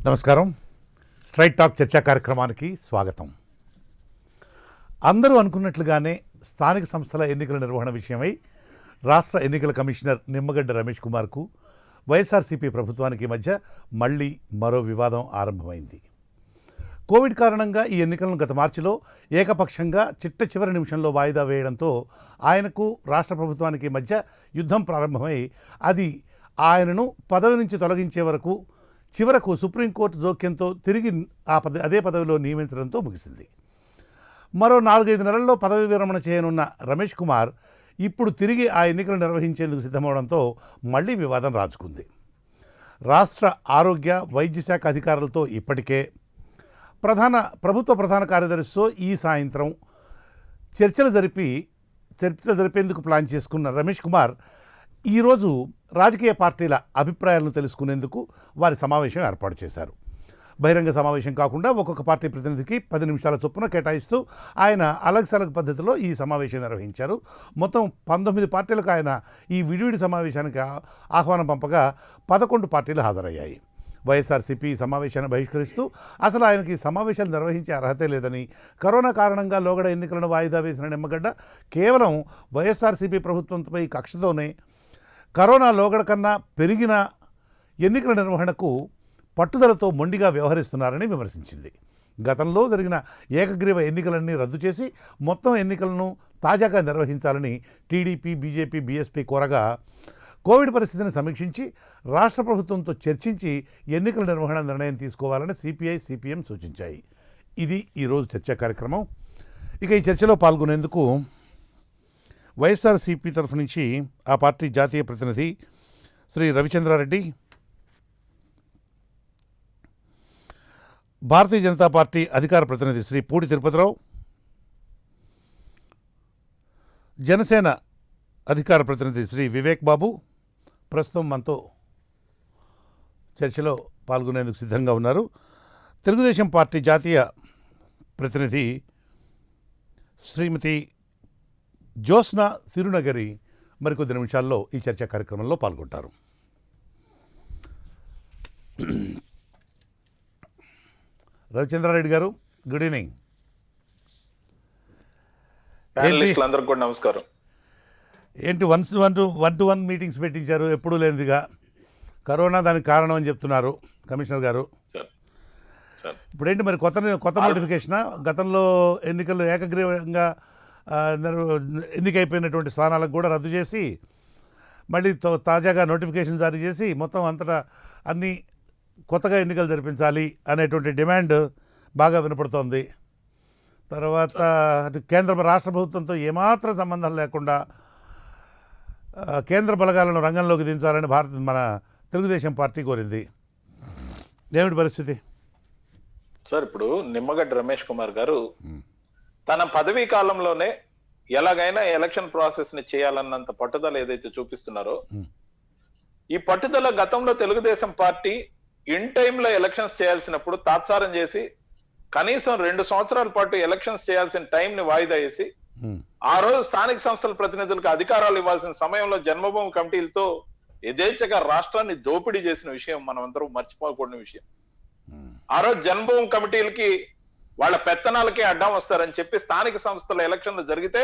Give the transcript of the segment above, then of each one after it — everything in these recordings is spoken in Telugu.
నమస్కారం. స్ట్రైట్ టాక్ చర్చా కార్యక్రమానికి స్వాగతం. అందరూ అనుకున్నట్లుగానే స్థానిక సంస్థల ఎన్నికల నిర్వహణ విషయమై రాష్ట్ర ఎన్నికల కమిషనర్ నిమ్మగడ్డ రమేష్ కుమార్కు వైఎస్ఆర్సీపీ ప్రభుత్వానికి మధ్య మళ్లీ మరో వివాదం ఆరంభమైంది. కోవిడ్ కారణంగా ఈ ఎన్నికలను గత మార్చిలో ఏకపక్షంగా చిట్ట చివరి నిమిషంలో వాయిదా వేయడంతో ఆయనకు రాష్ట్ర ప్రభుత్వానికి మధ్య యుద్ధం ప్రారంభమై అది ఆయనను పదవి నుంచి తొలగించే వరకు చివరకు సుప్రీంకోర్టు జోక్యంతో తిరిగి అదే పదవిలో నియమించడంతో ముగిసింది. మరో 4-5 నెలల్లో పదవి విరమణ చేయనున్న రమేష్ కుమార్ ఇప్పుడు తిరిగి ఆ ఎన్నికలు నిర్వహించేందుకు సిద్ధమవడంతో మళ్లీ వివాదం రాజుకుంది. రాష్ట్ర ఆరోగ్య వైద్య శాఖ అధికారులతో ఇప్పటికే ప్రభుత్వ ప్రధాన కార్యదర్శితో ఈ సాయంత్రం చర్చలు జరిపేందుకు ప్లాన్ చేసుకున్న రమేష్ కుమార్ ఈరోజు రాజకీయ పార్టీల అభిప్రాయాలను తెలుసుకునేందుకు వారి సమావేశం ఏర్పాటు చేశారు. బహిరంగ సమావేశం కాకుండా ఒక్కొక్క పార్టీ ప్రతినిధికి 10 నిమిషాల చొప్పున కేటాయిస్తూ ఆయన అలగ్ పద్ధతిలో ఈ సమావేశం నిర్వహించారు. మొత్తం 19 పార్టీలకు ఆయన ఈ విడివిడి సమావేశానికి ఆహ్వానం పంపగా 11 పార్టీలు హాజరయ్యాయి. వైఎస్ఆర్సీపీ సమావేశాన్ని బహిష్కరిస్తూ అసలు ఆయనకి సమావేశాలు నిర్వహించే అర్హతే లేదని, కరోనా కారణంగా లోగడ ఎన్నికలను వాయిదా వేసిన నిమ్మగడ్డ కేవలం వైఎస్ఆర్సీపీ ప్రభుత్వంపై కక్షతోనే కరోనా లోగడ కన్నా పెరిగిన ఎన్నికల నిర్వహణకు పట్టుదలతో మొండిగా వ్యవహరిస్తున్నారని విమర్శించింది. గతంలో జరిగిన ఏకగ్రీవ ఎన్నికలన్నీ రద్దు చేసి మొత్తం ఎన్నికలను తాజాగా నిర్వహించాలని టీడీపీ, బీజేపీ, బీఎస్పీ కోరగా కోవిడ్ పరిస్థితిని సమీక్షించి రాష్ట్ర ప్రభుత్వంతో చర్చించి ఎన్నికల నిర్వహణ నిర్ణయం తీసుకోవాలని సిపిఐ, సిపిఎం సూచించాయి. ఇది ఈరోజు చర్చా కార్యక్రమం. ఇక ఈ చర్చలో పాల్గొనేందుకు వైఎస్ఆర్సీపీ తరఫు నుంచి ఆ పార్టీ జాతీయ ప్రతినిధి శ్రీ రవిచంద్రారెడ్డి, భారతీయ జనతా పార్టీ అధికార ప్రతినిధి శ్రీ పూడి తిరుపతిరావు, జనసేన అధికార ప్రతినిధి శ్రీ వివేక్ బాబు ప్రస్తుతం మనతో చర్చలో పాల్గొనేందుకు సిద్ధంగా ఉన్నారు. తెలుగుదేశం పార్టీ జాతీయ ప్రతినిధి శ్రీమతి జ్యోత్స్న తిరునగరి మరికొద్ది నిమిషాల్లో ఈ చర్చా కార్యక్రమంలో పాల్గొంటారు. రవిచంద్రారెడ్డి గారు, గుడ్ ఈవినింగ్. నమస్కారం. ఏంటి వన్ టు వన్ మీటింగ్స్ పెట్టించారు, ఎప్పుడూ లేనిదిగా. కరోనా దానికి కారణం అని చెప్తున్నారు కమిషనర్ గారు. ఇప్పుడేంటి మరి కొత్త నోటిఫికేషనా? గతంలో ఎన్నికల్లో ఏకగ్రీవంగా ఎన్నికైపోయినటువంటి స్థానాలకు కూడా రద్దు చేసి మళ్ళీ తాజాగా నోటిఫికేషన్ జారీ చేసి మొత్తం అంతటా అన్నీ కొత్తగా ఎన్నికలు జరిపించాలి అనేటువంటి డిమాండ్ బాగా వినపడుతోంది. తర్వాత రాష్ట్ర ప్రభుత్వంతో ఏమాత్రం సంబంధం లేకుండా కేంద్ర బలగాలను రంగంలోకి దించాలని మన తెలుగుదేశం పార్టీ కోరింది. ఏమిటి పరిస్థితి సార్? ఇప్పుడు నిమ్మగడ్డ రమేష్ కుమార్ గారు తన పదవీ కాలంలోనే ఎలాగైనా ఎలక్షన్ ప్రాసెస్ ని చేయాలన్నంత పట్టుదల ఏదైతే చూపిస్తున్నారో, ఈ పట్టుదల గతంలో తెలుగుదేశం పార్టీ ఇన్ టైంలో ఎలక్షన్స్ చేయాల్సినప్పుడు తాత్సారం చేసి కనీసం 2 సంవత్సరాల పాటు ఎలక్షన్స్ చేయాల్సిన టైం ని వాయిదా వేసి ఆ రోజు స్థానిక సంస్థల ప్రతినిధులకు అధికారాలు ఇవ్వాల్సిన సమయంలో జన్మభూమి కమిటీలతో యథేచ్ఛగా రాష్ట్రాన్ని దోపిడీ చేసిన విషయం మనం అందరూ మర్చిపోకూడని విషయం. ఆ రోజు జన్మభూమి కమిటీలకి వాళ్ళ పెత్తనాలకే అడ్డం వస్తారని చెప్పి స్థానిక సంస్థల ఎలక్షన్లు జరిగితే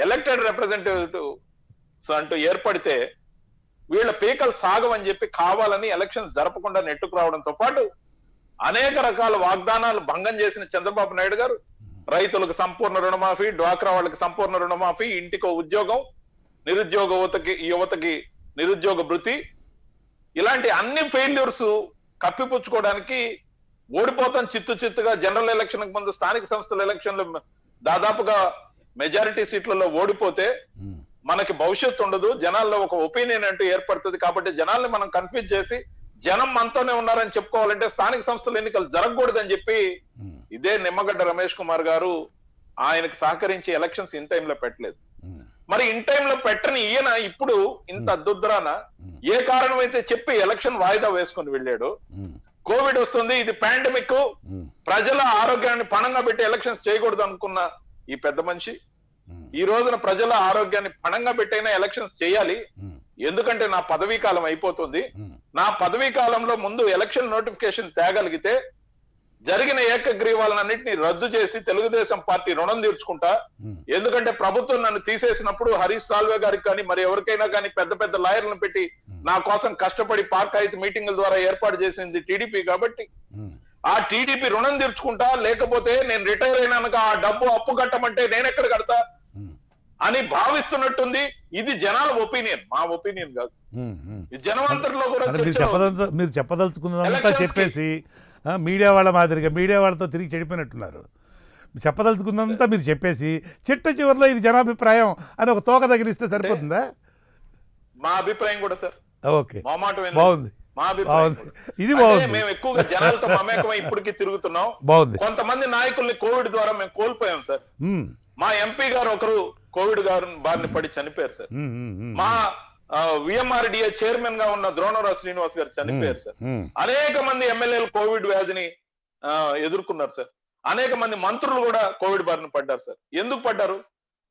ఎలక్టెడ్ రిప్రజెంటేటివ్స్ అంటూ ఏర్పడితే వీళ్ళ పీకలు సాగవని చెప్పి కావాలని ఎలక్షన్ జరపకుండా నెట్టుకు రావడంతో పాటు అనేక రకాల వాగ్దానాలు భంగం చేసిన చంద్రబాబు నాయుడు గారు రైతులకు సంపూర్ణ రుణమాఫీ, డ్వాక్రా వాళ్ళకి సంపూర్ణ రుణమాఫీ, ఇంటికో ఉద్యోగం, నిరుద్యోగ యువతకి నిరుద్యోగ భృతి, ఇలాంటి అన్ని ఫెయిల్యూర్స్ కప్పిపుచ్చుకోవడానికి ఓడిపోతాం చిత్తుగా జనరల్ ఎలక్షన్ ముందు స్థానిక సంస్థల ఎలక్షన్లు దాదాపుగా మెజారిటీ సీట్లలో ఓడిపోతే మనకి భవిష్యత్తు ఉండదు, జనాల్లో ఒక ఒపీనియన్ అంటూ ఏర్పడుతుంది. కాబట్టి జనాల్ని మనం కన్ఫ్యూజ్ చేసి జనం మనతోనే ఉన్నారని చెప్పుకోవాలంటే స్థానిక సంస్థల ఎన్నికలు జరగకూడదని చెప్పి ఇదే నిమ్మగడ్డ రమేష్ కుమార్ గారు ఆయనకు సహకరించి ఎలక్షన్స్ ఇన్ టైంలో పెట్టలేదు. మరి ఇన్ టైంలో పెట్టని ఈయన ఇప్పుడు ఇంత అద్దుద్రాన ఏ కారణం అయితే చెప్పి ఎలక్షన్ వాయిదా వేసుకుని వెళ్ళాడు. కోవిడ్ వస్తుంది, ఇది పాండమిక్, ప్రజల ఆరోగ్యాన్ని పణంగా పెట్టి ఎలక్షన్స్ చేయకూడదు అనుకున్న ఈ పెద్ద మనిషి ఈ రోజున ప్రజల ఆరోగ్యాన్ని పణంగా పెట్టైనా ఎలక్షన్స్ చేయాలి, ఎందుకంటే నా పదవీ కాలం అయిపోతుంది, నా పదవీ కాలంలో ముందు ఎలక్షన్ నోటిఫికేషన్ తేగలిగితే జరిగిన ఏకగ్రీవాలన్నింటినీ రద్దు చేసి తెలుగుదేశం పార్టీ రుణం తీర్చుకుంటా. ఎందుకంటే ప్రభుత్వం నన్ను తీసేసినప్పుడు హరీష్ సాల్వే గారికి కానీ మరి ఎవరికైనా కానీ పెద్ద పెద్ద లాయర్లను పెట్టి నా కోసం కష్టపడి పాక్ ఐదు మీటింగుల ద్వారా ఏర్పాటు చేసింది టీడీపీ కాబట్టి ఆ టీడీపీ రుణం తీర్చుకుంటా, లేకపోతే నేను రిటైర్ అయినాక ఆ డబ్బు అప్పు కట్టమంటే నేను ఎక్కడ కడతా అని భావిస్తున్నట్టుంది. ఇది జనాల ఒపీనియన్, మా ఒపీనియన్ కాదు. జనవంతర్లో కూడా మీరు చెప్పదలుచుకున్నదంతా చెప్పేసి మీడియా వాళ్ళ మాదిరిగా మీడియా వాళ్ళతో తిరిగి చెడిపోయినట్టున్నారు. చెప్పదలుచుకున్నంతా మీరు చెప్పేసి చిట్ట చివరిలో ఇది జనాభిప్రాయం అని ఒక తోక తగిలిస్తే సరిపోతుందా? మా అభిప్రాయం కూడా సార్. ఓకే, బాగుంది, ఇది బాగుంది. మేము ఎక్కువగా జనాలతో మమేకమై ఇప్పటికీ తిరుగుతున్నాం. బాగుంది. కొంతమంది నాయకుల్ని కోవిడ్ ద్వారా మేము కోల్పోయాం సార్. మా ఎంపీ గారు ఒకరు కోవిడ్ గారు బారిన పడి చనిపోయారు సార్. మా విఎంఆర్డిఏ చైర్మన్ గా ఉన్న ద్రోణరావు శ్రీనివాస్ గారు చనిపోయారు సార్. అనేక మంది ఎమ్మెల్యేలు కోవిడ్ వ్యాధిని ఎదుర్కొన్నారు సార్. అనేక మంది మంత్రులు కూడా కోవిడ్ బారిన పడ్డారు సార్. ఎందుకు పడ్డారు?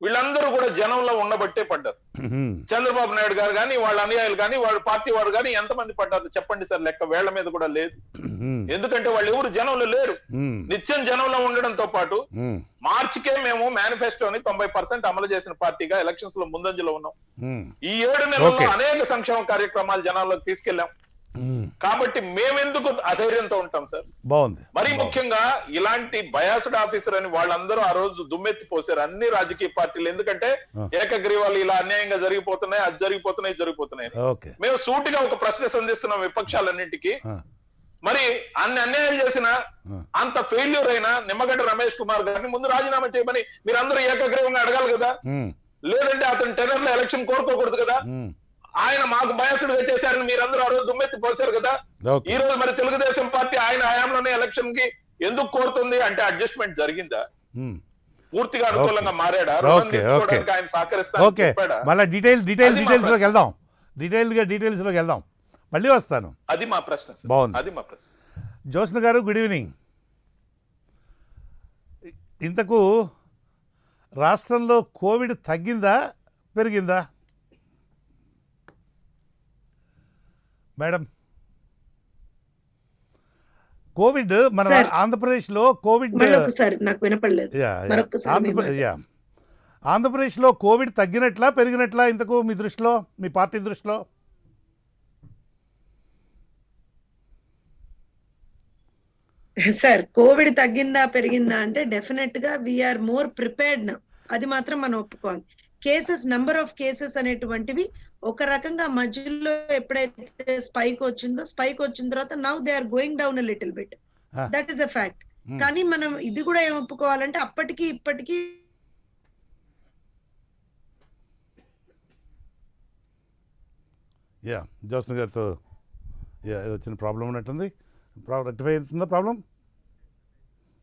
వీళ్ళందరూ కూడా జనంలో ఉండబట్టే పడ్డారు. చంద్రబాబు నాయుడు గారు కానీ వాళ్ళ అనుయాయులు కానీ వాళ్ళ పార్టీ వారు కానీ ఎంతమంది పడ్డారు చెప్పండి సార్, లెక్క వేళ్ల మీద కూడా లేదు. ఎందుకంటే వాళ్ళు ఎవరు జనంలో లేరు. నిత్యం జనంలో ఉండడంతో పాటు మార్చికే మేము మేనిఫెస్టోని 90% అమలు చేసిన పార్టీగా ఎలక్షన్స్ లో ముందంజలో ఉన్నాం. ఈ 7 నెలల్లో అనేక సంక్షేమ కార్యక్రమాలు జనాల్లోకి తీసుకెళ్లాం. కాబట్టి మేమెందుకు అధైర్యంతో ఉంటాం సార్? బాగుంది. మరీ ముఖ్యంగా ఇలాంటి బయాస్డ్ ఆఫీసర్ అని వాళ్ళందరూ ఆ రోజు దుమ్మెత్తి పోసారు అన్ని రాజకీయ పార్టీలు. ఎందుకంటే ఏకగ్రీవాలు ఇలా అన్యాయంగా జరిగిపోతున్నాయి, అది జరిగిపోతున్నాయి. మేము సూటిగా ఒక ప్రశ్న సంధిస్తున్నాం విపక్షాలన్నింటికి. మరి అన్ని అన్యాయాలు చేసిన అంత ఫెయిల్యూర్ అయినా నిమ్మగడ్డ రమేష్ కుమార్ గారిని ముందు రాజీనామా చేయమని మీరందరూ ఏకగ్రీవంగా అడగాలి కదా. లేదంటే అతను టెనర్ లో ఎలక్షన్ కోరుకోకూడదు కదా. ఆయన మాకు బయాసుడు గా చేశారని మీరందరూ ఆ రోజు దుమ్మెత్తి పోసారు కదా. ఈ రోజు మరి తెలుగుదేశం పార్టీ ఆయన హయాంలోనే ఎలక్షన్ కి ఎందుకు కోరుతుంది అంటే అడ్జస్ట్మెంట్ జరిగిందా? పూర్తిగా అనుకూలంగా మారాడా? ఆయన సహకరిస్తాడా? మళ్ళీ డీటెయిల్స్ లోకి వెళ్దాం. మళ్ళీ వస్తాను. అది మా ప్రశ్న. బాగుంది. అది మా ప్రశ్న. జ్యోత్స్న గారు, గుడ్ ఈవినింగ్. ఇంతకు రాష్ట్రంలో కోవిడ్ తగ్గిందా పెరిగిందా మేడం? కోవిడ్ మన ఆంధ్రప్రదేశ్లో ఆంధ్రప్రదేశ్లో కోవిడ్ తగ్గినట్లా పెరిగినట్లా ఇంతకు మీ దృష్టిలో, మీ పార్టీ దృష్టిలో? సార్ కోవిడ్ తగ్గిందా పెరిగిందా అంటే డెఫినెట్ గా వీఆర్ మోర్ ప్రిపేర్డ్ నౌ. అది మాత్రం మనం ఒప్పుకోవాలి. కేసెస్, నంబర్ ఆఫ్ కేసెస్ అనేటువంటివి ఒక రకంగా మధ్యలో ఎప్పుడైతే స్పైక్ వచ్చిన తర్వాత now they are going down a little bit. That is a fact. కానీ మనం ఇది కూడా ఏం ఒప్పుకోవాలంటే అప్పటికి ఇప్పటికీ జ్యోత్స్న గారితో ఏదో చిన్న ప్రాబ్లం ఉన్నట్టుంది. రెక్టిఫై అవుతుందా ప్రాబ్లం?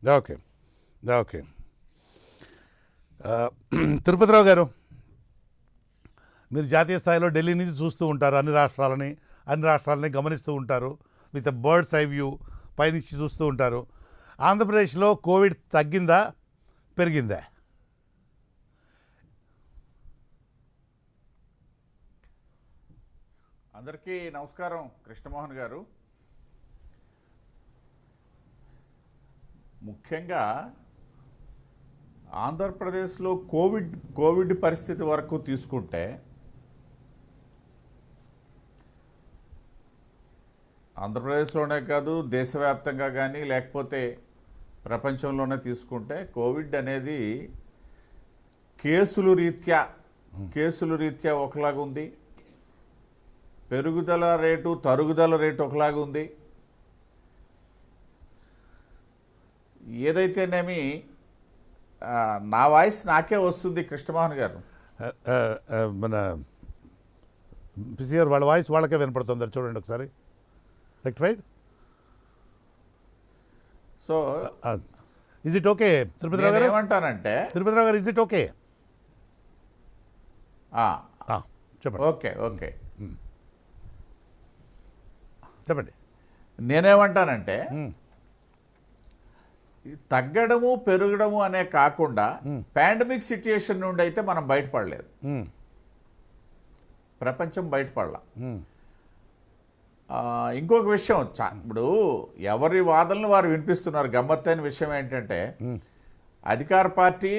ఓకే. తిరుపతిరావు గారు, మీరు జాతీయ స్థాయిలో ఢిల్లీ నుంచి చూస్తూ ఉంటారు, అన్ని రాష్ట్రాలని గమనిస్తూ ఉంటారు. విత్ బర్డ్స్ ఐ వ్యూ పైనుంచి చూస్తూ ఉంటారు. ఆంధ్రప్రదేశ్లో కోవిడ్ తగ్గిందా పెరిగిందా? అందరికీ నమస్కారం కృష్ణమోహన్ గారు. ముఖ్యంగా ఆంధ్రప్రదేశ్లో కోవిడ్ పరిస్థితి వరకు తీసుకుంటే ఆంధ్రప్రదేశ్లోనే కాదు దేశవ్యాప్తంగా కానీ లేకపోతే ప్రపంచంలోనే తీసుకుంటే కోవిడ్ అనేది కేసులు రీత్యా ఒకలాగా ఉంది, పెరుగుదల రేటు తరుగుదల రేటు ఒకలాగా ఉంది. ఏదైతేనేమి నా వాయిస్ నాకే వస్తుంది కృష్ణమోహన్ గారు. మన పిసిఆర్ వాళ్ళ వాయిస్ వాళ్ళకే వినపడుతుంది, చూడండి ఒకసారి. Right. So is it okay Tirupati Rao garu? ఏమంటానంటే Tirupati Rao garu, is it okay? చెప్పండి. ఓకే చెప్పండి. నేనేమంటానంటే తగ్గడము పెరగడము అనే కాకుండా పాండమిక్ సిచ్యుయేషన్ నుండి అయితే మనం బయటపడలేదు, ప్రపంచం బయటపడలా. ఇంకొక విషయం ఇప్పుడు ఎవరి వాదనలు వారు వినిపిస్తున్నారు. గమ్మత్తైన విషయం ఏంటంటే అధికార పార్టీ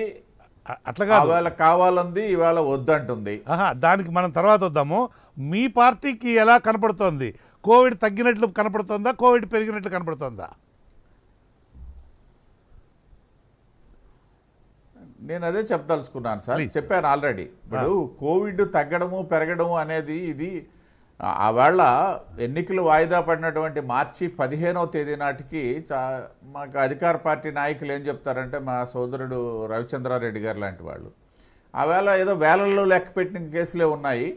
అట్లా కాదు, ఇవాళ కావాలంది, ఇవాళ వద్దంటుంది. దానికి మనం తర్వాత వద్దాము. మీ పార్టీకి ఎలా కనపడుతోంది? కోవిడ్ తగ్గినట్లు కనపడుతోందా, కోవిడ్ పెరిగినట్లు కనపడుతోందా? నేను అదే చెప్పదలుచుకున్నాను సార్. Please. చెప్పాను ఆల్రెడీ. ఇప్పుడు కోవిడ్ తగ్గడము పెరగడము అనేది ఇది ఆవేళ ఎన్నికలు వాయిదా పడినటువంటి మార్చి 15వ తేదీ నాటికి మాకు అధికార పార్టీ నాయకులు ఏం చెప్తారంటే, మా సోదరుడు రవిచంద్రారెడ్డి గారు లాంటి వాళ్ళు ఆవేళ ఏదో వేలల్లో లెక్క పెట్టిన కేసులే ఉన్నాయి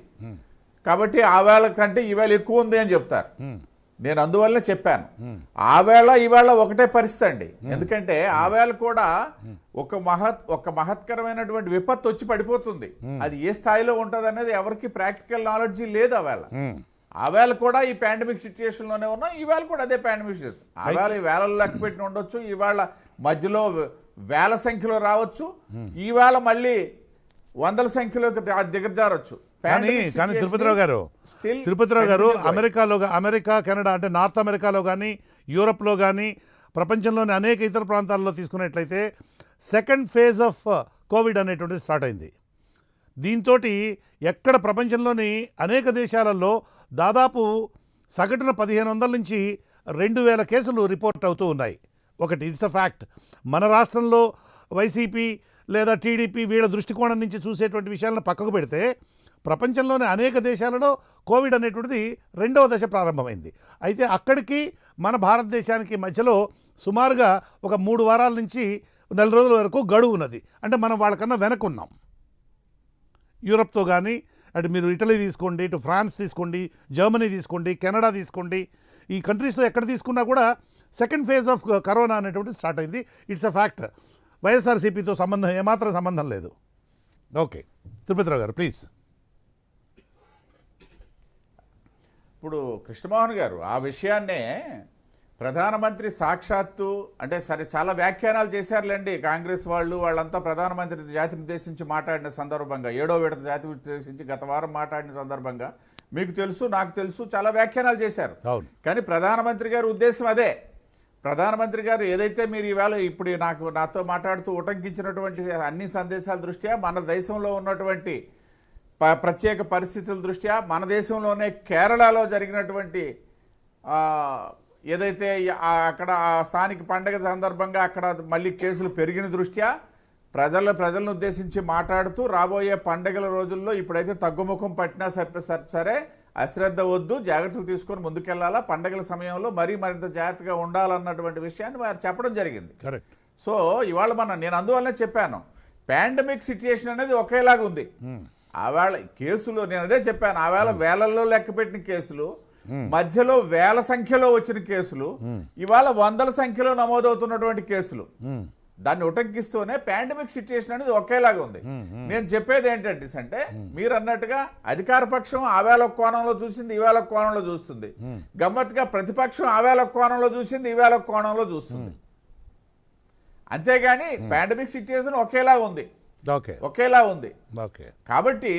కాబట్టి ఆవేళ కంటే ఈవేళ ఎక్కువ ఉంది అని చెప్తారు. నేను అందువల్లే చెప్పాను ఆవేళ ఈవేళ ఒకటే పరిస్థితి అండి. ఎందుకంటే ఆవేళ కూడా ఒక మహత్కరమైనటువంటి విపత్తు వచ్చి పడిపోతుంది. అది ఏ స్థాయిలో ఉంటుంది అనేది ఎవరికి ప్రాక్టికల్ నాలెడ్జీ లేదు. ఆవేళ కూడా ఈ పాండమిక్ సిచ్యుయేషన్ లోనే ఉన్నాం. ఈవేళ కూడా అదే పాండమిక్ సిచ్యుయేషన్. ఆవేళ ఈ వేలలో లెక్క పెట్టి ఉండొచ్చు, ఈవేళ మధ్యలో వేల సంఖ్యలో రావచ్చు, ఈవేళ మళ్ళీ వందల సంఖ్యలోకి దిగజారొచ్చు. కానీ తిరుపతిరావు గారు అమెరికా, కెనడా అంటే నార్త్ అమెరికాలో కానీ, యూరప్లో కానీ, ప్రపంచంలోని అనేక ఇతర ప్రాంతాల్లో తీసుకున్నట్లయితే సెకండ్ ఫేజ్ ఆఫ్ కోవిడ్ అనేటువంటిది స్టార్ట్ అయింది. దీంతో ఎక్కడ ప్రపంచంలోని అనేక దేశాలలో దాదాపు సగటున 1500 నుంచి 2000 కేసులు రిపోర్ట్ అవుతూ ఉన్నాయి. ఒకటి ఇట్స్ అ ఫ్యాక్ట్. మన రాష్ట్రంలో వైసీపీ లేదా టీడీపీ వీళ్ళ దృష్టికోణం నుంచి చూసేటువంటి విషయాలను పక్కకు పెడితే ప్రపంచంలోని అనేక దేశాలలో కోవిడ్ అనేటువంటిది 2వ దశ ప్రారంభమైంది. అయితే అక్కడికి మన భారతదేశానికి మధ్యలో సుమారుగా ఒక 3 వారాల నుంచి నెల రోజుల వరకు గడువు ఉన్నది. అంటే మనం వాళ్ళకన్నా వెనక్కున్నాం. యూరప్తో కానీ, అటు మీరు ఇటలీ తీసుకోండి, ఇటు ఫ్రాన్స్ తీసుకోండి, జర్మనీ తీసుకోండి, కెనడా తీసుకోండి, ఈ కంట్రీస్లో ఎక్కడ తీసుకున్నా కూడా సెకండ్ ఫేజ్ ఆఫ్ కరోనా అనేటువంటిది స్టార్ట్ అయింది. It's a fact. వైఎస్ఆర్సీపీతో ఏమాత్రం సంబంధం లేదు. ఓకే, తిరుపతిరావు గారు ప్లీజ్. ఇప్పుడు కృష్ణమోహన్ గారు ఆ విషయాన్నే ప్రధానమంత్రి సాక్షాత్తు అంటే సరే చాలా వ్యాఖ్యానాలు చేశారులేండి కాంగ్రెస్ వాళ్ళంతా ప్రధానమంత్రి జాతిని ఉద్దేశించి మాట్లాడిన సందర్భంగా 7వ విడత జాతిని ఉద్దేశించి గత వారం మాట్లాడిన సందర్భంగా మీకు తెలుసు, నాకు తెలుసు, చాలా వ్యాఖ్యానాలు చేశారు. కానీ ప్రధానమంత్రి గారి ఉద్దేశం అదే. ప్రధానమంత్రి గారు ఏదైతే మీరు ఈవేళ ఇప్పుడు నాతో మాట్లాడుతూ ఉటంకించినటువంటి అన్ని సందేశాల దృష్ట్యా, మన దేశంలో ఉన్నటువంటి ప్రత్యేక పరిస్థితుల దృష్ట్యా, మన దేశంలోనే కేరళలో జరిగినటువంటి ఏదైతే అక్కడ స్థానిక పండుగ సందర్భంగా అక్కడ మళ్ళీ కేసులు పెరిగిన దృష్ట్యా ప్రజలను ఉద్దేశించి మాట్లాడుతూ రాబోయే పండుగల రోజుల్లో ఇప్పుడైతే తగ్గుముఖం పట్టినా సరే అశ్రద్ధ వద్దు, జాగ్రత్తలు తీసుకొని ముందుకెళ్లాలా, పండుగల సమయంలో మరింత జాగ్రత్తగా ఉండాలన్నటువంటి విషయాన్ని వారు చెప్పడం జరిగింది. సో ఇవాళ నేను అందువల్లనే చెప్పాను పాండమిక్ సిచ్యుయేషన్ అనేది ఒకేలాగా ఉంది. ఆవేళ కేసులు నేను అదే చెప్పాను, ఆవేళ వేలల్లో లెక్క పెట్టిన కేసులు, మధ్యలో వేల సంఖ్యలో వచ్చిన కేసులు, ఇవాళ వందల సంఖ్యలో నమోదవుతున్నటువంటి కేసులు, దాన్ని ఉటంకిస్తూనే పాండమిక్ సిచ్యుయేషన్ అనేది ఒకేలాగా ఉంది. నేను చెప్పేది ఏంటంటే మీరు అన్నట్టుగా అధికార పక్షం ఆవేళ కోణంలో చూసింది, ఈవేళ కోణంలో చూస్తుంది. గమ్మత్తుగా ప్రతిపక్షం ఆవేళ కోణంలో చూసింది, ఈవేళ కోణంలో చూస్తుంది. అంతేగాని పాండమిక్ సిచ్యుయేషన్ ఒకేలా ఉంది. కాబట్టి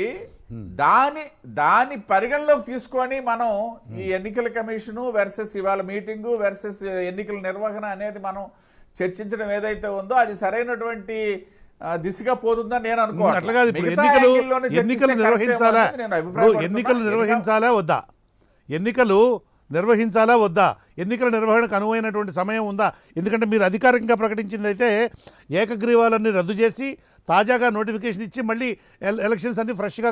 దాని పరిగణలోకి తీసుకొని మనం ఈ ఎన్నికల కమిషను వర్సెస్ ఇవాళ మీటింగు వర్సెస్ ఎన్నికల నిర్వహణ అనేది మనం చర్చించడం ఏదైతే ఉందో అది సరైనటువంటి దిశగా పోతుందని నేను అనుకోవాలి. ఎన్నికలు నిర్వహించాలా వద్దా, ఎన్నికల నిర్వహణకు అనువైనటువంటి సమయం ఉందా? ఎందుకంటే మీరు అధికారికంగా ప్రకటించింది అయితే ఏకగ్రీవాలన్నీ రద్దు చేసి తాజాగా నోటిఫికేషన్ ఇచ్చి మళ్ళీ ఎలక్షన్స్ అన్ని ఫ్రెష్గా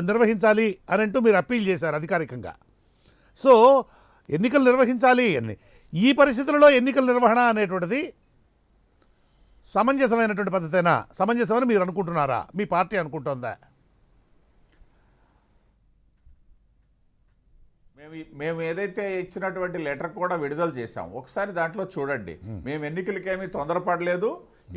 నిర్వహించాలి అని అంటూ మీరు అప్పీల్ చేశారు అధికారికంగా. సో ఎన్నికలు నిర్వహించాలి అని ఈ పరిస్థితులలో ఎన్నికల నిర్వహణ అనేటువంటిది సమంజసమైనటువంటి పద్ధతేనా? సమంజసమని మీరు అనుకుంటున్నారా? మీ పార్టీ అనుకుంటుందా? మేము ఏదైతే ఇచ్చినటువంటి లెటర్ కూడా విడుదల చేశాం, ఒకసారి దాంట్లో చూడండి. మేము ఎన్నికలకేమీ తొందరపడలేదు,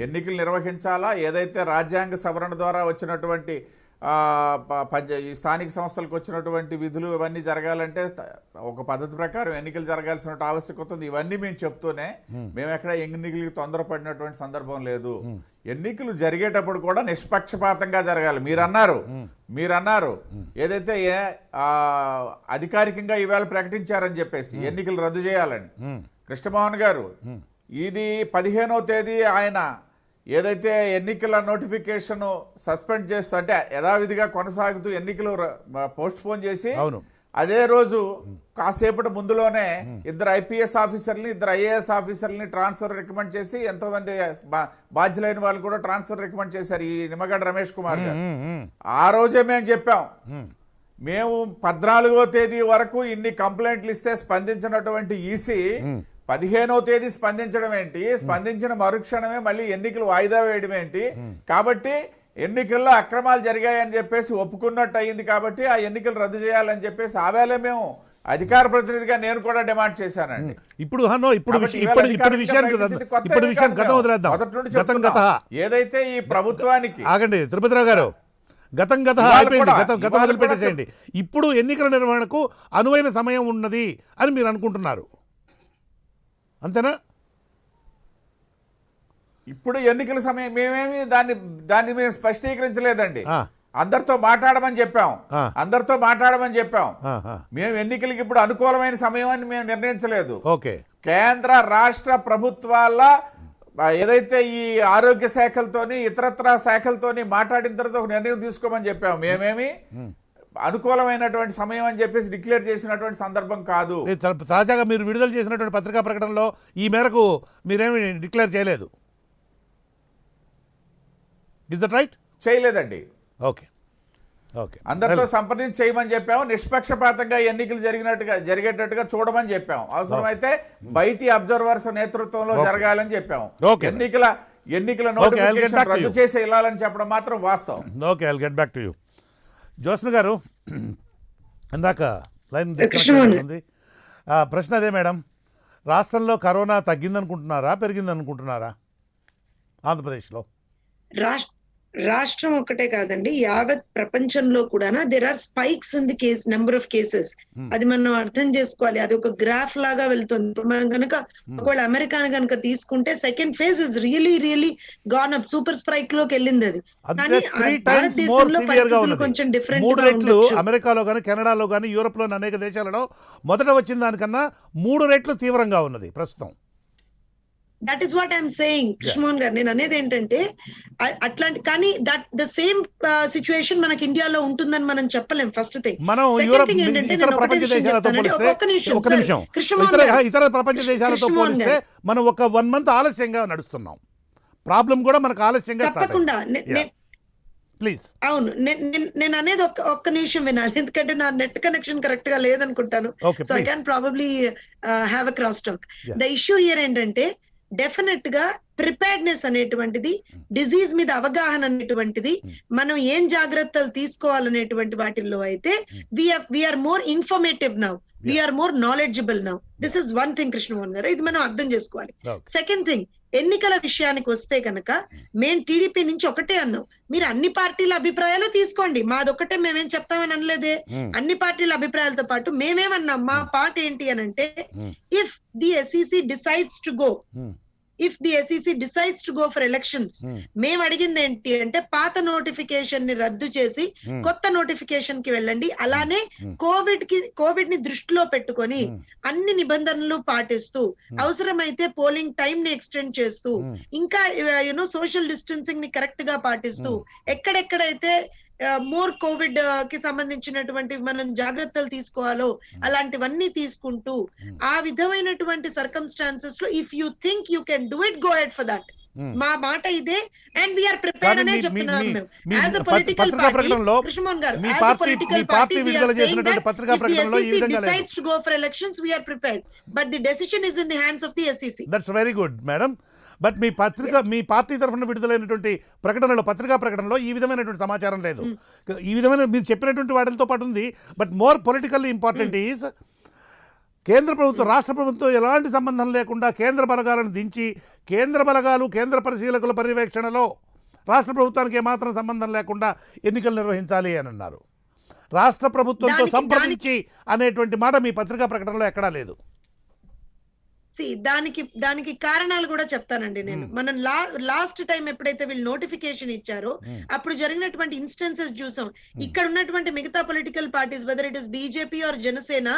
ఎన్నికలు నిర్వహించాలా, ఏదైతే రాజ్యాంగ సవరణ ద్వారా వచ్చినటువంటి ఈ స్థానిక సంస్థలకు వచ్చినటువంటి విధులు ఇవన్నీ జరగాలంటే ఒక పద్ధతి ప్రకారం ఎన్నికలు జరగాల్సిన ఆవశ్యకత ఉంది. ఇవన్నీ మేము చెప్తూనే మేము ఎక్కడ ఎన్నికలకి తొందరపడినటువంటి సందర్భం లేదు. ఎన్నికలు జరిగేటప్పుడు కూడా నిష్పక్షపాతంగా జరగాలి. మీరన్నారు ఏదైతే అధికారికంగా ఈవేళ ప్రకటించారని చెప్పేసి ఎన్నికలు రద్దు చేయాలని కృష్ణమోహన్ గారు, ఇది 15వ తేదీ ఆయన ఏదైతే ఎన్నికల నోటిఫికేషన్ సస్పెండ్ చేస్తూ అంటే యథావిధిగా కొనసాగుతూ ఎన్నికలు పోస్ట్ పోన్ చేసి అదే రోజు కాసేపటి ముందులోనే 2 IPS ఆఫీసర్ని 2 IAS ఆఫీసర్ని ట్రాన్స్ఫర్ రికమెండ్ చేసి ఎంతోమంది బాధ్యులైన వాళ్ళు కూడా ట్రాన్స్ఫర్ రికమెండ్ చేశారు ఈ నిమ్మగడ్డ రమేష్ కుమార్ గారు. ఆ రోజే మేము చెప్పాం, మేము 14వ తేదీ వరకు ఇన్ని కంప్లైంట్లు ఇస్తే స్పందించినటువంటి ఈసీ 15వ తేదీ స్పందించడం ఏంటి, స్పందించిన మరుక్షణమే మళ్ళీ ఎన్నికలు వాయిదా వేయడం ఏంటి, కాబట్టి ఎన్నికల్లో అక్రమాలు జరిగాయని చెప్పేసి ఒప్పుకున్నట్టు అయింది, కాబట్టి ఆ ఎన్నికలు రద్దు చేయాలని చెప్పేసి ఆవేళ మేము అధికార ప్రతినిధిగా నేను కూడా డిమాండ్ చేశానండి. ఏదైతే ఈ ప్రభుత్వానికి ఆగండి తిరుపతిరావు గారు, గతం అయిపోయింది, గతం వదిలిపెట్టేసేయండి. ఇప్పుడు ఎన్నికల నిర్వహణకు అనువైన సమయం ఉన్నది అని మీరు అనుకుంటున్నారు, అంతేనా? ఇప్పుడు ఎన్నికల సమయం మేమేమి దాన్ని మేము స్పష్టీకరించలేదండి. అందరితో మాట్లాడమని చెప్పాం. మేము ఎన్నికలకి ఇప్పుడు అనుకూలమైన సమయం అని మేము నిర్ణయించలేదు. కేంద్ర రాష్ట్ర ప్రభుత్వాల ఏదైతే ఈ ఆరోగ్య శాఖలతోని ఇతరత్ర శాఖలతోని మాట్లాడిన తర్వాత ఒక నిర్ణయం తీసుకోమని చెప్పాము. మేమేమి అనుకూలమైనటువంటి సమయం అని చెప్పేసి డిక్లేర్ చేసినటువంటి సందర్భం కాదు. తాజాగా మీరు విడుదల చేసినటువంటి పత్రికా ప్రకటనలో ఈ మేరకు మీరేమి డిక్లేర్ చేయలేదు, ఇస్ దట్ రైట్? చేయలేదండి. ఓకే, అందరితో సంప్రదించి చేయమని చెప్పాము. నిష్పక్షపాతంగా ఎన్నికలు జరిగేటట్టుగా చూడమని చెప్పాము. అవసరమైతే బయటి అబ్జర్వర్స్ నేతృత్వంలో జరగాలని చెప్పాము. ఎన్నికల నోటిఫికేషన్ రద్దు చేసి వెళ్ళాలని చెప్పడం మాత్రం వాస్తవం. Okay, I'll get back to you. Jyotsna గారు, ఇందాక లైన్ ఉంది, ప్రశ్న అదే మేడం, రాష్ట్రంలో కరోనా తగ్గిందనుకుంటున్నారా పెరిగిందనుకుంటున్నారా ఆంధ్రప్రదేశ్లో? రాష్ట్రం ఒకటే కాదండి, యావత్ ప్రపంచంలో కూడా there are spikes in the case number of cases. అది మనం అర్థం చేసుకోవాలి. అది ఒక గ్రాఫ్ లాగా వెళ్తుంది. ఇప్పుడు మనం కనుక ఒకవేళ అమెరికాను కనుక తీసుకుంటే second phase is really gone up, super spike లోకి వెళ్ళింది అది. కానీ భారతదేశంలో పరిస్థితులు కొంచెం డిఫరెంట్. అమెరికాలో కానీ కెనడాలో కానీ యూరోప్ లోని అనేక దేశాలలో మొదట వచ్చిన దానికన్నా 3 రెట్లు తీవ్రంగా ఉన్నది ప్రస్తుతం. That is what I'm saying Krishnamohan గారు. నేను అనేది ఏంటంటే అట్లాంటి, కానీ దట్ ద సేమ్ సిచ్యువేషన్ మనకి ఇండియాలో ఉంటుందని మనం చెప్పలేం. First thing. మనం ఇతర ప్రపంచ దేశాలతో పోలిస్తే మనం ఒక 1 మంత్ ఆలస్యంగా నడుస్తున్నాం. ప్రాబ్లం కూడా మనకు ఆలస్యంగా. తప్పకుండా ప్లీజ్. అవును, నేను అనేది ఒక్క నిమిషం వినాలి, ఎందుకంటే నా నెట్ కనెక్షన్ కరెక్ట్ గా లేదనుకుంటాను. So I can probably have a cross talk. The issue here ఏంటంటే డెఫినెట్ గా ప్రిపేర్డ్నెస్ అనేటువంటిది, డిజీజ్ మీద అవగాహన అనేటువంటిది, మనం ఏం జాగ్రత్తలు తీసుకోవాలనేటువంటి వాటిల్లో అయితే we're more informative now, we're more knowledgeable now. This is one thing Krishnamohan గారు, ఇది మనం అర్థం చేసుకోవాలి. సెకండ్ థింగ్, ఎన్నికల విషయానికి వస్తే కనుక మేము టీడీపీ నుంచి ఒకటే అన్నాం, మీరు అన్ని పార్టీల అభిప్రాయాలు తీసుకోండి, మాదొక్కటే మేమేం చెప్తామని అనలేదే. అన్ని పార్టీల అభిప్రాయాలతో పాటు మేమేమన్నాం, మా పార్ట్ ఏంటి అని అంటే, if the SEC decides to go for elections, మేము అడిగింది ఏంటి అంటే పాత నోటిఫికేషన్ ని రద్దు చేసి కొత్త నోటిఫికేషన్ కి వెళ్ళండి. అలానే కోవిడ్ ని దృష్టిలో పెట్టుకొని అన్ని నిబంధనలు పాటిస్తూ, అవసరమైతే పోలింగ్ టైం ని ఎక్స్టెండ్ చేస్తూ, ఇంకా సోషల్ డిస్టెన్సింగ్ ని కరెక్ట్ గా పాటిస్తూ, ఎక్కడెక్కడైతే మోర్ కోవిడ్ కి సంబంధించినటువంటి మనం జాగ్రత్తలు తీసుకోవాలో అలాంటివన్నీ తీసుకుంటూ, ఆ విధమైనటువంటి సర్కమ్స్టాన్సెస్ లో if you think you can do it, go ahead for that. మా మాట ఇదే, అండ్ వీఆర్ ప్రిపేర్డ్ అనే చెప్తున్నాం. మేము as a political party, Krishnamohan గారు, as a political party we're saying that if the SEC decides to go for elections, we are prepared, but the decision is in the hands of the SEC. That's very good, madam. But me party తరఫున విడుదలైనటువంటి పత్రికా ప్రకటనలో ఈ విధమైనటువంటి సమాచారం లేదు. ఈ విధమైన మీరు చెప్పినటువంటి వాటితో పాటు ఉంది. But more politically important is, కేంద్ర ప్రభుత్వం రాష్ట్ర ప్రభుత్వం ఎలాంటి సంబంధం లేకుండా కేంద్ర బలగాలను దించి, కేంద్ర బలగాలు కేంద్ర పరిశీలకుల పర్యవేక్షణలో రాష్ట్ర ప్రభుత్వానికి ఏమాత్రం సంబంధం లేకుండా ఎన్నికలు నిర్వహించాలి అని అన్నారు. రాష్ట్ర ప్రభుత్వంతో సంప్రదించి అనేటువంటి మాట మీ పత్రికా ప్రకటనలో ఎక్కడా లేదు. దానికి కారణాలు కూడా చెప్తానండి నేను. మనం లాస్ట్ టైం ఎప్పుడైతే వీళ్ళు నోటిఫికేషన్ ఇచ్చారో అప్పుడు జరిగినటువంటి ఇన్స్టెన్సెస్ చూసాం. ఇక్కడ ఉన్నటువంటి మిగతా political parties, whether it is BJP or Janasena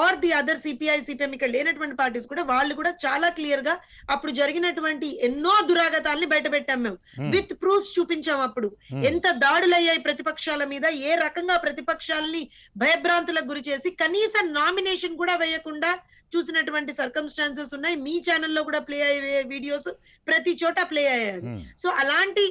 or the other CPI CPM, ఇక్కడ లేనటువంటి పార్టీస్ కూడా వాళ్ళు కూడా చాలా క్లియర్ గా అప్పుడు జరిగినటువంటి ఎన్నో దురాగతాలని బయట పెట్టాం మేము. విత్ ప్రూఫ్స్ చూపించాం. అప్పుడు ఎంత దాడులు అయ్యాయి ప్రతిపక్షాల మీద, ఏ రకంగా ప్రతిపక్షాలని భయభ్రాంతులకు గురి చేసి కనీసం నామినేషన్ కూడా వేయకుండా చూసినటువంటి సర్కమ్స్టాన్సెస్ ఉన్నాయి. మీ ఛానల్లో కూడా ప్లే అయ్యే వీడియోస్ ప్రతి చోట ప్లే అయ్యాయి. సో అలాంటి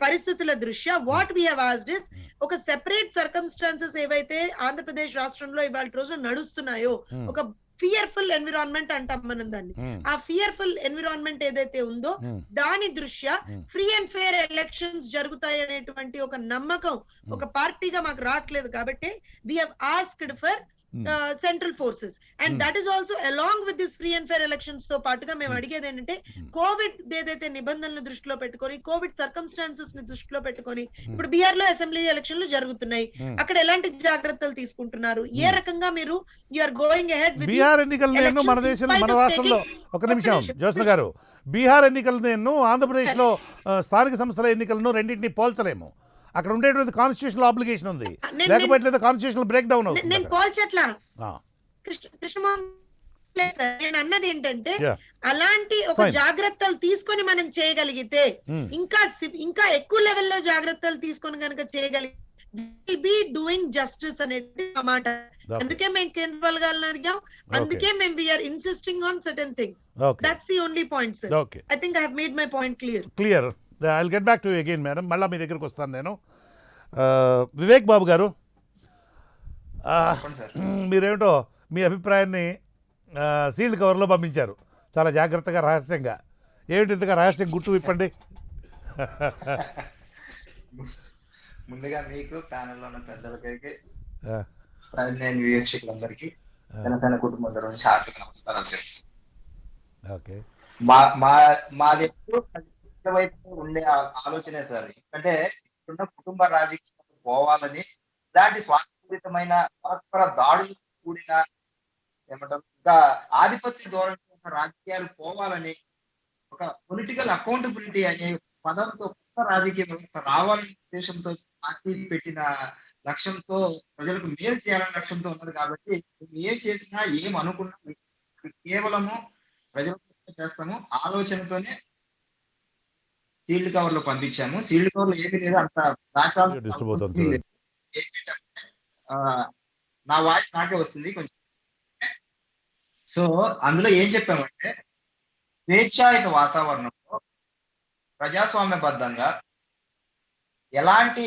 పరిస్థితుల దృష్ట్యా what we have asked is ఒక సెపరేట్ సర్కమ్స్టాన్సెస్ ఏవైతే ఆంధ్రప్రదేశ్ రాష్ట్రంలో ఇవాళ రోజు నడుస్తున్నాయో, ఒక ఫియర్ఫుల్ ఎన్విరాన్మెంట్ అంటాం మనం దాన్ని. ఆ ఫియర్ఫుల్ ఎన్విరాన్మెంట్ ఏదైతే ఉందో దాని దృష్ట్యా ఫ్రీ అండ్ ఫెయిర్ ఎలక్షన్స్ జరుగుతాయి అనేటువంటి ఒక నమ్మకం ఒక పార్టీగా మాకు రావట్లేదు. కాబట్టి we have asked for central forces and that is also along with this free and fair elections తో పాటుగా మేము అడిగేది ఏంటంటే కోవిడ్ ఏదైతే నిబంధనలు దృష్టిలో పెట్టుకొని, కోవిడ్ సర్కమ్స్టాన్సెస్ ని దృష్టిలో పెట్టుకొని ఇప్పుడు బీహార్ లో అసెంబ్లీ ఎలక్షన్లు జరుగుతున్నాయి. అక్కడ ఎలాంటి జాగ్రత్తలు తీసుకుంటున్నారు, ఏ రకంగా మీరు you're going ahead with Bihar ఎన్నికలను మన దేశంలో, మన రాష్ట్రంలో, ఒక నిమిషం జ్యోత్స్న గారు, బీహార్ ఎన్నికలను ఆంధ్రప్రదేశ్లో స్థానిక సంస్థల ఎన్నికలను రెండింటినీ పోల్చలేము. అక్కడ ఉండేటువంటి కాన్స్టిట్యూషనల్ ఆబ్లిగేషన్ ఉంది, లేకపోతే కాన్స్టిట్యూషనల్ బ్రేక్ డౌన్ అవుతుంది. నేను పోల్చట్లా కృష్ణమోహన్, నేను అన్నది ఏంటంటే అలాంటి ఒక జాగ్రత్తలు తీసుకొని మనం చేయగలిగితే, ఇంకా ఎక్కువ లెవెల్లో జాగ్రత్తలు తీసుకొని కనుక చేయగలిగితే will be doing justice అనేది మాట. అందుకే మేము కేంద్ర బలగాలను అడిగాం, అందుకే మేము we are insisting on certain things. That's the only point, sir. I think I have made my point clear. I'll get back to you again, madam. మళ్ళీ మీ దగ్గరకు వస్తాను నేను. వివేక్ బాబు గారు, మీరేమిటో మీ అభిప్రాయాన్ని సీల్డ్ కవర్లో పంపించారు చాలా జాగ్రత్తగా, రహస్యంగా. ఏమిటి ఇంతగా రహస్యం, గుట్టు విప్పండి. ముందుగా మీకు ప్యానెల్లో ఉన్న పెద్దలకి, నేను వీక్షకులందరికీ, జనసేన కుటుంబం నుంచి హార్దిక నమస్కారాలు చెప్తాను. ఓకే, మాది వైపు ఉండే ఆలోచనే సార్. ఎందుకంటే ఇప్పుడున్న కుటుంబ రాజకీయాలు పోవాలని, ఇలాంటి స్వార్థపూరితమైన పరస్పర దాడులు కూడిన ఏమంటారు ఇంకా ఆధిపత్య ధోరణి రాజకీయాలు పోవాలని, ఒక పొలిటికల్ అకౌంటబిలిటీ అనే పదంతో కొత్త రాజకీయ వ్యవస్థ రావాలనే ఉద్దేశంతో పార్టీ పెట్టిన లక్ష్యంతో, ప్రజలకు మేలు చేయాలనే లక్ష్యంతో ఉన్నది. కాబట్టి ఏం చేసినా ఏం అనుకున్నా కేవలము ప్రజలకు చేస్తాము ఆలోచనతోనే సీల్డ్ కవర్ లో పంపించాము. సీల్డ్ కవర్ లో ఏమీ లేదు, అంత నా వాయిస్ నాకే వస్తుంది కొంచెం. సో అందులో ఏం చెప్పామంటే, స్వేచ్ఛాయుత వాతావరణంలో ప్రజాస్వామ్యబద్ధంగా ఎలాంటి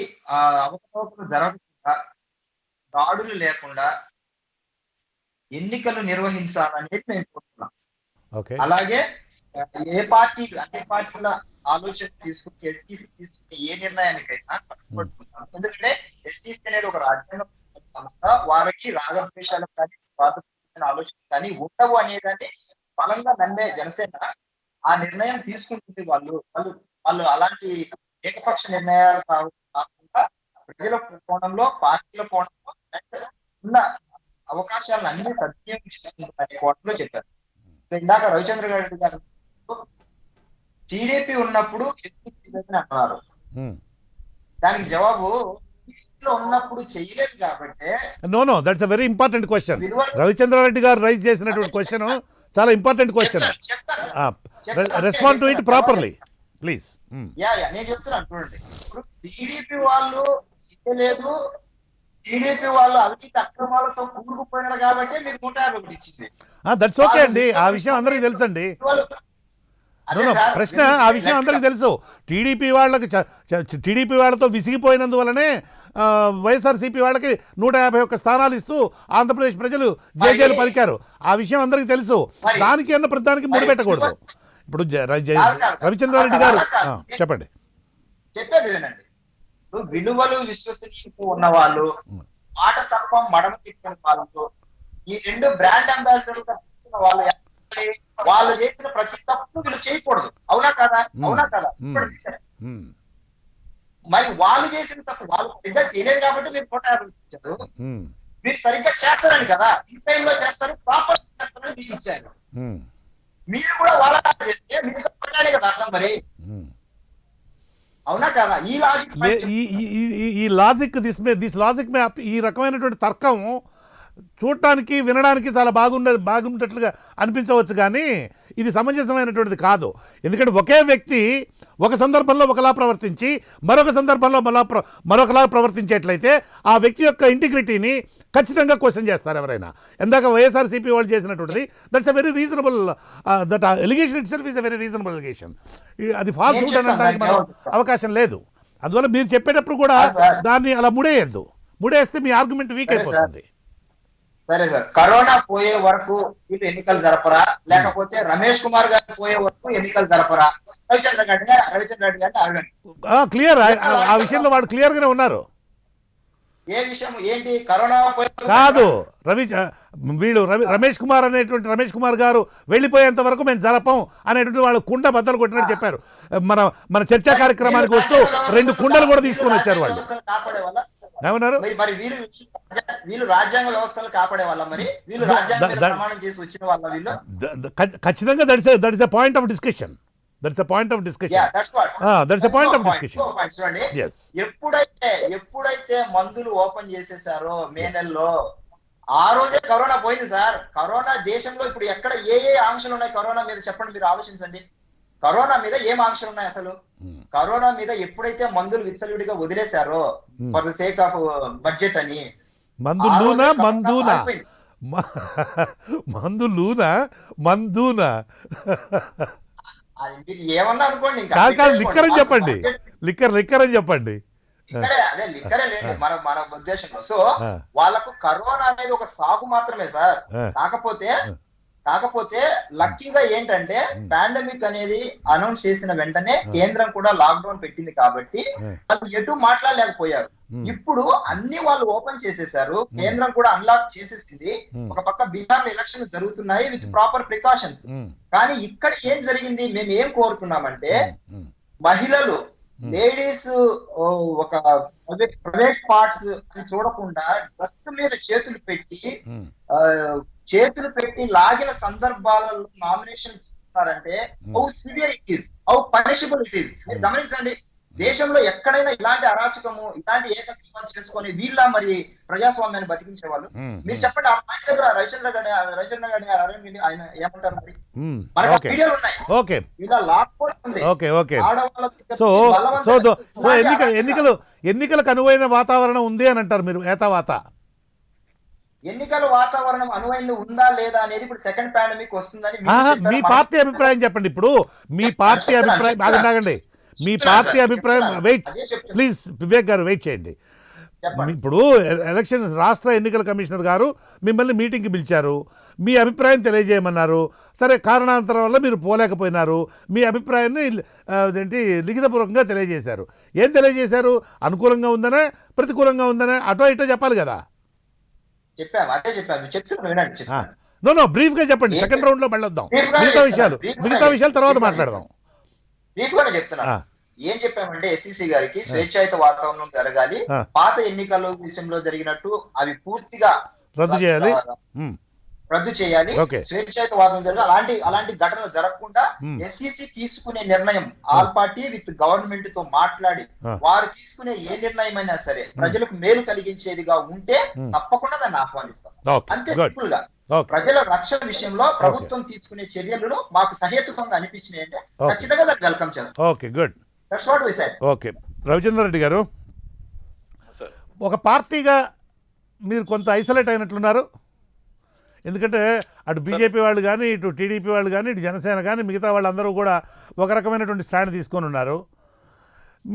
అవకతవకలు జరగకుండా, దాడులు లేకుండా ఎన్నికలు నిర్వహించాలనేది మేము కోరుతున్నాం. అలాగే ఏ పార్టీ, అన్ని పార్టీల ఆలోచన తీసుకుని ఎస్సీసీ తీసుకునే ఏ నిర్ణయానికైనా పట్టుకుంటున్నాం. ఎందుకంటే ఎస్సీసీ అనేది ఒక రాజ్యాంగ సంస్థ, వారికి రాగద్వేషాలు కానీ ఆలోచన కానీ ఉండవు అనేదాన్ని బలంగా నమ్మే జనసేన ఆ నిర్ణయం తీసుకుంటుంది. వాళ్ళు అలాంటి ఏకపక్ష నిర్ణయాలు కాకుండా ప్రజల కోణంలో, పార్టీల కోణంలో ఉన్న అవకాశాలను అన్ని సద్వినియోగం చేసుకుంటున్న కోణంలో చెప్పారు. ఇందాక రవిచంద్ర గారు టీడీపీ ఉన్నప్పుడు అన్నారు, దానికి జవాబు ఉన్నప్పుడు చెయ్యలేదు కాబట్టి. No, that's a very important question. Ravichandra Reddy garu raise చేసినటువంటి క్వశ్చన్ చాలా important question. Respond to it properly please. నేను చెప్తున్నాను చూడండి, ఇప్పుడు టీడీపీ వాళ్ళు చేయలేదు, టీడీపీ వాళ్ళు అవినీతి అక్రమాలతో కూరుకుపోయినారు కాబట్టి మీకు 151 ఇచ్చింది. దట్స్ ఓకే అండి, ఆ విషయం అందరికీ తెలుసండి. ప్రశ్న ఆ విషయం అందరికీ తెలుసు. టీడీపీ వాళ్ళతో విసిగిపోయినందువలనే వైఎస్ఆర్సీపీ వాళ్ళకి 151 స్థానాలు ఇస్తూ ఆంధ్రప్రదేశ్ ప్రజలు జేజేలు పలికారు. ఆ విషయం అందరికీ తెలుసు. దానికి అన్న ప్రతిదానికి ముడిపెట్టకూడదు. ఇప్పుడు రవిచంద్రారెడ్డి గారు చెప్పండి. చెప్పేది వినండి, విలువలు విశ్వసనీయత ఉన్న వాళ్ళు, మాట తప్ప మడమ తిప్పుకున్న వాళ్ళు, ఈ రెండు బ్రాండ్ అంబాసిడర్ వాళ్ళు చేసిన ప్రతి తప్పు వీళ్ళు చేయకూడదు. అవునా కదా? మరి వాళ్ళు చేసిన తప్పు వాళ్ళు సరిగ్గా చేయలేదు కాబట్టి మీరు 150 ఇచ్చారు. ఉమ్, మీరు సరిగ్గా చేస్తారని కదా, ఈ టైంలో చేస్తారు, ప్రాపర్ చేస్తారని మీకు ఇచ్చారు. ఉమ్, మీరు కూడా వాళ్ళ చేస్తే మీరు కొట్టాలి కదా అసలు మరి, ఉమ్. అవునా కదా? ఈ లాజిక్ ఈ లాజిక్ దిస్ లాజిక్ మే ఈ రకమైనటువంటి తర్కం చూడటానికి వినడానికి చాలా బాగుండేట్లుగా అనిపించవచ్చు, కానీ ఇది సమంజసమైనటువంటిది కాదు. ఎందుకంటే ఒకే వ్యక్తి ఒక సందర్భంలో ఒకలా ప్రవర్తించి మరొక సందర్భంలో మరొకలా ప్రవర్తించేట్లయితే ఆ వ్యక్తి యొక్క ఇంటిగ్రిటీని ఖచ్చితంగా క్వశ్చన్ చేస్తారు ఎవరైనా. ఇందాక వైఎస్ఆర్సీపీ వాళ్ళు చేసినటువంటిది that's a very reasonable, that allegation itself is a very reasonable allegation. అది ఫాల్స్ హుడ్ అనడానికి మనం అవకాశం లేదు. అందువల్ల మీరు చెప్పేటప్పుడు కూడా దాన్ని అలా ముడేస్తే మీ ఆర్గ్యుమెంట్ వీక్ అయిపోతుంది. సరే సార్, కరోనా పోయే వరకు వీళ్ళు ఎన్నికలు జరపరా, లేకపోతే రమేష్ కుమార్ గారు పోయే వరకు ఎన్నికలు జరపరా? రవిచంద్ర రెడ్డి గారిని అడగండి. క్లియర్, ఆ విషయంలో వాడు క్లియర్ గానే ఉన్నారు. ఏ విషయం ఏంటి? కరోనా పోయే కాదు, రమేష్ కుమార్ గారు వెళ్ళిపోయేంత వరకు మేము జరపం అనేటువంటి వాళ్ళు కుండ బద్దలు కొట్టినట్టు చెప్పారు. మన చర్చా కార్యక్రమానికి వస్తూ 2 కుండలు కూడా తీసుకొని వచ్చారు వాళ్ళు. కాపాడే వాళ్ళ ఏమన్నారు? మరి వీళ్ళు రాజ్యాంగ వ్యవస్థను కాపాడే వాళ్ళ, మరి వీళ్ళు రాజ్యాంగ ప్రమాణం చేసి వచ్చిన వాళ్ళ వీళ్ళు? ఖచ్చితంగా that is a point of discussion. ఎప్పుడైతే మందులు ఓపెన్ చేసేసారో మే నెలలో, ఆ రోజే కరోనా పోయింది సార్. కరోనా దేశంలో ఇప్పుడు ఎక్కడ ఏ ఆంక్షలు ఉన్నాయి కరోనా మీద చెప్పండి, మీరు ఆలోచించండి. కరోనా మీద ఏం ఆంక్షలు ఉన్నాయి అసలు? కరోనా మీద ఎప్పుడైతే మందులు విచ్చలవిడిగా వదిలేశారో for the sake of budget అని, మందులూనా మీరు ఏమన్నా అనుకోండి, లిక్కర్ అని చెప్పండి, లిక్కర్ అని చెప్పండి. అదే లిక్కరే లేదు మన ఉద్దేశంలో. సో వాళ్ళకు కరోనా అనేది ఒక సాగు మాత్రమే సార్. కాకపోతే లక్కీగా ఏంటంటే పాండమిక్ అనేది అనౌన్స్ చేసిన వెంటనే కేంద్రం కూడా లాక్డౌన్ పెట్టింది కాబట్టి వాళ్ళు ఎటు మాట్లాడలేకపోయారు. ఇప్పుడు అన్ని వాళ్ళు ఓపెన్ చేసేసారు, కేంద్రం కూడా అన్లాక్ చేసేసింది. ఒక పక్క బీహార్ ఎలక్షన్ జరుగుతున్నాయి విత్ ప్రాపర్ ప్రికాషన్స్. కానీ ఇక్కడ ఏం జరిగింది, మేము ఏం కోరుతున్నామంటే మహిళలు, లేడీస్ ఒక ప్రైవేట్ పార్ట్స్ అని చూడకుండా డ్రెస్ మీద చేతులు పెట్టి లాగిన సందర్భాలలో నామినేషన్ చేస్తున్నారంటే how severe it is, how punishable it is. మీరు గమనించండి, దేశంలో ఎక్కడైనా ఇలాంటి అరాచకము, ఇలాంటి ఏకత్వం చేసుకొని వీళ్ళ మరి ప్రజాస్వామ్యాన్ని బతికించే వాళ్ళు? మీరు చెప్పండి. ఆ పాయింట్ దగ్గర రవిచంద్ర గారి అడగండి, ఆయన ఏమంటారు? మరి మనకు వీడియోలు ఉన్నాయి, ఇలా లాక్ కూడా ఉంది. సో ఎన్నికలకు అనువైన వాతావరణం ఉంది అని అంటారు మీరు? ఎన్నికల వాతావరణం అనువైంది ఉందా లేదా అనేది ఇప్పుడు సెకండ్ పాండమిక్ వస్తుందని మీ పార్టీ అభిప్రాయం చెప్పండి. ఇప్పుడు మీ పార్టీ అభిప్రాయం ఆగండి. మీ పార్టీ అభిప్రాయం వెయిట్ ప్లీజ్, వివేక్ గారు వెయిట్ చేయండి. ఇప్పుడు రాష్ట్ర ఎన్నికల కమిషనర్ గారు మిమ్మల్ని మీటింగ్కి పిలిచారు, మీ అభిప్రాయం తెలియజేయమన్నారు. సరే, కారణాంతరం వల్ల మీరు పోలేకపోయినారు. మీ అభిప్రాయాన్ని లిఖితపూర్వకంగా తెలియజేశారు. ఏం తెలియజేశారు? అనుకూలంగా ఉందనే, ప్రతికూలంగా ఉందనే, అటో ఇటో చెప్పాలి కదా. బ్రీఫ్ గా చెప్పండి. సెకండ్ రౌండ్ లో వెళ్ళొద్దాం, మిగతా విషయాలు తర్వాత మాట్లాడదాం. ఏం చెప్పామంటే ఎస్సీసీ గారికి స్వేచ్ఛాయుత వాతావరణం జరగాలి, పాత ఎన్నికల విషయంలో జరిగినట్టు అవి పూర్తిగా రద్దు చేయాలి, స్వేచ్ఛాయుత వాతావరణం జరగాలి. అలాంటి ఘటనలు జరగకుండా ఎస్సీసీ తీసుకునే నిర్ణయం ఆల్ పార్టీ విత్ గవర్నమెంట్ తో మాట్లాడి వారు తీసుకునే ఏ నిర్ణయం అయినా సరే ప్రజలకు మేలు కలిగించేదిగా ఉంటే తప్పకుండా దాన్ని ఆహ్వానిస్తాం. అంతే సింపుల్ గా. ప్రజల రక్షణ విషయంలో ప్రభుత్వం తీసుకునే చర్యలను మాకు సహేతుకంగా అనిపించినాయి అంటే ఖచ్చితంగా దాన్ని వెల్కమ్ చేస్తాం. Okay, good. That's what we said. Okay, Ravichandra Reddy garu, ఒక పార్టీగా మీరు కొంత ఐసోలేట్ అయినట్లున్నారు. ఎందుకంటే అటు బీజేపీ వాళ్ళు కానీ, ఇటు టీడీపీ వాళ్ళు కానీ, ఇటు జనసేన కానీ, మిగతా వాళ్ళందరూ కూడా ఒక రకమైనటువంటి స్టాండ్ తీసుకొని ఉన్నారు.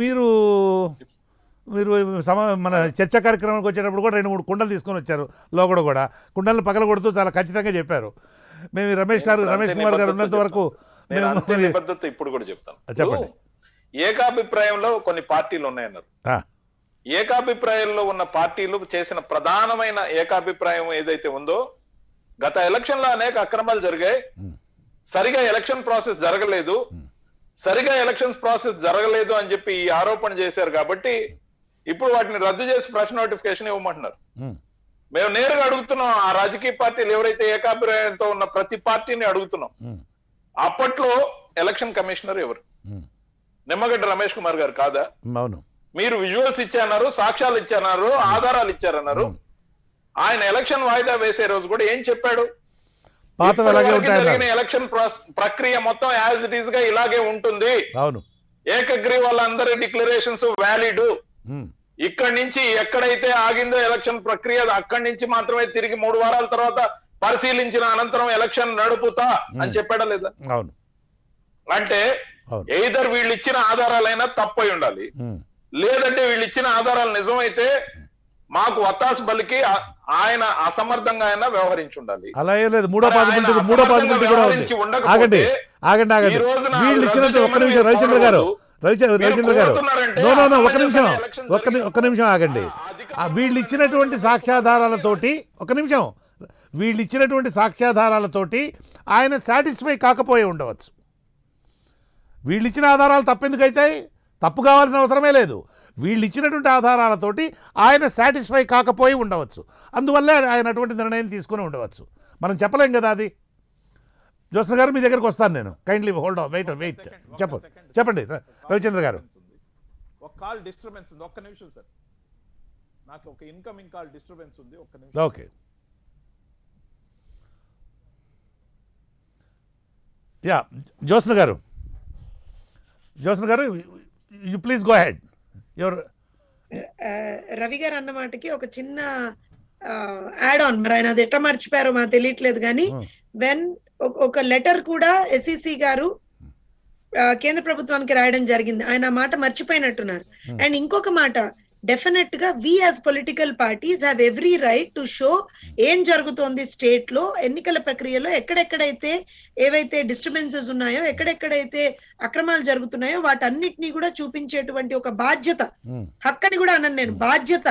మీరు మన చర్చా కార్యక్రమానికి వచ్చేటప్పుడు కూడా 2-3 కుండలు తీసుకొని వచ్చారు. లోగడ కూడా కుండలను పగలగొడుతూ చాలా ఖచ్చితంగా చెప్పారు. మేము రమేష్ కుమార్ గారు ఉన్నంత వరకు ఇప్పుడు కూడా చెప్తాను. చెప్పండి. ఏకాభిప్రాయంలో కొన్ని పార్టీలు ఉన్నాయన్నారు. ఏకాభిప్రాయంలో ఉన్న పార్టీలు చేసిన ప్రధానమైన ఏకాభిప్రాయం ఏదైతే ఉందో, గత ఎలక్షన్ లో అనేక అక్రమాలు జరిగాయి, సరిగా ఎలక్షన్ ప్రాసెస్ జరగలేదు, సరిగా ఎలక్షన్స్ ప్రాసెస్ జరగలేదు అని చెప్పి ఈ ఆరోపణ చేశారు కాబట్టి ఇప్పుడు వాటిని రద్దు చేసి ఫ్రెష్ నోటిఫికేషన్ ఇవ్వమంటున్నారు. ఉమ్, మేము నేరుగా అడుగుతున్నాం, ఆ రాజకీయ పార్టీలు ఎవరైతే ఏకాభిప్రాయంతో ఉన్న ప్రతి పార్టీని అడుగుతున్నాం. ఉమ్, అప్పట్లో ఎలక్షన్ కమిషనర్ ఎవరు? ఉమ్, నిమ్మగడ్డ రమేష్ కుమార్ గారు కాదా? అవును. మీరు విజువల్స్ ఇచ్చారన్నారు, సాక్ష్యాలు ఇచ్చారన్నారు, ఆధారాలు ఇచ్చారన్నారు. ఆయన ఎలక్షన్ వాయిదా వేసే రోజు కూడా ఏం చెప్పాడు? పాతవి అలాగే ఉంటాయన్నారు. జరిగిన ఎలక్షన్ ప్రక్రియ మొత్తం యాజ్ ఇట్ ఈస్ గా ఇలాగే ఉంటుంది. అవును. ఏకగ్రీవాలందరి డిక్లరేషన్స్ వ్యాలిడ్. ఉమ్, ఇక్కడి నుంచి ఎక్కడైతే ఆగిందో ఎలక్షన్ ప్రక్రియ అక్కడి నుంచి మాత్రమే తిరిగి 3 వారాల తర్వాత పరిశీలించిన అనంతరం ఎలక్షన్ నడుపుతా అని చెప్పాడా లేదా? అవును. అంటే అవును. ఎయిదర్ వీళ్ళు ఇచ్చిన ఆధారాలైనా తప్పై ఉండాలి, ఉమ్, లేదంటే వీళ్ళు ఇచ్చిన ఆధారాలు నిజమైతే మాకు వత్తాసు బలికి ఆయన అసమర్థంగా అయినా వ్యవహరించి ఉండాలి. అలా ఏం లేదు. మూడో మరి ఆయన పాజిబిలిటీ కూడా ఉంది. వ్యవహరించి ఉండకపోతే ఆగండి ఆగండి ఆగండి. ఈ రోజున వీళ్ళు ఇచ్చినట్టు ఒక్క రద్దు నిమిషం రవిచంద్ర గారు, రవిచంద్ర గారు, కోరుతున్నారంటే నో ఒక్క నిమిషం, అసమంజసమైన ఎలక్షన్ ఒక్క నిమిషం ఆగండి. వీళ్ళు ఇచ్చినటువంటి సాక్ష్యాధారాలతోటి, ఒక నిమిషం, వీళ్ళు ఇచ్చినటువంటి సాక్ష్యాధారాలతోటి ఆయన సాటిస్ఫై కాకపోయి ఉండవచ్చు. వీళ్ళు ఇచ్చిన ఆధారాలు తప్పెందుకు అవుతాయి? తప్పు కావాల్సిన అవసరమే లేదు. వీళ్ళు ఇచ్చినటువంటి ఆధారాలతోటి ఆయన సాటిస్ఫై కాకపోయి ఉండవచ్చు. అందువల్లే ఆయన అటువంటి నిర్ణయం తీసుకుని ఉండవచ్చు. మనం చెప్పలేం కదా అది. జోస్న గారు, మీ దగ్గరికి వస్తాను నేను. కైండ్లీ హోల్డ్ ఆన్, వెయిట్ చెప్పండి రవిచంద్ర గారు. ఒక కాల్ డిస్టర్బెన్స్ ఉంది, ఒక్క నిమిషం సార్. నాకు ఒక ఇన్కమింగ్ కాల్ డిస్టర్బెన్స్ ఉంది, ఒక్క నిమిషం. ఓకే. యా, జోస్న గారు, you please go head. Your Ravi గారు అన్న మాటకి ఒక చిన్న యాడ్ ఆన్, మరి ఆయన అది ఎట్లా మర్చిపోయారో మాకు తెలియట్లేదు కానీ వెన్ ఒక లెటర్ కూడా ఎస్ఈసి గారు కేంద్ర ప్రభుత్వానికి రాయడం జరిగింది. ఆయన ఆ మాట మర్చిపోయినట్టున్నారు. అండ్ ఇంకొక మాట, డెఫినెట్ గా we as political parties have every right to show ఏం జరుగుతోంది స్టేట్ లో ఎన్నికల ప్రక్రియలో, ఎక్కడెక్కడైతే ఏవైతే డిస్టర్బెన్సెస్ ఉన్నాయో, ఎక్కడెక్కడైతే అక్రమాలు జరుగుతున్నాయో వాటన్నిటినీ కూడా చూపించేటువంటి ఒక బాధ్యత, హక్కని కూడా అన్నాను నేను, బాధ్యత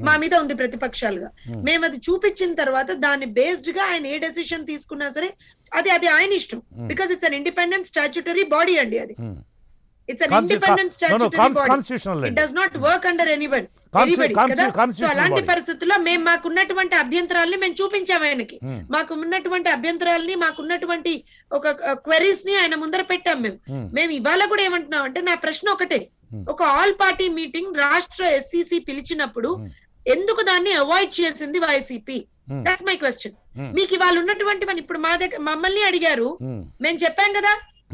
మా మీద ఉంది ప్రతిపక్షాలుగా. మేము అది చూపించిన తర్వాత దాన్ని బేస్డ్ గా ఆయన ఏ డెసిషన్ తీసుకున్నా సరే అది ఆయన ఇష్టం. Because it's an independent statutory body అండి. అది it's an independent statutory body. It does not work under anybody. So అలాంటి పరిస్థితుల్లో మేము మాకున్నటువంటి అభ్యంతరాలని మేము చూపించాము ఆయనకి. మాకు ఉన్నటువంటి అభ్యంతరాలని, మాకున్నటువంటి ఒక క్వెరీస్ ని ఆయన ముందర పెట్టాం. మేము ఇవాళ కూడా ఏమంటున్నాం అంటే, నా ప్రశ్న ఒకటే, ఒక ఆల్ పార్టీ మీటింగ్ రాష్ట్ర ఎస్సీసీ పిలిచినప్పుడు ఎందుకు దాన్ని అవాయిడ్ చేసింది వైసీపీ? That's my question. మీకు ఇవాళ ఉన్నటువంటి ఇప్పుడు మా దగ్గర మమ్మల్ని అడిగారు, మేము చెప్పాం కదా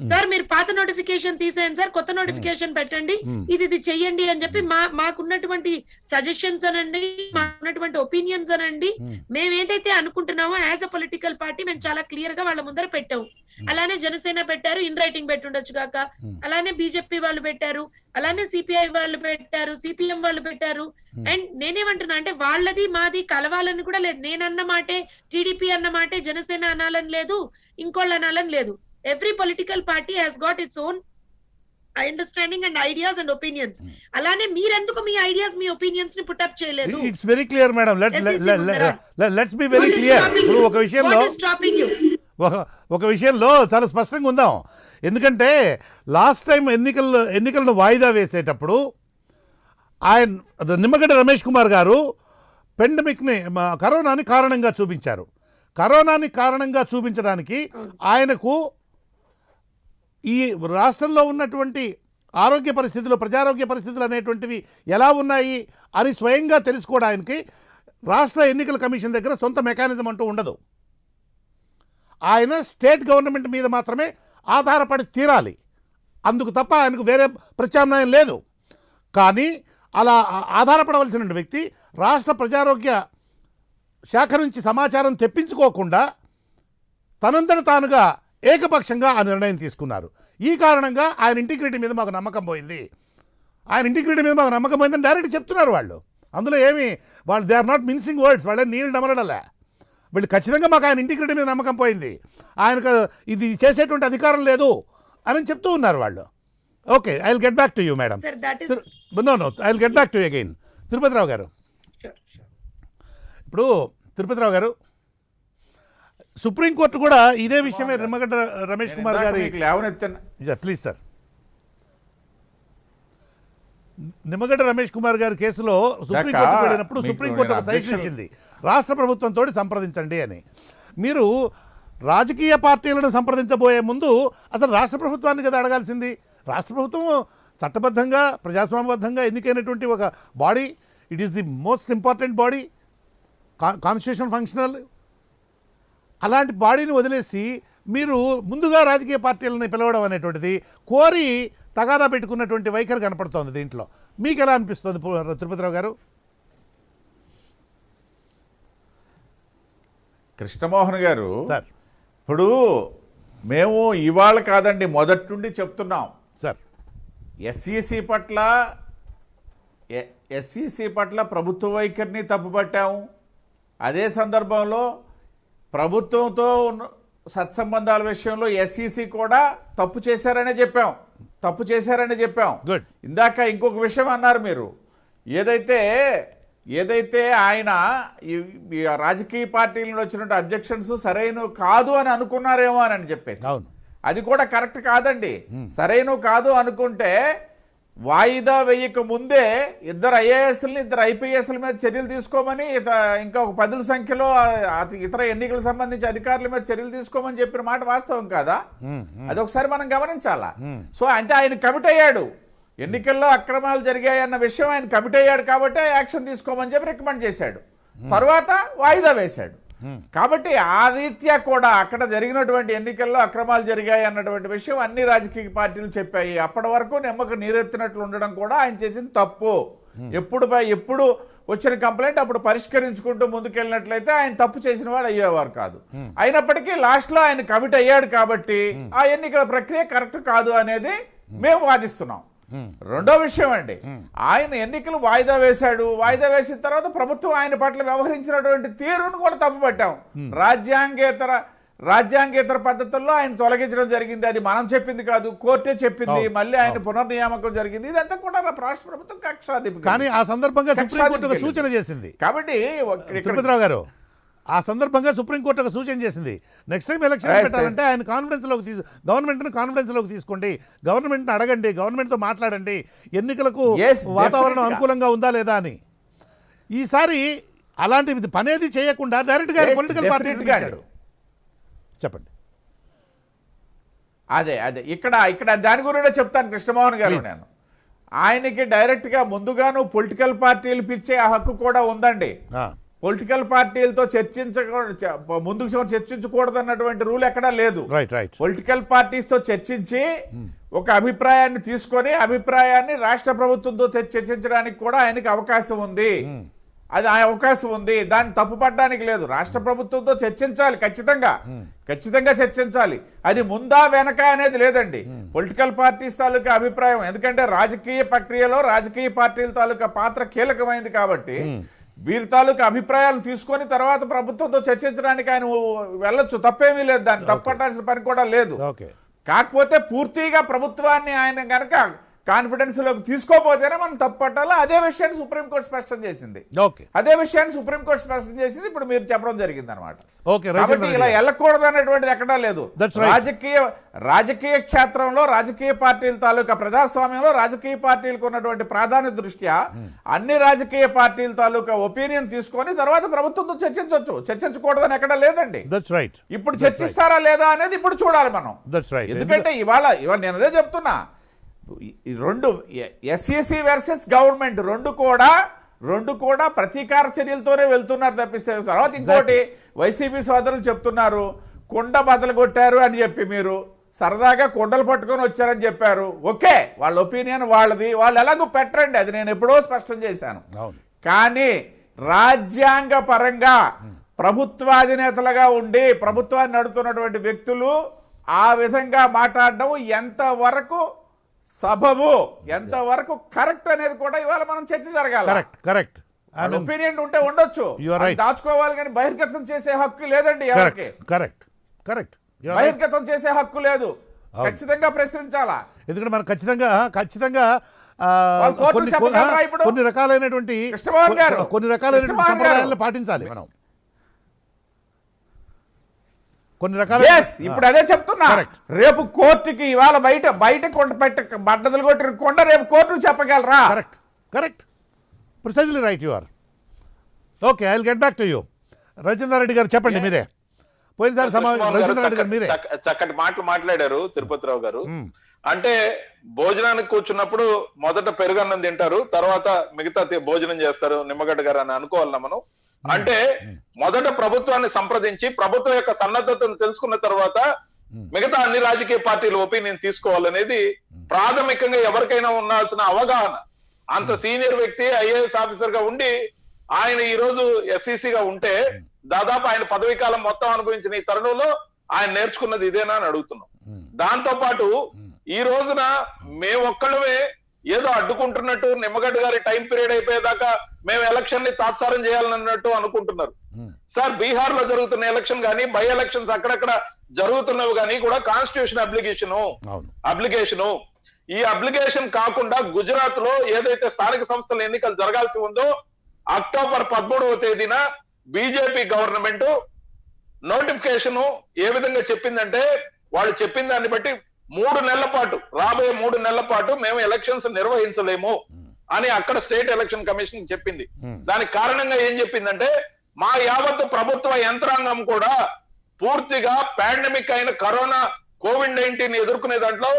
సార్ మీరు పాత నోటిఫికేషన్ తీసేయండి సార్, కొత్త నోటిఫికేషన్ పెట్టండి, ఇది చెయ్యండి అని చెప్పి మాకున్నటువంటి సజెషన్స్ అనండి, మాకున్నటువంటి ఒపీనియన్స్ అనండి, మేము ఏదైతే అనుకుంటున్నామో యాజ్ అ పొలిటికల్ పార్టీ మేము చాలా క్లియర్ గా వాళ్ళ ముందర పెట్టాము. అలానే జనసేన పెట్టారు, ఇన్ రైటింగ్ పెట్టుండొచ్చు కాక, అలానే బీజేపీ వాళ్ళు పెట్టారు, అలానే సిపిఐ వాళ్ళు పెట్టారు, సిపిఎం వాళ్ళు పెట్టారు. అండ్ నేనేమంటున్నా అంటే వాళ్ళది మాది కలవాలని కూడా లేదు. నేనన్న మాటే టీడీపీ అన్న మాటే జనసేన అనాలని లేదు, ఇంకోళ్ళు అనాలని లేదు. Every political party has got its own understanding and ideas and opinions. అలానే మీరెందుకు మీ ఐడియాస్ మీ ఒపీనియన్స్ ని పుట్ అప్ చేయలేదు? It's very clear madam. Let's be very clear. ఇప్పుడు ఒక విషయంలో చాలా స్పష్టంగా ఉందాం. ఎందుకంటే లాస్ట్ టైం ఎన్నికలను వాయిదా వేసేటప్పుడు ఆయన నిమ్మగడ్డ రమేష్ కుమార్ గారు పెండమిక్ని, కరోనాని కారణంగా చూపించారు. కరోనాని కారణంగా చూపించడానికి ఆయనకు ఈ రాష్ట్రంలో ఉన్నటువంటి ఆరోగ్య పరిస్థితులు, ప్రజారోగ్య పరిస్థితులు అనేటువంటివి ఎలా ఉన్నాయి అని స్వయంగా తెలుసుకోవడానికి రాష్ట్ర ఎన్నికల కమిషన్ దగ్గర సొంత మెకానిజం అంటూ ఉండదు. ఆయన స్టేట్ గవర్నమెంట్ మీద మాత్రమే ఆధారపడి తీరాలి. అందుకు తప్ప ఆయనకు వేరే ప్రత్యామ్నాయం లేదు. కానీ అలా ఆధారపడవలసిన వ్యక్తి రాష్ట్ర ప్రజారోగ్య శాఖ నుంచి సమాచారం తెప్పించుకోకుండా తనంతట తానుగా ఏకపక్షంగా ఆ నిర్ణయం తీసుకున్నారు. ఈ కారణంగా ఆయన ఇంటిగ్రిటీ మీద మాకు నమ్మకం పోయింది. డైరెక్ట్ చెప్తున్నారు వాళ్ళు. అందులో వాళ్ళు they are not mincing words. వాళ్ళే నీళ్ళు నమలడలే. వీళ్ళు ఖచ్చితంగా మాకు ఆయన ఇంటిగ్రిటీ మీద నమ్మకం పోయింది, ఆయనకు ఇది చేసేటువంటి అధికారం లేదు అని చెప్తూ ఉన్నారు వాళ్ళు. Okay, I will get back to you madam. No I will get back to you again. Tirupati Rao garu, ఇప్పుడు తిరుపతిరావు గారు, సుప్రీంకోర్టు కూడా ఇదే విషయమే నిమ్మగడ్డ రమేష్ కుమార్ గారి, ప్లీజ్ సార్. నిమ్మగడ్డ రమేష్ కుమార్ గారి కేసులో సుప్రీంకోర్టుకు వెళ్ళినప్పుడు మీకు సుప్రీంకోర్టు ఒక నేను సజెషన్ అధ్యక్షులు- ఇచ్చింది, రాష్ట్ర ప్రభుత్వంతో సంప్రదించండి అని. మీరు రాజకీయ పార్టీలను సంప్రదించబోయే ముందు అసలు రాష్ట్ర ప్రభుత్వాన్ని కదా అడగాల్సింది. రాష్ట్ర ప్రభుత్వం చట్టబద్ధంగా ప్రజాస్వామ్యబద్ధంగా ఎన్నికైనటువంటి ఒక body. It is the most important body, constitution functional. అలాంటి బాడీని వదిలేసి మీరు ముందుగా రాజకీయ పార్టీలని పిలవడం అనేటువంటిది కోరి తగాదా పెట్టుకున్నటువంటి వైఖరి కనపడుతోంది దీంట్లో. మీకు ఎలా అనిపిస్తుంది తిరుపతిరావు గారు? కృష్ణమోహన్ గారు, సార్ ఇప్పుడు మేము ఇవాళ కాదండి, మొదటి నుండి చెప్తున్నాం. సార్ ఎస్ఈసి పట్ల ప్రభుత్వ వైఖరిని తప్పుపట్టాము. అదే సందర్భంలో ప్రభుత్వంతో ఉన్న సత్సంబంధాల విషయంలో ఎస్ఈసి కూడా తప్పు చేశారనే చెప్పాం. Good. ఇందాక ఇంకొక విషయం అన్నారు మీరు, ఏదైతే ఆయన ఈ రాజకీయ పార్టీల నుండి వచ్చినట్టు అబ్జెక్షన్స్ సరైన కాదు అని అనుకున్నారేమో అని చెప్పేసి. అవును. అది కూడా కరెక్ట్ కాదండి. సరైన కాదు అనుకుంటే వాయిదా వేయక ముందే ఇద్దరు ఐఏఎస్ని ఇద్దరు ఐపీఎస్ల మీద చర్యలు తీసుకోమని ఇంకా ఒక 10 సంఖ్యలో ఇతర ఎన్నికలకు సంబంధించి అధికారుల మీద చర్యలు తీసుకోమని చెప్పిన మాట వాస్తవం కాదా? అది ఒకసారి మనం గమనించాలా. సో అంటే ఆయన కమిట్ అయ్యాడు, ఎన్నికల్లో అక్రమాలు జరిగాయన్న విషయం ఆయన కమిట్ అయ్యాడు కాబట్టి యాక్షన్ తీసుకోమని చెప్పి రికమెండ్ చేశాడు, తర్వాత వాయిదా వేశాడు. కాబట్టి ఆ రీత్యా కూడా అక్కడ జరిగినటువంటి ఎన్నికల్లో అక్రమాలు జరిగాయి అన్నటువంటి విషయం అన్ని రాజకీయ పార్టీలు చెప్పాయి. అప్పటి వరకు నిమ్మకు నీరెత్తినట్లు ఉండడం కూడా ఆయన చేసిన తప్పు. ఎప్పుడు వచ్చిన కంప్లైంట్ అప్పుడు పరిష్కరించుకుంటూ ముందుకెళ్ళినట్లయితే ఆయన తప్పు చేసిన వాడు అయ్యేవారు కాదు. అయినప్పటికీ లాస్ట్లో ఆయన కమిట్ అయ్యాడు కాబట్టి ఆ ఎన్నికల ప్రక్రియ కరెక్ట్ కాదు అనేది మేము వాదిస్తున్నాం. రెండో విషయం అండి, ఆయన ఎన్నికలు వాయిదా వేశాడు. వాయిదా వేసిన తర్వాత ప్రభుత్వం ఆయన పట్ల వ్యవహరించినటువంటి తీరును కూడా తప్పుపట్టాం. రాజ్యాంగేతర పద్ధతుల్లో ఆయన తొలగించడం జరిగింది. అది మనం చెప్పింది కాదు, కోర్టే చెప్పింది. మళ్ళీ ఆయన పునర్నియామకం జరిగింది. ఇదంతా కూడా రాష్ట్ర ప్రభుత్వం కక్షాధిపతి. కానీ ఆ సందర్భంగా సుప్రీంకోర్టు ఒక సూచన చేసింది. కాబట్టి తిరుపతిరావు గారు, ఆ సందర్భంగా సుప్రీంకోర్టు ఒక సూచన చేసింది, నెక్స్ట్ టైం ఎలక్షన్ పెట్టాలంటే ఆయన గవర్నమెంట్ను కాన్ఫిడెన్స్లోకి తీసుకోండి, గవర్నమెంట్ని అడగండి, గవర్నమెంట్తో మాట్లాడండి, ఎన్నికలకు వాతావరణం అనుకూలంగా ఉందా లేదా అని. ఈసారి అలాంటి పనేది చేయకుండా డైరెక్ట్గా పొలిటికల్ పార్టీ ఇచ్చాడు. చెప్పండి. అదే ఇక్కడ దాని గురించి చెప్తాను కృష్ణమోహన్ గారు. నేను ఆయనకి డైరెక్ట్గా ముందుగాను పొలిటికల్ పార్టీలు పిలిచే ఆ హక్కు కూడా ఉందండి. పొలిటికల్ పార్టీలతో ముందుకు చర్చించకూడదు అన్నటువంటి రూల్ ఎక్కడా లేదు. పొలిటికల్ పార్టీస్ తో చర్చించి ఒక అభిప్రాయాన్ని తీసుకొని అభిప్రాయాన్ని రాష్ట్ర ప్రభుత్వంతో చర్చించడానికి కూడా ఆయనకి అవకాశం ఉంది. అది ఆ అవకాశం ఉంది, దాన్ని తప్పుపడడానికి లేదు. రాష్ట్ర ప్రభుత్వంతో చర్చించాలి, ఖచ్చితంగా చర్చించాలి. అది ముందా వెనక అనేది లేదండి. పొలిటికల్ పార్టీస్ తాలూకా అభిప్రాయం, ఎందుకంటే రాజకీయ ప్రక్రియలో రాజకీయ పార్టీల తాలూకా పాత్ర కీలకమైంది కాబట్టి వీరి తాలూకా అభిప్రాయాలు తీసుకొని తర్వాత ప్రభుత్వంతో చర్చించడానికి ఆయన వెళ్ళొచ్చు, తప్పేమీ లేదు. దాన్ని తప్పట్టాల్సిన పని కూడా లేదు. కాకపోతే పూర్తిగా ప్రభుత్వాన్ని ఆయన కనుక కాన్ఫిడెన్స్ లోకి తీసుకోపోతేనే మనం తప్పట్టాలా. అదే విషయాన్ని సుప్రీంకోర్టు స్పష్టం చేసింది. ఇప్పుడు మీరు చెప్పడం జరిగింది అనమాట. కాబట్టి ఇలా వెళ్ళకూడదు అనేటువంటిది ఎక్కడా లేదు. రాజకీయ క్షేత్రంలో రాజకీయ పార్టీల తాలూకా ప్రజాస్వామ్యంలో రాజకీయ పార్టీలకు ఉన్నటువంటి ప్రాధాన్యత దృష్ట్యా అన్ని రాజకీయ పార్టీల తాలూకా ఒపీనియన్ తీసుకొని తర్వాత ప్రభుత్వంతో చర్చించకూడదని ఎక్కడా లేదండి. ఇప్పుడు చర్చిస్తారా లేదా అనేది ఇప్పుడు చూడాలి మనం. ఎందుకంటే ఇవాళ నేను అదే చెప్తున్నా, రెండు ఎస్ఈసి వర్సెస్ గవర్నమెంట్ రెండు కూడా ప్రతీకార చర్యలతోనే వెళ్తున్నారు తప్పిస్తే. తర్వాత ఇంకోటి వైసీపీ సోదరులు చెప్తున్నారు కొండ బదలు కొట్టారు అని చెప్పి, మీరు సరదాగా కొండలు పట్టుకొని వచ్చారని చెప్పారు. ఓకే, వాళ్ళ ఒపీనియన్ వాళ్ళది, వాళ్ళు ఎలాగో పెట్టండి, అది నేను ఎప్పుడో స్పష్టం చేశాను. కానీ రాజ్యాంగ పరంగా ప్రభుత్వాధినేతలుగా ఉండి ప్రభుత్వాన్ని నడుపుతున్నటువంటి వ్యక్తులు ఆ విధంగా మాట్లాడడం ఎంతవరకు సబబు, ఎంతవరకు కరెక్ట్ అనేది కూడా ఇవాళ మనం చర్చ జరగాలి. ఒపీనియన్ ఉంటే ఉండొచ్చు, దాచుకోవాలి, కానీ బహిర్గతం చేసే హక్కు లేదండి ఎవరికి. బహిర్గతం చేసే హక్కు లేదు, ఖచ్చితంగా ప్రశ్నించాలా. ఎందుకంటే మనం ఖచ్చితంగా కొన్ని రకాలైనటువంటి సంప్రదాయాలను పాటించాలి మనం. కొన్ని రకాల Yes, ఇప్పుడు అదే చెప్తున్నా. Correct. రేపు కోర్టుకి ఇవాళ బయట కొండ బట్టదలు కొట్టిన కొండ రేపు కోర్టుకు చెప్పగలరా? Correct precisely right you are. Okay, I will get back to you. Ravichandra Reddy garu చెప్పండి మీరే. పోయినసారి రవిచంద్ర రెడ్డి గారు మీరే చక్కటి మాటలు మాట్లాడారు తిరుపతిరావు గారు. అంటే భోజనానికి కూర్చున్నప్పుడు మొదట పెరుగన్నం తింటారు, తర్వాత మిగతా భోజనం చేస్తారు నిమ్మగడ్డ గారు అని అనుకోవాలన్నా మనం. అంటే మొదట ప్రభుత్వాన్ని సంప్రదించి ప్రభుత్వం యొక్క సన్నద్ధతను తెలుసుకున్న తర్వాత మిగతా అన్ని రాజకీయ పార్టీల ఒపీనియన్ తీసుకోవాలనేది ప్రాథమికంగా ఎవరికైనా ఉండాల్సిన అవగాహన. అంత సీనియర్ వ్యక్తి ఐఏఎస్ ఆఫీసర్ గా ఉండి ఆయన ఈ రోజు ఎస్సీసీగా ఉంటే దాదాపు ఆయన పదవీ కాలం మొత్తం అనుభవించిన ఈ తరుణంలో ఆయన నేర్చుకున్నది ఇదేనా అని అడుగుతున్నాం. దాంతో పాటు ఈ రోజున మేమొక్కళ్ళమే ఏదో అడ్డుకుంటున్నట్టు నిమ్మగడ్డ గారి టైం పీరియడ్ అయిపోయేదాకా మేము ఎలక్షన్ ని తాత్సారం చేయాలన్నట్టు అనుకుంటున్నారు. సార్, బీహార్ లో జరుగుతున్న ఎలక్షన్ గానీ బై ఎలక్షన్స్ అక్కడక్కడ జరుగుతున్నవి కానీ కూడా కాన్స్టిట్యూషన్ అప్లికేషను ఈ అప్లికేషన్ కాకుండా గుజరాత్ లో ఏదైతే స్థానిక సంస్థల ఎన్నికలు జరగాల్సి ఉందో అక్టోబర్ 13వ తేదీన బీజేపీ గవర్నమెంట్ నోటిఫికేషన్ ఏ విధంగా చెప్పిందంటే వాళ్ళు చెప్పిన దాన్ని బట్టి 3 నెలల పాటు రాబోయే 3 నెలల పాటు మేము ఎలక్షన్స్ నిర్వహించలేము అని అక్కడ స్టేట్ ఎలక్షన్ కమిషన్ చెప్పింది. దానికి కారణంగా ఏం చెప్పిందంటే మా యావత్తు ప్రభుత్వ యంత్రాంగం కూడా పూర్తిగా పాండమిక్ అయిన కరోనా కోవిడ్-19 ఎదుర్కొనే దాంట్లో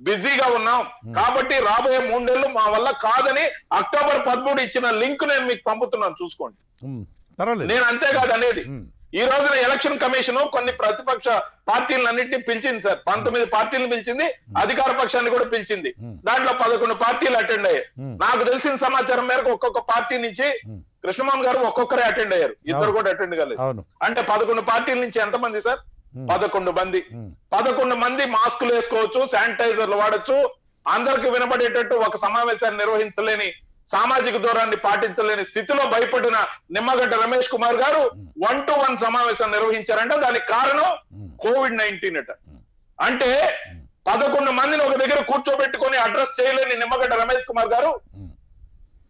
బిజీగా ఉన్నాం కాబట్టి రాబోయే 3 నెలలు మా వల్ల కాదని అక్టోబర్ 13 ఇచ్చిన లింక్ నేను మీకు పంపుతున్నాను, చూసుకోండి. నేను అంతేకాదు అనేది. ఈ రోజున ఎలక్షన్ కమిషన్ కొన్ని ప్రతిపక్ష పార్టీలన్నింటినీ పిలిచింది సార్. 19 పార్టీలను పిలిచింది, అధికార పక్షాన్ని కూడా పిలిచింది. దాంట్లో 11 పార్టీలు అటెండ్ అయ్యాయి. నాకు తెలిసిన సమాచారం మేరకు ఒక్కొక్క పార్టీ నుంచి కృష్ణమోహన్ గారు ఒక్కొక్కరే అటెండ్ అయ్యారు, ఇద్దరు కూడా అటెండ్ కాలేదు. అంటే 11 పార్టీల నుంచి ఎంతమంది సార్? 11 మంది. 11 మంది మాస్కులు వేసుకోవచ్చు, శానిటైజర్లు వాడచ్చు, అందరికి వినబడేటట్టు ఒక సమావేశాన్ని నిర్వహించలేని, సామాజిక దూరాన్ని పాటించలేని స్థితిలో భయపడిన నిమ్మగడ్డ రమేష్ కుమార్ గారు 1-to-1 సమావేశం నిర్వహించారంటే దానికి కారణం కోవిడ్-19 అట. అంటే 11 మందిని ఒక దగ్గర కూర్చోబెట్టుకొని అడ్రస్ చేయలేని నిమ్మగడ్డ రమేష్ కుమార్ గారు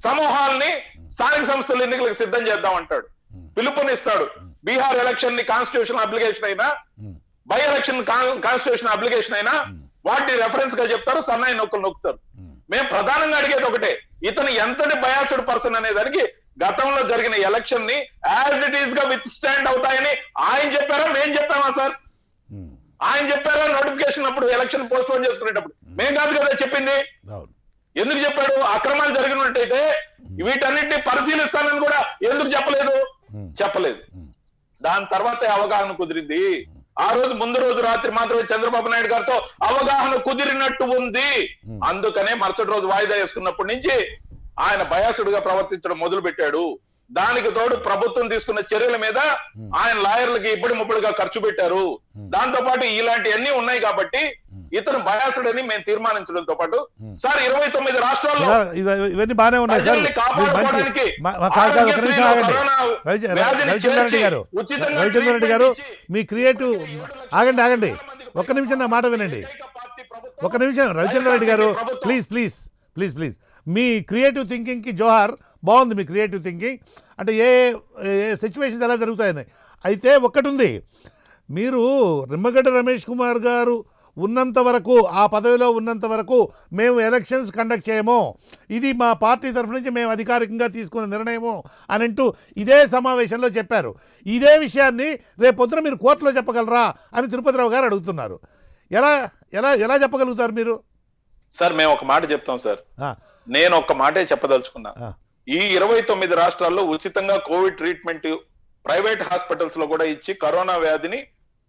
సమూహాల్ని స్థానిక సంస్థల ఎన్నికలకు సిద్ధం చేద్దాం అంటాడు, పిలుపునిస్తాడు. బీహార్ ఎలక్షన్ ని కాన్స్టిట్యూషన్ అప్లికేషన్ అయినా, బై ఎలక్షన్ కాన్స్టిట్యూషన్ అప్లికేషన్ అయినా వాటిని రెఫరెన్స్ గా చెప్తారు, సన్నాయి నొక్కులు నొక్కుతారు. మేము ప్రధానంగా అడిగేది ఒకటే, ఇతను ఎంతటి బయాస్డ్ పర్సన్ అనే దానికి గతంలో జరిగిన ఎలక్షన్ ని యాజ్ ఇట్ ఈస్ గా విత్ స్టాండ్ అవుతాయని ఆయన చెప్పారా, మేము చెప్పామా సార్? ఆయన చెప్పారా నోటిఫికేషన్ అప్పుడు ఎలక్షన్ పోస్ట్ పోన్ చేసుకునేటప్పుడు? మేము కాదు కదా చెప్పింది. ఎందుకు చెప్పాడు? అక్రమాలు జరిగినట్టయితే వీటన్నిటిని పరిశీలిస్తానని కూడా ఎందుకు చెప్పలేదు. దాని తర్వాత అవగాహన కుదిరింది. ఆ రోజు ముందు రోజు రాత్రి మాత్రమే చంద్రబాబు నాయుడు గారితో అవగాహన కుదిరినట్టు ఉంది. అందుకనే మరుసటి రోజు వాయిదా వేసుకున్నప్పటి నుంచి ఆయన బయాసుడ్ గా ప్రవర్తించడం మొదలు పెట్టాడు. దానికి తోడు ప్రభుత్వం తీసుకున్న చర్యల మీద ఆయన లాయర్లకి ఇబ్బడి ముబ్బడిగా ఖర్చు పెట్టారు. దాంతో పాటు ఇలాంటివన్నీ ఉన్నాయి కాబట్టి ఇతను బయాసుడ్ అని మేము తీర్మానించడంతో పాటు సార్ 29 రాష్ట్రాల్లో ఇవన్నీ బాగానే ఉన్నాయి సార్. రవిచంద్ర రెడ్డి గారు మీ క్రియేటివ్ ఆగండి ఒక్క నిమిషం నా మాట వినండి. ఒక్క నిమిషం రవిచంద్ర రెడ్డి గారు ప్లీజ్ మీ క్రియేటివ్ థింకింగ్కి జోహార్. బాగుంది మీ క్రియేటివ్ థింకింగ్. అంటే ఏ సిచ్యువేషన్స్ ఎలా జరుగుతాయని. అయితే ఒక్కటి ఉంది, మీరు నిమ్మగడ్డ రమేష్ కుమార్ గారు ఉన్నంత వరకు, ఆ పదవిలో ఉన్నంత వరకు మేము ఎలక్షన్స్ కండక్ట్ చేయము, ఇది మా పార్టీ తరఫు నుంచి మేము అధికారికంగా తీసుకున్న నిర్ణయము అని అంటూ ఇదే సమావేశంలో చెప్పారు. ఇదే విషయాన్ని రేపొద్దున మీరు కోర్టులో చెప్పగలరా అని తిరుపతిరావు గారు అడుగుతున్నారు. ఎలా ఎలా ఎలా చెప్పగలుగుతారు మీరు? సార్ మేము ఒక మాట చెప్తాం సార్. నేను ఒక మాటే చెప్పదలుచుకున్నా. ఈ 29 రాష్ట్రాల్లో ఉచితంగా కోవిడ్ ట్రీట్మెంట్ ప్రైవేట్ హాస్పిటల్స్ లో కూడా ఇచ్చి కరోనా వ్యాధిని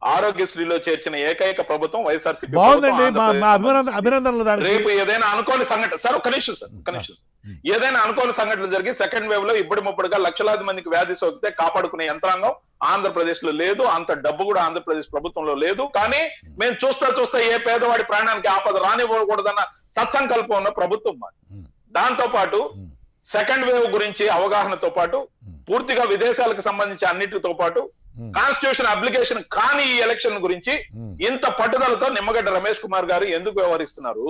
ఆరోగ్యశ్రీలో చేర్చిన ఏకైక ప్రభుత్వం వైఎస్ఆర్సీపీ. రేపు ఏదైనా అనుకోని సంఘటన సార్, ఒక్క నిమిషం సార్, ఏదైనా అనుకోని సంఘటనలు జరిగి సెకండ్ వేవ్ లో ఇబ్బడి ముబ్బడిగా లక్షలాది మందికి వ్యాధి సోకితే కాపాడుకునే యంత్రాంగం ఆంధ్రప్రదేశ్ లో లేదు, అంత డబ్బు కూడా ఆంధ్రప్రదేశ్ ప్రభుత్వంలో లేదు. కానీ మేము చూస్తా ఏ పేదవాడి ప్రాణానికి ఆపద రానివ్వకూడదన్న సత్సంకల్పం ఉన్న ప్రభుత్వం మాది. దాంతో పాటు సెకండ్ వేవ్ గురించి అవగాహనతో పాటు పూర్తిగా విదేశాలకు సంబంధించి అన్నిటితో పాటు కాన్స్టిట్యూషన్ అప్లికేషన్ కాని ఈ ఎలక్షన్ గురించి ఇంత పట్టుదలతో నిమ్మగడ్డ రమేష్ కుమార్ గారు ఎందుకు వ్యవహరిస్తున్నారు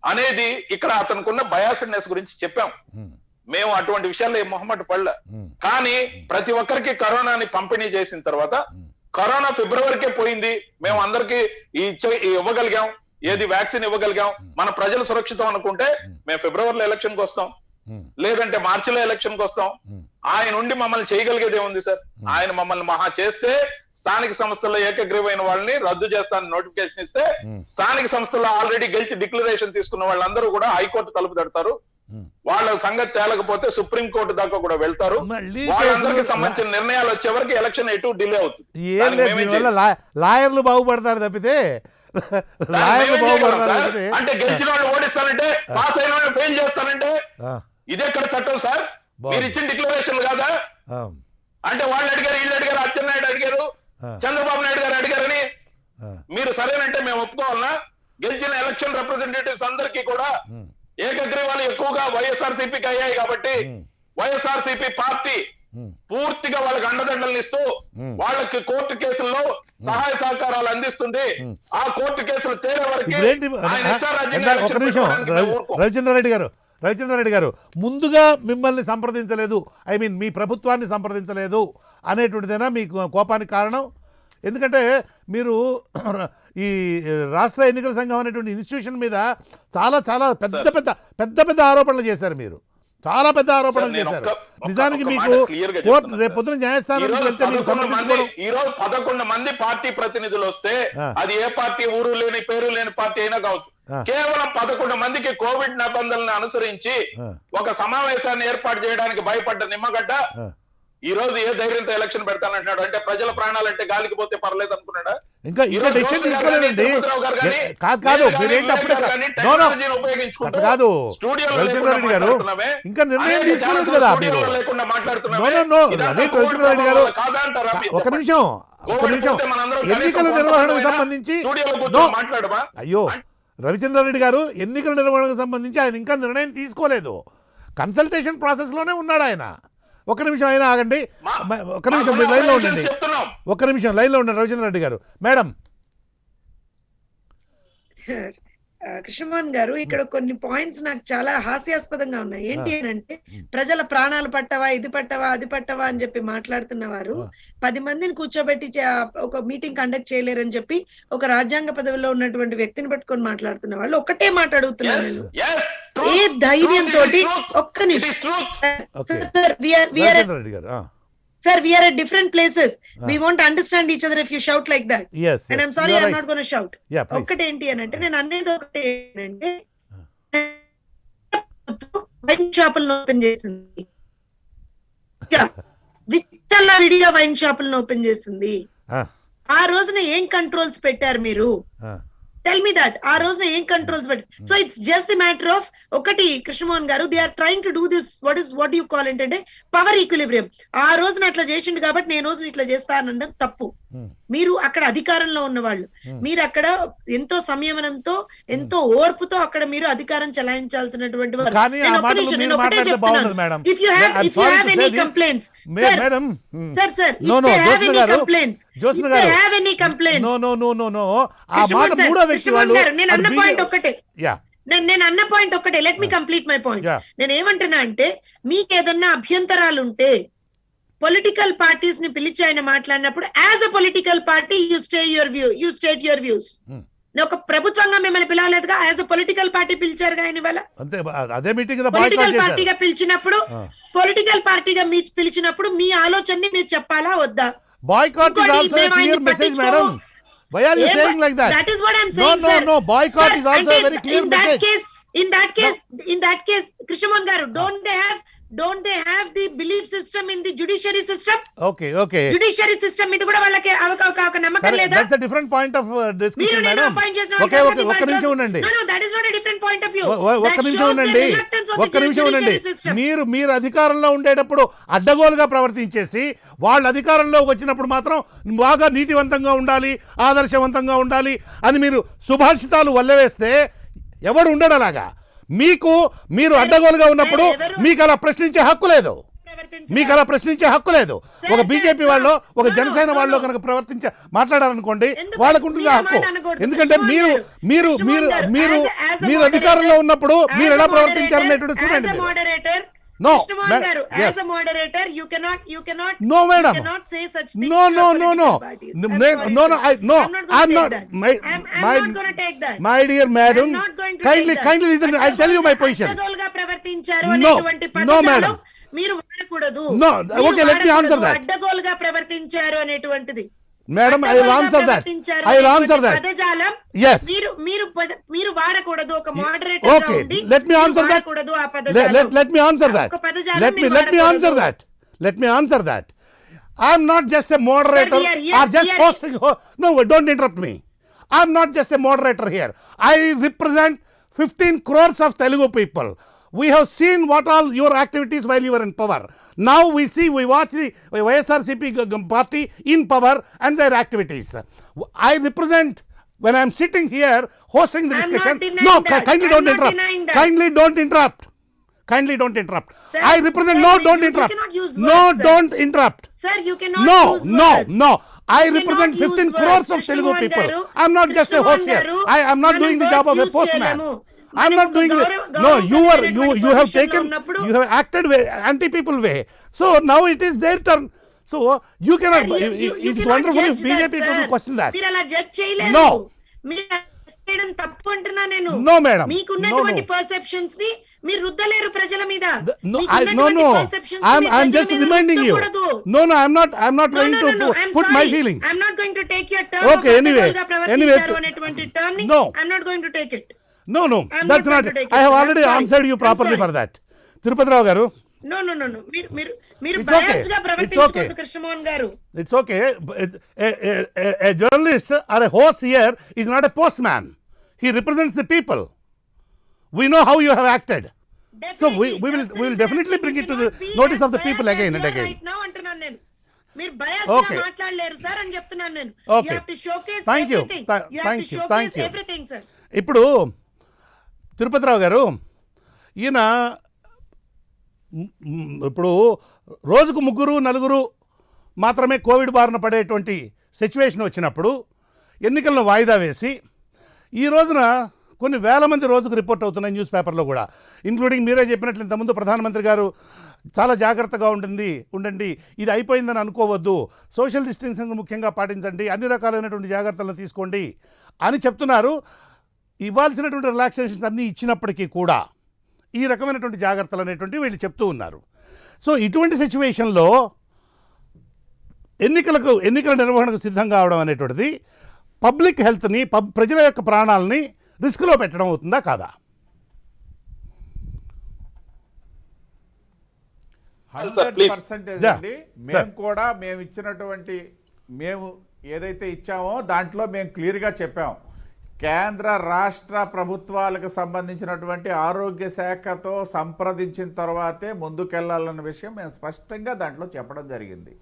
అనేది ఇక్కడ అతనుకున్న బయాసిడ్నెస్ గురించి చెప్పాం. మేము అటువంటి విషయాల్లో మొహమాట పడలే. కానీ ప్రతి ఒక్కరికి కరోనాని పంపిణీ చేసిన తర్వాత కరోనా ఫిబ్రవరికే పోయింది, మేము అందరికి ఇవ్వగలిగాం, ఏది వ్యాక్సిన్ ఇవ్వగలిగాం, మన ప్రజలు సురక్షితం అనుకుంటే మేము ఫిబ్రవరిలో ఎలక్షన్ కి వస్తాం, లేదంటే మార్చిలో ఎలక్షన్ కి వస్తాం. ఆయన ఉండి మమ్మల్ని చేయగలిగేది ఏముంది సార్? ఆయన మమ్మల్ని మహా చేస్తే స్థానిక సంస్థల్లో ఏకగ్రీవైన వాళ్ళని రద్దు చేస్తానని నోటిఫికేషన్ ఇస్తే స్థానిక సంస్థల్లో ఆల్రెడీ గెలిచి డిక్లరేషన్ తీసుకున్న వాళ్ళందరూ కూడా హైకోర్టు తలుపు తడతారు. వాళ్ళ సంగతి తేలకపోతే సుప్రీం కోర్టు దాకా కూడా వెళ్తారు. వాళ్ళందరికీ సంబంధించిన నిర్ణయాలు వచ్చే వరకు ఎలక్షన్ ఎటు డిలే అవుతుంది. లాయర్లు బాగుపడతారు తప్పితే అంటే గెలిచిన వాళ్ళు ఓడిస్తానంటే, పాస్ అయిన వాళ్ళు ఫెయిల్ చేస్తానంటే ఇదెక్కడ చట్టం సార్? మీరు ఇచ్చిన డిక్లరేషన్ కాదా? అంటే వాళ్ళు అడిగారు, వీళ్ళు అడిగారు, అచ్చెన్నాయుడు అడిగారు, చంద్రబాబు నాయుడు గారు అడిగారని మీరు సరేనంటే మేము ఒప్పుకోవాలన్నా? గెలిచిన ఎలక్షన్ రిప్రజెంటేటివ్స్ అందరికీ కూడా ఏకగ్రీవాలు ఎక్కువగా వైఎస్ఆర్సీపీకి అయ్యాయి కాబట్టి వైఎస్ఆర్సీపీ పార్టీ పూర్తిగా వాళ్ళకి అండదండలు ఇస్తూ వాళ్ళకి కోర్టు కేసుల్లో సహాయ సహకారాలు అందిస్తుంది. ఆ కోర్టు కేసులు తేలే వరకు రవిచంద్రారెడ్డి గారు ముందుగా మిమ్మల్ని సంప్రదించలేదు, ఐ మీన్ మీ ప్రభుత్వాన్ని సంప్రదించలేదు అనేటువంటిదేనా మీ కోపానికి కారణం? ఎందుకంటే మీరు ఈ రాష్ట్ర ఎన్నికల సంఘం అనేటువంటి ఇన్స్టిట్యూషన్ మీద చాలా చాలా పెద్ద పెద్ద ఆరోపణలు చేశారు. మీరు చాలా పెద్ద ఆరోపణలు చేశారు. నిజానికి మీకు కోర్టు రేపు పొద్దున న్యాయస్థానానికి వెళ్తే మీకు సంప్రదించుకోవడం. ఈ రోజు 11 మంది పార్టీ ప్రతినిధులు వస్తే అది ఏ పార్టీ, ఊరు లేని పేరు లేని పార్టీ అయినా కావచ్చు, కేవలం 11 మందికి కోవిడ్ నిబంధనలను అనుసరించి ఒక సమావేశాన్ని ఏర్పాటు చేయడానికి భయపడ్డ నిమ్మగడ్డ ఈ రోజు ఏ ధైర్యంతో ఎలక్షన్ పెడతానంటున్నాడు? అంటే ప్రజల ప్రాణాలంటే గాలికి పోతే పర్లేదు అనుకున్నాడా? ఇంకా డెసిషన్ తీసుకోలేదండి. కాదు రవిచంద్రారెడ్డి గారు, ఇంకా నిర్ణయం తీసుకోలేదు కదా మీరు. రవిచంద్రారెడ్డి గారు ఒక నిమిషం ఎన్నికల నిర్వహణకు సంబంధించి అయ్యో రవిచంద్రారెడ్డి గారు ఎన్నికల నిర్వహణకు సంబంధించి ఆయన ఇంకా నిర్ణయం తీసుకోలేదు. కన్సల్టేషన్ ప్రాసెస్ లోనే ఉన్నాడు ఆయన. ఒక్క నిమిషం అయినా ఆగండి, ఒక్క నిమిషం మీరు లైన్లో ఉండండి, ఒక్క నిమిషం లైన్లో ఉండండి రవిచంద్రారెడ్డి గారు. మేడం కృష్ణమోహన్ గారు, ఇక్కడ కొన్ని పాయింట్స్ నాకు చాలా హాస్యాస్పదంగా ఉన్నాయి. ఏంటి అని అంటే, ప్రజల ప్రాణాలు పట్టవా, ఇది పట్టవా, అది పట్టవా అని చెప్పి మాట్లాడుతున్న వారు 10 మందిని కూర్చోబెట్టి ఒక మీటింగ్ కండక్ట్ చేయలేరని చెప్పి ఒక రాజ్యాంగ పదవిలో ఉన్నటువంటి వ్యక్తిని పట్టుకొని మాట్లాడుతున్న వాళ్ళు ఒకటే మాట అడుగుతున్నాను నేను. ఏ ధైర్యంతో ఒక్క నిమిషం Sir, we are at different places. We won't understand each other if you shout like that. Yes. And I'm sorry, I'm not going to shout. Yeah, please. Okkate enti anante nenu annedi okate ante wine షాపులను ఓపెన్ చేసింది. విచ్చల్లా విడిగా వైన్ షాపులను ఓపెన్ చేసింది. ఆ రోజున ఏం కంట్రోల్స్ పెట్టారు మీరు? Tell me that. ఆ రోజున ఏం కంట్రోల్స్ పెట్టారు? So it's just the matter of ఒకటి కృష్ణమోహన్ గారు, they are trying to do this, what do you call it అంటే పవర్ ఈక్విలిబ్రియం. ఆ రోజున అట్లా చేసిండు కాబట్టి నేను రోజున ఇట్లా చేస్తానడం తప్పు. మీరు అక్కడ అధికారంలో ఉన్న వాళ్ళు, మీరు అక్కడ ఎంతో సంయమనంతో ఎంతో ఓర్పుతో అక్కడ మీరు అధికారం చెలాయించాల్సినటువంటి వారు. If you have any complaints, sir, if you have any complaints, నేను అన్న పాయింట్ ఒక్కటే, let me complete my point. నేను ఏమంటున్నా అంటే, మీకు ఏదన్నా అభ్యంతరాలు ఉంటే పొలిటికల్ పార్టీస్ ని పిలిచి ఆయన మాట్లాడినప్పుడు as a political party you state your views. ఒక ప్రభుత్వంగా మిమ్మల్ని పిలవలేదుగా, యాజ్ అ పొలిటికల్ పార్టీ పిలిచారుగా ఆయన. ఇవాళ పొలిటికల్ పార్టీగా పిలిచినప్పుడు మీ ఆలోచనని మీరు చెప్పాలా వద్దా? Boycott is also a clear message, madam. Why are you saying like that? That is what I'm saying. No, boycott is also a very clear message. In that case, Krishnamon garu, don't they have the belief system in the judiciary system? Okay. Judiciary system మీద కూడా వాళ్ళకి ఒక నమ్మకం లేదా? That's a different point of discussion, madam. Okay, ఒక్క నిమిషం ఉండండి. No, that is not a different point of view. ఒక్క నిమిషం ఉండండి. మీరు అధికారంలో ఉండేటప్పుడు అడ్డగోలుగా ప్రవర్తించేసి వాళ్ళు అధికారంలోకి వచ్చినప్పుడు మాత్రం బాగా నీతివంతంగా ఉండాలి, ఆదర్శవంతంగా ఉండాలి అని మీరు సుభాషితాలు వల్లవేస్తే ఎవడు ఉండడు అలాగా. మీరు అడ్డగోలుగా ఉన్నప్పుడు మీకు అలా ప్రశ్నించే హక్కు లేదు. ఒక బీజేపీ వాళ్ళు, ఒక జనసేన వాళ్ళు కనుక మాట్లాడాలనుకోండి, వాళ్ళకు ఉంటుంది హక్కు. ఎందుకంటే మీరు అధికారంలో ఉన్నప్పుడు మీరు ఎలా ప్రవర్తించారనేటువంటి చూడండి. No, Krishnamohan garu, yes. as a moderator, you cannot No, madam. you cannot say such things. No, to no, our no, no. political parties. No, I'm no, sorry, no, sir. no, I'm not going I'm to not. take that. I'm not going to take that. My dear madam, I'm not going to kindly, take that. kindly listen. I'll tell you my position. అడ్డగోలుగా ప్రవర్తించారు No, అనేటువంటి no, పదజాలం madam. మీరు వాడకూడదు. No, మీరు okay, let me వాడకూడదు. answer that. అడ్డగోలుగా ప్రవర్తించారు అనేటువంటిది. Madam, I will answer that. I will answer that. పదజాలం Yes. మీరు వాడకూడదు. ఒక మోడరేటర్ గా Okay, ఉండి let me answer that. వాడకూడదు ఆ పదజాలం. Let me answer that. ఒక పదజాలం Let మీరు me answer వాడకూడదు. that. Let me answer that. I'm not just a moderator Sir, we are here- or just we are- hosting. No, don't interrupt me. I'm not just a moderator here. I represent 15 crores of Telugu people. We have seen what all your activities while you were in power. Now we watch the YSRCP party in power and their activities. I represent, when I'm sitting here hosting the I'm discussion. not denying No, that. kindly I'm don't not interrupt. denying that. Kindly don't interrupt. Kindly don't interrupt. Sir, I represent. sir, No, you- don't you interrupt. cannot use No, words, sir. don't interrupt. Sir, you cannot No, use no, words. no. I You represent cannot use 15 words. crores of Telugu Krishnamohan people. garu, I'm not just a host here. Krishnamohan garu, I'm not మనం doing the job of a words use postman. చేయలేము. I'm మనం not doing it. గౌరవ- No, you గౌరవమైనటువంటి have position లో taken, ఉన్నప్పుడు you have acted way, anti-people way. So now it is their turn. So you cannot, Sir, you it's cannot wonderful if judge BJP that, people sir. question that. మీరు అలా జడ్జ్ చేయలేరు. No. మీరు అలా చేయడం తప్పు అంటున్నా నేను. No, madam. మీకున్నటువంటి No, no. పర్సెప్షన్స్ ని మీరు రుద్దలేరు ప్రజల మీద. No, మీకున్నటువంటి no. perceptions ని I'm ప్రజల just మీద reminding you. రుద్దకూడదు. No, I'm not No, trying no, to no, I'm put my sorry. feelings. I'm not going to take your term Okay, of anyway, అడ్డగోలుగా ప్రవర్తించారు అనేటువంటి term ని No. I'm not going to take it. No, I'm that's not not. going to take I it. have I'm already sorry. answered you I'm properly sorry. for that. Tirupati Rao garu, No. మీరు It's okay. biased గా It's ప్రవర్తించకూడదు okay. కృష్ణమోహన్ గారు. it's okay. A journalist or a host here is not a postman. He represents the people. We know how you have acted. So we will definitely bring it to the notice of the people again and again. Right now అంటున్నాను నేను. మీరు biased Okay. గా మాట్లాడలేరు సార్ అని చెప్తున్నాను నేను. Okay. You have to showcase Thank you. everything. Thank You have to you. showcase Thank you. everything, sir. ఇప్పుడు తిరుపతిరావు గారు, ఈయన ఇప్పుడు రోజుకు 3-4 మాత్రమే కోవిడ్ బారిన పడేటువంటి సిచ్యువేషన్ వచ్చినప్పుడు ఎన్నికలను వాయిదా వేసి ఈ రోజున కొన్ని వేల మంది రోజుకు రిపోర్ట్ అవుతున్నాయి న్యూస్ పేపర్లో కూడా, ఇంక్లూడింగ్ మీరే చెప్పినట్లు ఇంతకుముందు ప్రధానమంత్రి గారు చాలా జాగ్రత్తగా ఉండండి, ఇది అయిపోయిందని అనుకోవద్దు, సోషల్ డిస్టెన్సింగ్ ముఖ్యంగా పాటించండి, అన్ని రకాలైనటువంటి జాగ్రత్తలను తీసుకోండి అని చెప్తున్నారు. ఇవ్వాల్సినటువంటి రిలాక్సేషన్స్ అన్నీ ఇచ్చినప్పటికీ కూడా ఈ రకమైనటువంటి జాగ్రత్తలు అనేటువంటివి వీళ్ళు చెప్తూ ఉన్నారు. సో ఇటువంటి సిచ్యువేషన్లో ఎన్నికల నిర్వహణకు సిద్ధం కావడం అనేటువంటిది పబ్లిక్ హెల్త్ని, ప్రజల యొక్క ప్రాణాలని రిస్క్లో పెట్టడం అవుతుందా కాదా? 100% Yeah. అండి. Sir. మేము ఇచ్చినటువంటి మేము ఏదైతే ఇచ్చామో దాంట్లో మేము క్లియర్గా చెప్పాం. కేంద్ర రాష్ట్ర ప్రభుత్వాలకు సంబంధించినటువంటి ఆరోగ్య శాఖతో సంప్రదించిన తర్వాతే ముందుకెళ్లాలన్న విషయం మేము స్పష్టంగా దాంట్లో చెప్పడం జరిగింది.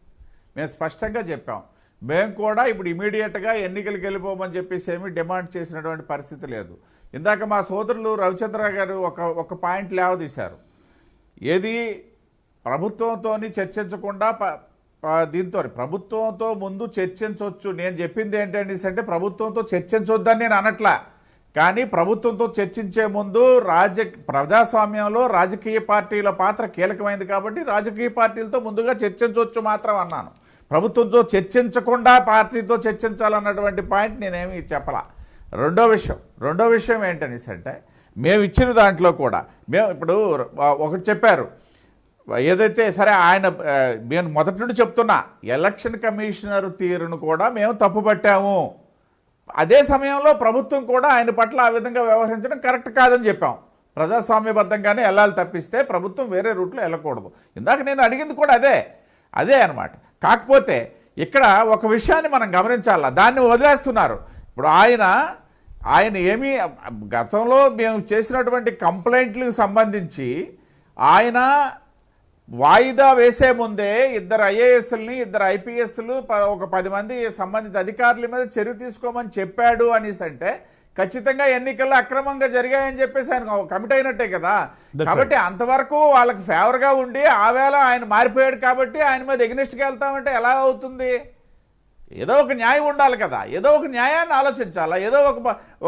మేము స్పష్టంగా చెప్పాం. మేము కూడా ఇప్పుడు ఇమీడియట్గా ఎన్నికలకు వెళ్ళిపోమని చెప్పేసి ఏమీ డిమాండ్ చేసినటువంటి పరిస్థితి లేదు. ఇందాక మా సోదరులు రవిచంద్ర గారు ఒక పాయింట్ లేవదీశారు. ఏది ప్రభుత్వంతో చర్చించకుండా దీంతో ప్రభుత్వంతో ముందు చర్చించవచ్చు. నేను చెప్పింది ఏంటంటే ప్రభుత్వంతో చర్చించొద్దని నేను అనట్లా, కానీ ప్రభుత్వంతో చర్చించే ముందు ప్రజాస్వామ్యంలో రాజకీయ పార్టీల పాత్ర కీలకమైంది కాబట్టి రాజకీయ పార్టీలతో ముందుగా చర్చించవచ్చు మాత్రం అన్నాను. ప్రభుత్వంతో చర్చించకుండా పార్టీతో చర్చించాలన్నటువంటి పాయింట్ నేనేమి చెప్పలా. రెండో విషయం ఏంటనేసి మేము ఇచ్చిన దాంట్లో కూడా మేము ఇప్పుడు ఒకటి చెప్పారు, ఏదైతే సరే ఆయన నేను మొదటి నుండి చెప్తున్నా ఎలక్షన్ కమిషనర్ తీరును కూడా మేము తప్పుపట్టాము. అదే సమయంలో ప్రభుత్వం కూడా ఆయన పట్ల ఆ విధంగా వ్యవహరించడం కరెక్ట్ కాదని చెప్పాం. ప్రజాస్వామ్యబద్ధంగానే వెళ్ళాలి తప్పిస్తే ప్రభుత్వం వేరే రూట్లో వెళ్ళకూడదు. ఇందాక నేను అడిగింది కూడా అదే అన్నమాట. కాకపోతే ఇక్కడ ఒక విషయాన్ని మనం గమనించాలా, దాన్ని వదిలేస్తున్నారు. ఇప్పుడు ఆయన ఏమీ గతంలో మేము చేసినటువంటి కంప్లైంట్లకు సంబంధించి ఆయన వాయిదా వేసే ముందే 2 ఐఏఎస్లని 2 ఐపీఎస్లు ఒక 10 మంది సంబంధిత అధికారుల మీద చర్య తీసుకోమని చెప్పాడు అనేసి అంటే ఖచ్చితంగా ఎన్నికల్లో అక్రమంగా జరిగాయని చెప్పేసి ఆయన కమిట్ అయినట్టే కదా. కాబట్టి అంతవరకు వాళ్ళకి ఫేవర్గా ఉండి ఆ వేళ ఆయన మారిపోయాడు కాబట్టి ఆయన మీద ఎగ్నెస్ట్గా వెళ్తామంటే ఎలా అవుతుంది? ఏదో ఒక న్యాయం ఉండాలి కదా, ఏదో ఒక న్యాయాన్ని ఆలోచించాలా, ఏదో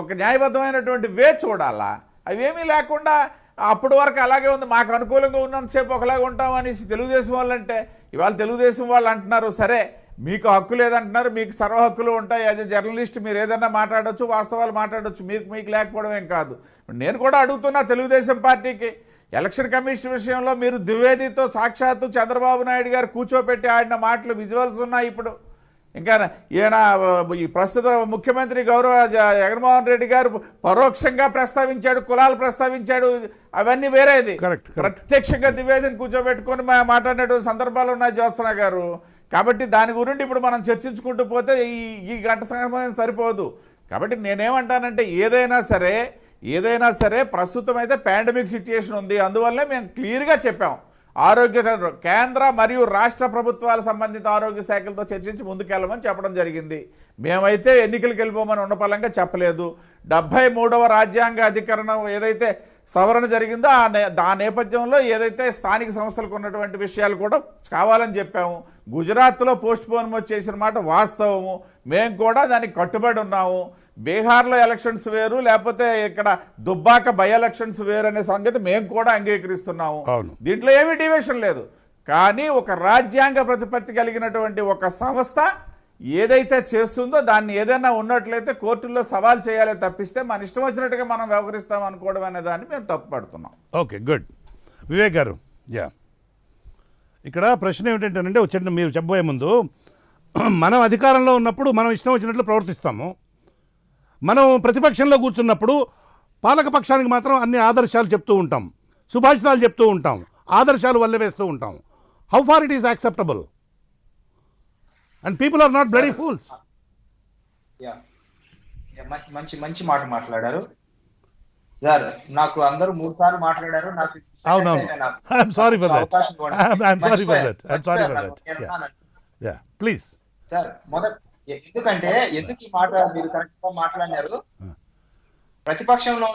ఒక న్యాయబద్ధమైనటువంటి వే చూడాలా. అవేమీ లేకుండా అప్పటి వరకు అలాగే ఉంది, మాకు అనుకూలంగా ఉన్నంతసేపు ఒకలాగా ఉంటాం అనేసి తెలుగుదేశం వాళ్ళు అంటే, ఇవాళ తెలుగుదేశం వాళ్ళు అంటున్నారు సరే మీకు హక్కు లేదంటున్నారు, మీకు సర్వ హక్కులు ఉంటాయి, యాజ్ ఎ జర్నలిస్ట్ మీరు ఏదైనా మాట్లాడవచ్చు, వాస్తవాలు మాట్లాడవచ్చు, మీకు లేకపోవడం ఏం కాదు. నేను కూడా అడుగుతున్నా తెలుగుదేశం పార్టీకి, ఎలక్షన్ కమిషన్ విషయంలో మీరు ద్వివేదితో సాక్షాత్తు చంద్రబాబు నాయుడు గారు కూర్చోపెట్టి ఆడిన మాటలు విజువల్స్ ఉన్నాయి. ఇప్పుడు ఇంకా ఈయన ఈ ప్రస్తుత ముఖ్యమంత్రి గౌరవ జగన్మోహన్ రెడ్డి గారు పరోక్షంగా ప్రస్తావించాడు, కులాలు ప్రస్తావించాడు, అవన్నీ వేరేది. Correct. ప్రత్యక్షంగా ద్వివేదిని కూర్చోబెట్టుకొని మాట్లాడిన సందర్భాలు ఉన్నాయి జ్యోత్సన గారు. కాబట్టి దాని గురించి ఇప్పుడు మనం చర్చించుకుంటూ పోతే ఈ గంట సమయం సరిపోదు. కాబట్టి నేనేమంటానంటే ఏదైనా సరే ప్రస్తుతం అయితే పాండమిక్ సిచ్యుయేషన్ ఉంది, అందువల్లే మేము క్లియర్గా చెప్పాం ఆరోగ్య కేంద్ర మరియు రాష్ట్ర ప్రభుత్వాల సంబంధిత ఆరోగ్య శాఖలతో చర్చించి ముందుకెళ్ళమని చెప్పడం జరిగింది. మేమైతే ఎన్నికలకు వెళ్ళిపోమని ఉన్నపలంగా చెప్పలేదు. 73వ రాజ్యాంగ అధికరణం ఏదైతే సవరణ జరిగిందో ఆ నేపథ్యంలో ఏదైతే స్థానిక సంస్థలకు ఉన్నటువంటి విషయాలు కూడా కావాలని చెప్పాము. గుజరాత్లో పోస్ట్ పోన్మెంట్ చేసిన మాట వాస్తవము, మేము కూడా దానికి కట్టుబడి ఉన్నాము. బీహార్లో ఎలక్షన్స్ వేరు, లేకపోతే ఇక్కడ దుబ్బాక బై ఎలక్షన్స్ వేరు అనే సంగతి మేము కూడా అంగీకరిస్తున్నాము. దీంట్లో ఏమీ డివిషన్ లేదు. కానీ ఒక రాజ్యాంగ ప్రతిపత్తి కలిగినటువంటి ఒక సంస్థ ఏదైతే చేస్తుందో దాన్ని ఏదైనా ఉన్నట్లయితే కోర్టుల్లో సవాల్ చేయాలి తప్పిస్తే మన ఇష్టం వచ్చినట్టుగా మనం వ్యవహరిస్తాం అనుకోవడం అనే దాన్ని మేము తప్పుపడుతున్నాం. Okay, good. వివేక్ గారు, ఇక్కడ ప్రశ్న ఏమిటంటేనంటే వచ్చేట మీరు చెప్పబోయే ముందు, మనం అధికారంలో ఉన్నప్పుడు మనం ఇష్టం వచ్చినట్లు ప్రవర్తిస్తాము, మనం ప్రతిపక్షంలో కూర్చున్నప్పుడు పాలకపక్షానికి మాత్రం అన్ని ఆదర్శాలు చెప్తూ ఉంటాం, సుభాషితాలు చెప్తూ ఉంటాం, ఆదర్శాలు వల్ల వేస్తూ ఉంటాం. How far it is acceptable? And people are not bloody fools. మంచి మాట మాట్లాడారు సార్. నాకు అందరూ 3 సార్లు మాట్లాడారు. నాకు అవునవును, I'm sorry for that. Please sir. ఎందుకు ఈ మాట మీరు కరెక్ట్ గా మాట్లాడారు. ప్రతిపక్షంలో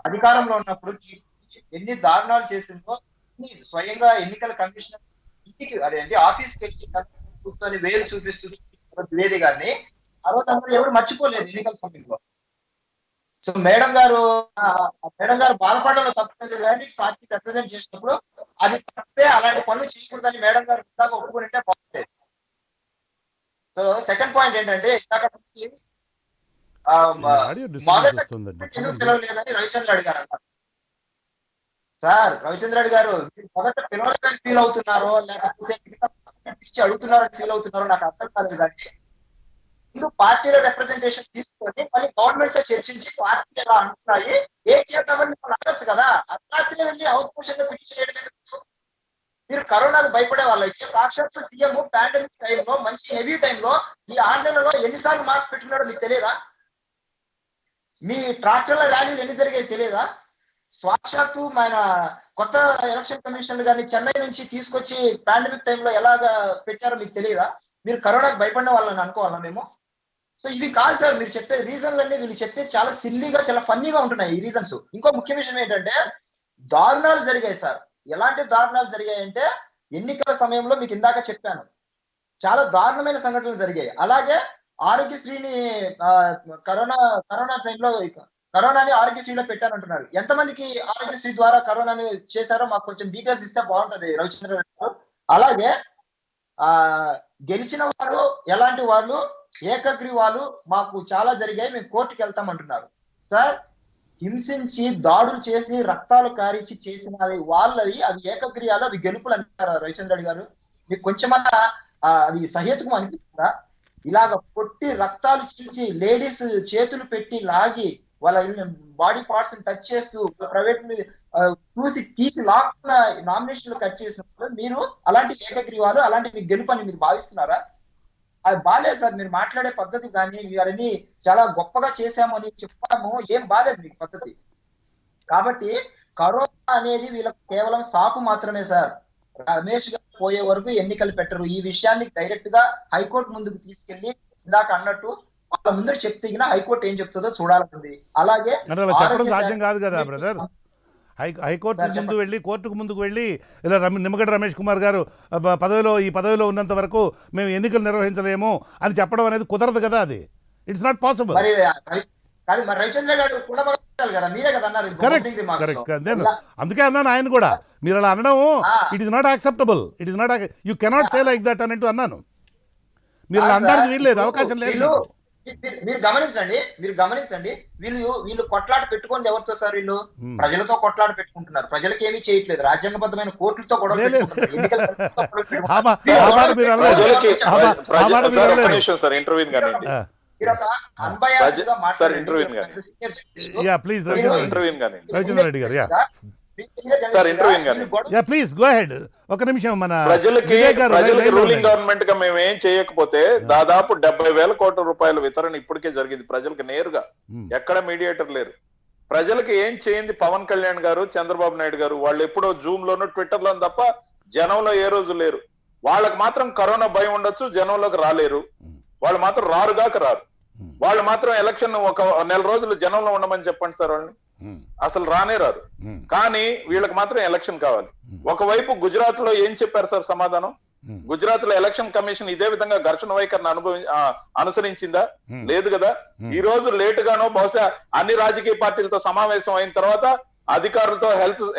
అధికారంలో ఉన్నప్పుడు ఎన్ని దారుణాలు చేసిందో స్వయంగా ఎన్నికల కమిషనర్ ఇంటికి అదేంటి ఆఫీస్కి కూర్చొని వేలు చూపిస్తూ ద్వివేది గారిని ఆ రోజు అందరూ ఎవరు మర్చిపోలేదు ఎన్నికల సమయంలో. సో మేడం గారు బాధపడడంలో తప్పలేదు, కానీ పార్టీ రిప్రజెంట్ చేసినప్పుడు అది తప్పే, అలాంటి పనులు చేయకూడదని మేడం గారు ఇందాక ఒప్పుకుంటే బాగుండేది. సో సెకండ్ పాయింట్ ఏంటంటే ఎందుకు పిలవలేదని రవిచంద్ర అడిగారు సార్. రవిచంద్ర రెడ్డి గారు మొదట పిలవలేదని ఫీల్ అవుతున్నారో లేకపోతే అడుగుతున్నారని ఫీల్ అవుతున్నారో నాకు అర్థం కాలేదు. కానీ ముందు పార్టీలో రిప్రజెంటేషన్ తీసుకొని మళ్ళీ గవర్నమెంట్ తో చర్చించి పార్టీ ఎలా అంటున్నాయి ఏం చేద్దామని మనం అడగచ్చు కదా. అర్ధరాత్రి వెళ్ళి అవుట్పోషన్ పిటిషన్ చేయడం. మీరు కరోనాకు భయపడే వాళ్ళైతే సాక్షాత్తు సీఎం పాండమిక్ టైంలో మంచి హెవీ టైంలో ఈ 6 నెలల్లో ఎన్నిసార్లు మాస్క్ పెట్టుకున్నాడో మీకు తెలియదా? మీ ట్రాక్టర్ల ర్యాలీలు ఎన్ని జరిగాయో తెలియదా? సాక్షాత్తు మన కొత్త ఎలక్షన్ కమిషనర్ గారిని చెన్నై నుంచి తీసుకొచ్చి పాండమిక్ టైంలో ఎలాగా పెట్టారో మీకు తెలియదా? మీరు కరోనాకు భయపడిన వాళ్ళని అనుకోవాలా మేము? సో ఇవి కాదు సార్ మీరు చెప్పే రీజన్లన్నీ. వీళ్ళు చెప్తే చాలా సిల్లీగా చాలా ఫన్నీగా ఉంటున్నాయి ఈ రీజన్స్. ఇంకో ముఖ్య విషయం ఏంటంటే దారుణాలు జరిగాయి సార్. ఎలాంటి దారుణాలు జరిగాయంటే ఎన్నికల సమయంలో మీకు ఇందాక చెప్పాను, చాలా దారుణమైన సంఘటనలు జరిగాయి. అలాగే ఆరోగ్యశ్రీని కరోనా టైంలో కరోనాని ఆరోగ్యశ్రీలో పెట్టానంటున్నారు. ఎంతమందికి ఆరోగ్యశ్రీ ద్వారా కరోనాని చేశారో మాకు కొంచెం డీటెయిల్స్ ఇస్తే బాగుంటది రవిచంద్ర గారు. అలాగే గెలిచిన వారు ఎలాంటి వాళ్ళు, ఏకగ్రీవాలు మాకు చాలా జరిగాయి, మేము కోర్టుకి వెళ్తామంటున్నారు. సార్ హింసించి దాడులు చేసి రక్తాలు కారించి చేసిన వాళ్ళది అవి ఏకగ్రీయాలు, అవి గెలుపులు అంటారా రవిచంద్ర రెడ్డి గారు? మీకు కొంచెమన్నా అది సహేతుకం అనిపిస్తుందా? ఇలాగ కొట్టి రక్తాలు చీల్చి లేడీస్ చేతులు పెట్టి లాగి వాళ్ళ బాడీ పార్ట్స్ టచ్ చేస్తూ ప్రైవేట్ చూసి తీసి లాక్కున్న నామినేషన్లు కట్ చేసినప్పుడు మీరు అలాంటి ఏకగ్రీవాలు అలాంటి గెలుపు అని మీరు భావిస్తున్నారా? అది బాలేదు సార్. మీరు మాట్లాడే పద్ధతి కానీ వీరని చాలా గొప్పగా చేశామని చెప్పాము ఏం బాలేదు మీకు పద్ధతి. కాబట్టి కరోనా అనేది వీళ్ళకి కేవలం సాకు మాత్రమే సార్. రమేష్ గారు పోయే వరకు ఎన్నికలు పెట్టరు. ఈ విషయాన్ని డైరెక్ట్ గా హైకోర్టు ముందుకు తీసుకెళ్లి ఇందాక అన్నట్టు వాళ్ళ ముందర చెప్తే హైకోర్టు ఏం చెప్తుందో చూడాలంటుంది. అలాగే చెప్పడం సాధ్యం కాదు కదా బ్రదర్. హైకోర్టు ముందు వెళ్ళి కోర్టుకు ముందుకు వెళ్ళి ఇలా నిమ్మగడ్డ రమేష్ కుమార్ గారు ఈ పదవిలో ఉన్నంత వరకు మేము ఎన్నికలు నిర్వహించలేము అని చెప్పడం అనేది కుదరదు కదా. అది ఇట్స్ నాట్ పాసిబుల్. కానీ మరి రవిచంద్ర గారు కూడా కదా, మీరే కదా అన్నారు కరెక్ట్ opening remarks లో. కరెక్ట్ నేను అందుకే అన్నాను ఆయన కూడా మీరు అలా అనడం it is not acceptable, it is not, you cannot say like that అన్నట్టు అన్నాను. మీరు అలా అనడానికి వీల్లేదు, అవకాశం లేదు. మీరు గమనించండి వీళ్ళు కొట్లాట పెట్టుకొని ఎవరితో సార్? వీళ్ళు ప్రజలతో కొట్లాట పెట్టుకుంటున్నారు. ప్రజలకు ఏమీ చేయట్లేదు. రాజ్యాంగబద్ధమైన కోర్టులతో గొడవ పెట్టుకుంటున్నారు. ఇంటర్వ్యూ కానివ్వండి మీరు ఒక unbiased గా మాట్లాడండి. ఇంటర్వ్యూ మీరు కానీ senior justice. Yeah please interview కానీ రవిచంద్ర రెడ్డి గారు, యా సార్ ఇంటర్వ్యూ కానీ యా ప్లీజ్ గో హెడ్. ఒక నిమిషం, మన ప్రజలకి వివేక్ గారు line లో రూలింగ్ ఉండండి. గవర్నమెంట్ గా మేము ఏం చేయకపోతే దాదాపు 70,000 కోట్ల రూపాయల వితరణ ఇప్పటికే జరిగింది ప్రజలకు నేరుగా. ఎక్కడ మీడియేటర్ లేరు. ప్రజలకు ఏం చేయింది పవన్ కళ్యాణ్ గారు, చంద్రబాబు నాయుడు గారు. వాళ్ళు ఎప్పుడో జూమ్ లోనో ట్విట్టర్ లోనో తప్ప జనంలో ఏ రోజు లేరు. వాళ్ళకి మాత్రం కరోనా భయం ఉండొచ్చు, జనంలోకి రాలేరు. వాళ్ళు మాత్రం రారుగాక రారు. వాళ్ళు మాత్రం ఎలక్షన్ ఒక నెల రోజులు జనంలో ఉండమని చెప్పండి సార్ వాళ్ళని, అసలు రానే రారు. కానీ వీళ్ళకి మాత్రం ఎలక్షన్ కావాలి. ఒకవైపు గుజరాత్ లో ఏం చెప్పారు సార్ సమాధానం? గుజరాత్ లో ఎలక్షన్ కమిషన్ ఇదే విధంగా ఘర్షణ వైఖరిని అనుసరించిందా? లేదు కదా. ఈ రోజు లేట్ గానో బహుశా అన్ని రాజకీయ పార్టీలతో సమావేశం అయిన తర్వాత అధికారులతో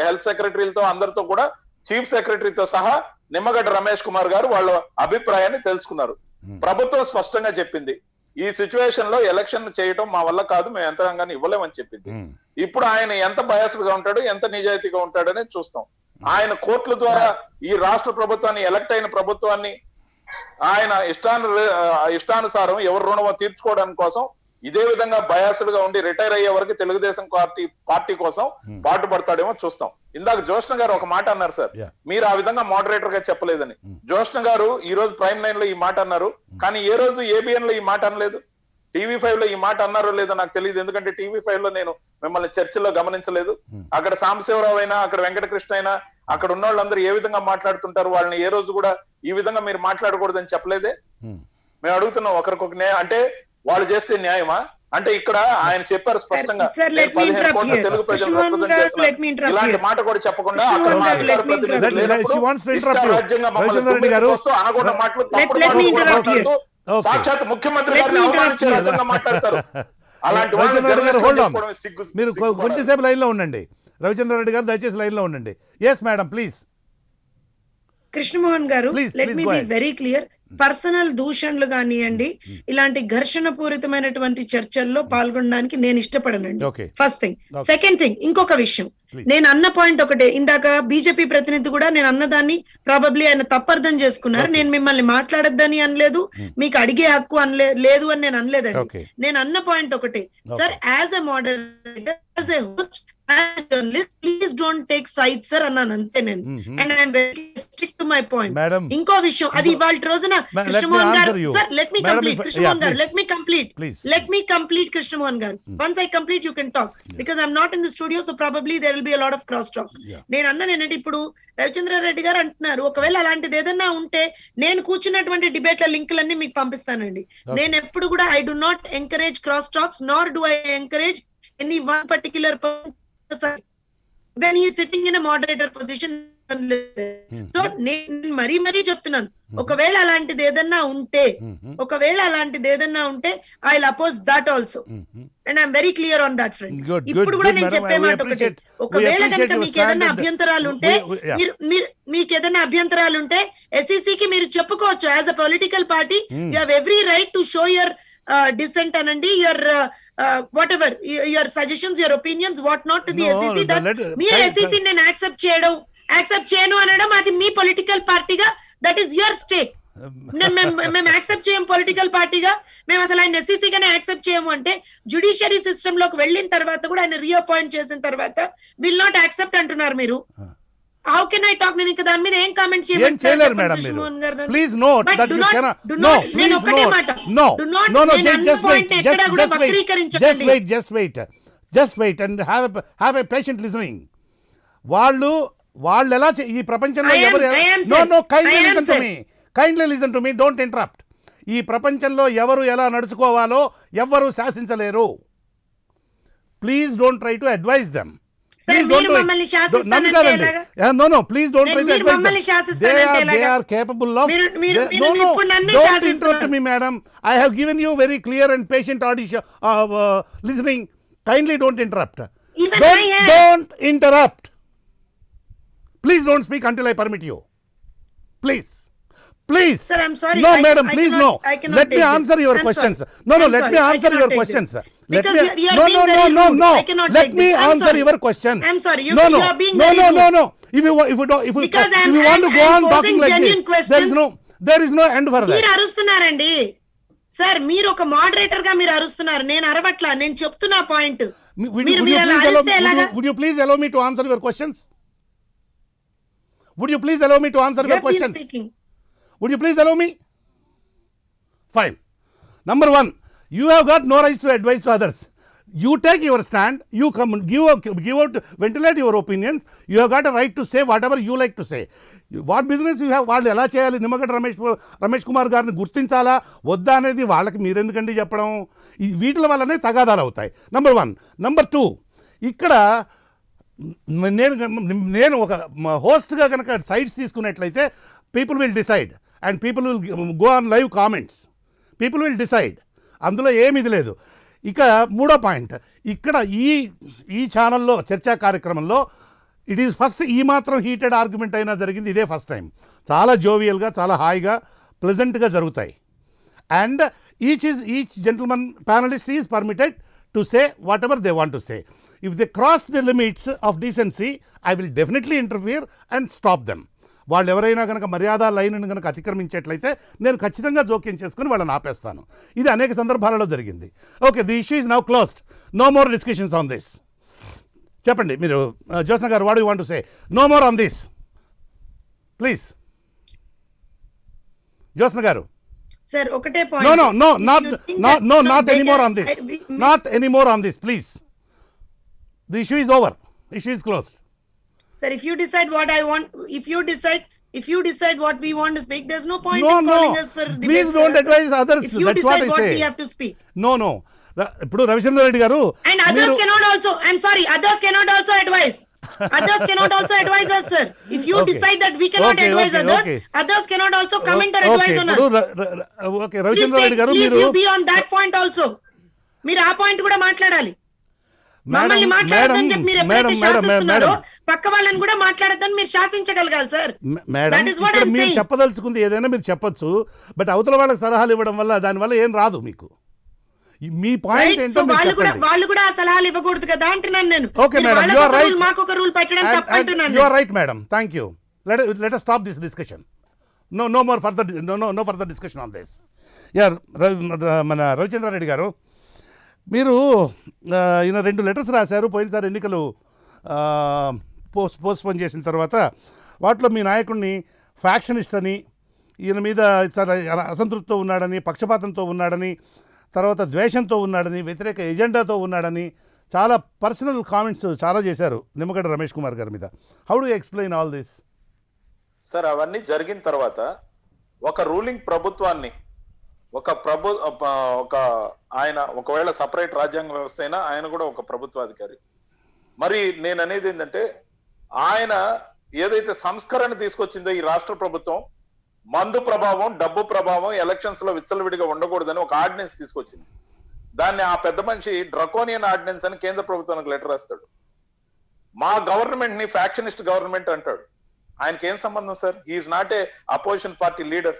హెల్త్ సెక్రటరీలతో అందరితో కూడా చీఫ్ సెక్రటరీతో సహా నిమ్మగడ్డ రమేష్ కుమార్ గారు వాళ్ళ అభిప్రాయాన్ని తెలుసుకున్నారు. ప్రభుత్వం స్పష్టంగా చెప్పింది ఈ సిచ్యువేషన్ లో ఎలక్షన్ చేయటం మా వల్ల కాదు, మేము యంత్రాంగాన్ని ఇవ్వలేమని చెప్పింది. ఇప్పుడు ఆయన ఎంత బయాస్డ్ గా ఉంటాడు, ఎంత నిజాయితీగా ఉంటాడనే చూస్తాం. ఆయన కోర్టుల ద్వారా ఈ రాష్ట్ర ప్రభుత్వాన్ని, ఎలక్ట్ అయిన ప్రభుత్వాన్ని ఆయన ఇష్టానుసారం ఎవరు రుణమో తీర్చుకోవడానికి కోసం ఇదే విధంగా బయాస్డ్ గా ఉండి రిటైర్ అయ్యే వరకు తెలుగుదేశం పార్టీ కోసం పాటుపడతాడేమో చూస్తాం. ఇందాక జోష్ణ గారు ఒక మాట అన్నారు సార్, మీరు ఆ విధంగా మోడరేటర్ గా చెప్పలేదని. జోష్ణ గారు ఈ రోజు ప్రైమ్ లైన్ లో ఈ మాట అన్నారు, కానీ ఏ రోజు ఏబిఎన్ లో ఈ మాట అనలేదు. TV5 లో ఈ మాట అన్నారో లేదో నాకు తెలియదు, ఎందుకంటే TV5 లో నేను మిమ్మల్ని చర్చలో గమనించలేదు. అక్కడ సాంబశివరావు అయినా, అక్కడ వెంకటకృష్ణ అయినా, అక్కడ ఉన్న వాళ్ళందరూ ఏ విధంగా మాట్లాడుతుంటారు, వాళ్ళని ఏ రోజు కూడా ఈ విధంగా మీరు మాట్లాడకూడదని చెప్పలేదే. మేము అడుగుతున్నాం ఒకరికొక అంటే వాళ్ళు చేస్తే న్యాయమా? అంటే ఇక్కడ ఆయన చెప్పారు స్పష్టంగా, 15 కోట్ల తెలుగు ప్రజలు రిప్రజెంట్ చేస్తున్నారు. ఇలాంటి మాట కూడా చెప్పకుండా అనకూడదు మాటలు, తప్పుడు మాట్లాడుతూ సాక్షాత్ ముఖ్యమంత్రి గారిని అవమానించే విధంగా మాట్లాడతారు. అలాంటి మీరు కొంచెంసేపు లైన్ లో ఉండండి. రవిచంద్ర రెడ్డి గారు దయచేసి లైన్ లో ఉండండి. Yes madam please. కృష్ణమోహన్ గారు, Please, let please me go be ahead. Very clear. Personal దూషణలు కానివ్వండి, ఇలాంటి ఘర్షణ పూరితమైనటువంటి చర్చల్లో పాల్గొనడానికి నేను ఇష్టపడనండి. Okay. First thing. Okay. Second thing, ఇంకొక విషయం, Please. నేను అన్న పాయింట్ ఒకటే. ఇందాక బీజేపీ ప్రతినిధి కూడా నేను అన్నదాన్ని ప్రాబబ్లీ ఆయన తప్పర్థం చేసుకున్నారు. Okay. నేను మిమ్మల్ని మాట్లాడొద్దని అనలేదు, మీకు అడిగే హక్కు లేదు అని నేను అనలేదండి. Okay. నేను అన్న పాయింట్ ఒకటే, sir as a moderator, as a host, as journalist, please don't take side sir అన్నాను, అంతే నేను. And I'm very strict to my point. Madam, ఇంకో విషయం, అది ఇవాళ రోజున Krishna Mohan garu, sir let me complete Krishna Mohan garu, let me complete Krishna Mohan garu. Once I complete you can talk, because I'm not in the studio, so probably there will be a lot of cross talk. నేను అన్నది ఏంటంటే, ఇప్పుడు రవిచంద్ర రెడ్డి గారు అంటున్నారు, ఒకవేళ అలాంటిది ఏదన్నా ఉంటే నేను కూర్చున్నటువంటి డిబేట్ల లింకులన్నీ మీకు పంపిస్తానండి. నేను ఎప్పుడు కూడా I do not encourage cross talks, nor do I encourage any one particular when he is sitting in a moderator position. So నేను మరీ చెప్తున్నాను, ఒకవేళ అలాంటిది ఏదన్నా ఉంటే I will oppose that also, and I'm very clear on that front. ఇప్పుడు కూడా నేను చెప్పే మాట ఒకటే, ఒకవేళ కనుక మీకు ఏదైనా అభ్యంతరాలు ఉంటే ఎస్ఈసికి మీరు చెప్పుకోవచ్చు. As a political party you have every right to show your dissent అనండి, your whatever your suggestions, your opinions, what not to the SEC. that మీరు SEC నేను యాక్సెప్ట్ చేయను అనడం అది మీ పొలిటికల్ పార్టీగా, దట్ ఈస్ యువర్ స్టేక్. మేము యాక్సెప్ట్ చేయం పొలిటికల్ పార్టీగా, మేము అసలు ఆయన ఎస్సీసీ గానే యాక్సెప్ట్ చేయము అంటే, జుడిషియరీ సిస్టమ్ లోకి వెళ్ళిన తర్వాత కూడా ఆయన రీఅపాయింట్ చేసిన తర్వాత విల్ నాట్ యాక్సెప్ట్ అంటున్నారు మీరు. How can I talk? నేను ఇంకా దాని మీద ఏం కామెంట్ చేయలేరు మేడం మీరు. Please note that you cannot. No please note. Just wait and have a patient listening. వాళ్ళు ఎలా ఈ ప్రపంచంలో ఎవరు kindly listen to me, don't interrupt. ఈ ప్రపంచంలో ఎవరు ఎలా నడుచుకోవాలో ఎవ్వరూ శాసించలేరు. Please don't try to advise them. Sir, Please don't మీరు do it. మమ్మల్ని నన్ను శాసిస్తానంటే కాదండి. ఎలాగా? No, please don't try to మీరు advise మమ్మల్ని them. శాసిస్తానంటే They ఎలాగా? are capable of. మీరు No, ఇప్పుడు నన్నే don't శాసిస్తున్నారు. interrupt me, madam. I have given you very clear and patient audition, listening. Kindly don't interrupt. Even I have. Don't interrupt. Please don't speak until I permit you. Please. Sir, I'm sorry. No, I madam, please no. cannot Let me take this. answer your I'm questions. sorry. No, I'm let sorry. me I answer cannot your take questions. this. Let Because me. you are being very rude. No. I cannot Let take me this. I'm answer sorry. your questions. I'm sorry. You No. are being very rude. No. If you Because if I'm- you want to go I'm on talking posing like this, genuine there is no end for మీరు that. అరుస్తున్నారండి. సార్ మీరు ఒక మోడరేటర్ గా మీరు అరుస్తున్నారు. నేను అరవట్లా, నేను చెప్తున్నా point. Would you please allow me to answer your questions? Would you please allow me to answer your questions? Would you please allow me? Fine. Number one, you have got no rights to advise to others. You take your stand, you come give out, ventilate your opinions. You have got a right to say whatever you like to say. What business you have? వాళ్ళు ఎలా చేయాలి? నిమ్మగడ్డ రమేష్ కుమార్ గారిని గుర్తించాలా వద్దా అనేది వాళ్ళకి మీరెందుకండి చెప్పడం? ఈ వీటిల వల్లనే తగాదాలు అవుతాయి. Number one. నెంబర్ టూ, ఇక్కడ నేను ఒక హోస్ట్గా కనుక సైడ్స్ తీసుకున్నట్లయితే people will decide and people will go on live comments. People will decide. అందులో ఏమి ఇది లేదు. ఇక మూడో పాయింట్, ఇక్కడ ఈ ఛానల్లో చర్చా కార్యక్రమంలో ఇట్ ఈస్ ఫస్ట్ ఈ మాత్రం హీటెడ్ ఆర్గ్యుమెంట్ అయినా జరిగింది ఇదే ఫస్ట్ టైం. చాలా జోవియల్గా, చాలా హాయిగా, ప్లెజెంట్గా జరుగుతాయి. And each gentleman panellist is permitted to say what ever they want to say. If they cross the limits of decency I will definitely interfere and stop them. వాళ్ళు ఎవరైనా కనుక మర్యాద లైన్ను కనుక అతిక్రమించేట్లయితే నేను ఖచ్చితంగా జోక్యం చేసుకుని వాళ్ళని ఆపేస్తాను. ఇది అనేక సందర్భాలలో జరిగింది. Okay, the issue is now closed. No more discussions on this. చెప్పండి మీరు, Jyotsna garu, what you want to say? No more on this please. Jyotsna garu. Sir ఒకటే No, point. not anymore on this. Not anymore on this, please. The issue is over. Issue is closed. Sir, if you decide what I want, if you decide what we want to speak, there's no point No. in calling us for debate. Please don't advise others. If you That's what decide I what say. we have to speak. No. ఇప్పుడు రవిచంద్ర రెడ్డి గారు, And others cannot also, I'm sorry, others cannot also advise. Others cannot also advise us, sir. If you Okay. decide that we cannot Okay, advise okay, others, okay. others cannot also comment or advise on us. Okay, Ravichandra Reddy గారు, Please మీరు you be on that point also. మీరు ఆ పాయింట్ కూడా మాట్లాడాలి. మమ్మల్ని మాట్లాడదని చెప్పి మీరు ఎప్పుడైతే శాసిస్తున్నారో పక్క వాళ్ళని కూడా మాట్లాడద్దని మీరు శాసించగలగాలి sir. Madam, That is what ఇక్కడ I'm మీరు saying. చెప్పదలుచుకుంది ఏదైనా మీరు చెప్పొచ్చు, బట్ అవతల వాళ్ళకి సలహాలు ఇవ్వడం వల్ల దానివల్ల ఏం రాదు మీకు. మీ పాయింట్ ఏంటో మీరు చెప్పండి. వాళ్ళు కూడా ఆ సలహాలు ఇవ్వకూడదు కదా అంటున్నాను నేను. Okay, మీరు madam, వాళ్ళకు you are ఒక right. rule, మాకు ఒక రూల్ పెట్టడం తప్పు అంటున్నాను You are నేను. right, madam. Thank you. Let us stop this discussion. No more further. No further discussion on this. Yeah, మన రవిచంద్ర రెడ్డి గారు, మీరు ఈయన 2 లెటర్స్ రాశారు పోయినసారి ఎన్నికలు పోస్ట్పోన్ చేసిన తర్వాత. వాటిలో మీ నాయకుడిని ఫ్యాక్షనిస్ట్ అని, ఈయన మీద చాలా అసంతృప్తితో ఉన్నాడని, పక్షపాతంతో ఉన్నాడని, తర్వాత ద్వేషంతో ఉన్నాడని, వ్యతిరేక ఎజెండాతో ఉన్నాడని చాలా పర్సనల్ కామెంట్స్ చాలా చేశారు నిమ్మగడ్డ రమేష్ కుమార్ గారి మీద. How do explain all this? Sir, అవన్నీ జరిగిన తర్వాత ఒక రూలింగ్ ప్రభుత్వాన్ని ఒక ఆయన ఒకవేళ సపరేట్ రాజ్యాంగ వ్యవస్థ అయినా ఆయన కూడా ఒక ప్రభుత్వాధికారి. మరి నేను అనేది ఏంటంటే, ఆయన ఏదైతే సంస్కరణ తీసుకొచ్చిందో ఈ రాష్ట్ర ప్రభుత్వం, మందు ప్రభావం, డబ్బు ప్రభావం ఎలక్షన్స్ లో విచ్చలవిడిగా ఉండకూడదని ఒక ఆర్డినెన్స్ తీసుకొచ్చింది. దాన్ని ఆ పెద్ద మనిషి డ్రకోనియన్ ఆర్డినెన్స్ అని కేంద్ర ప్రభుత్వానికి లెటర్ రాస్తాడు. మా గవర్నమెంట్ ని ఫ్యాక్షనిస్ట్ గవర్నమెంట్ అంటాడు. ఆయనకి ఏం సంబంధం sir? He's not a opposition party leader.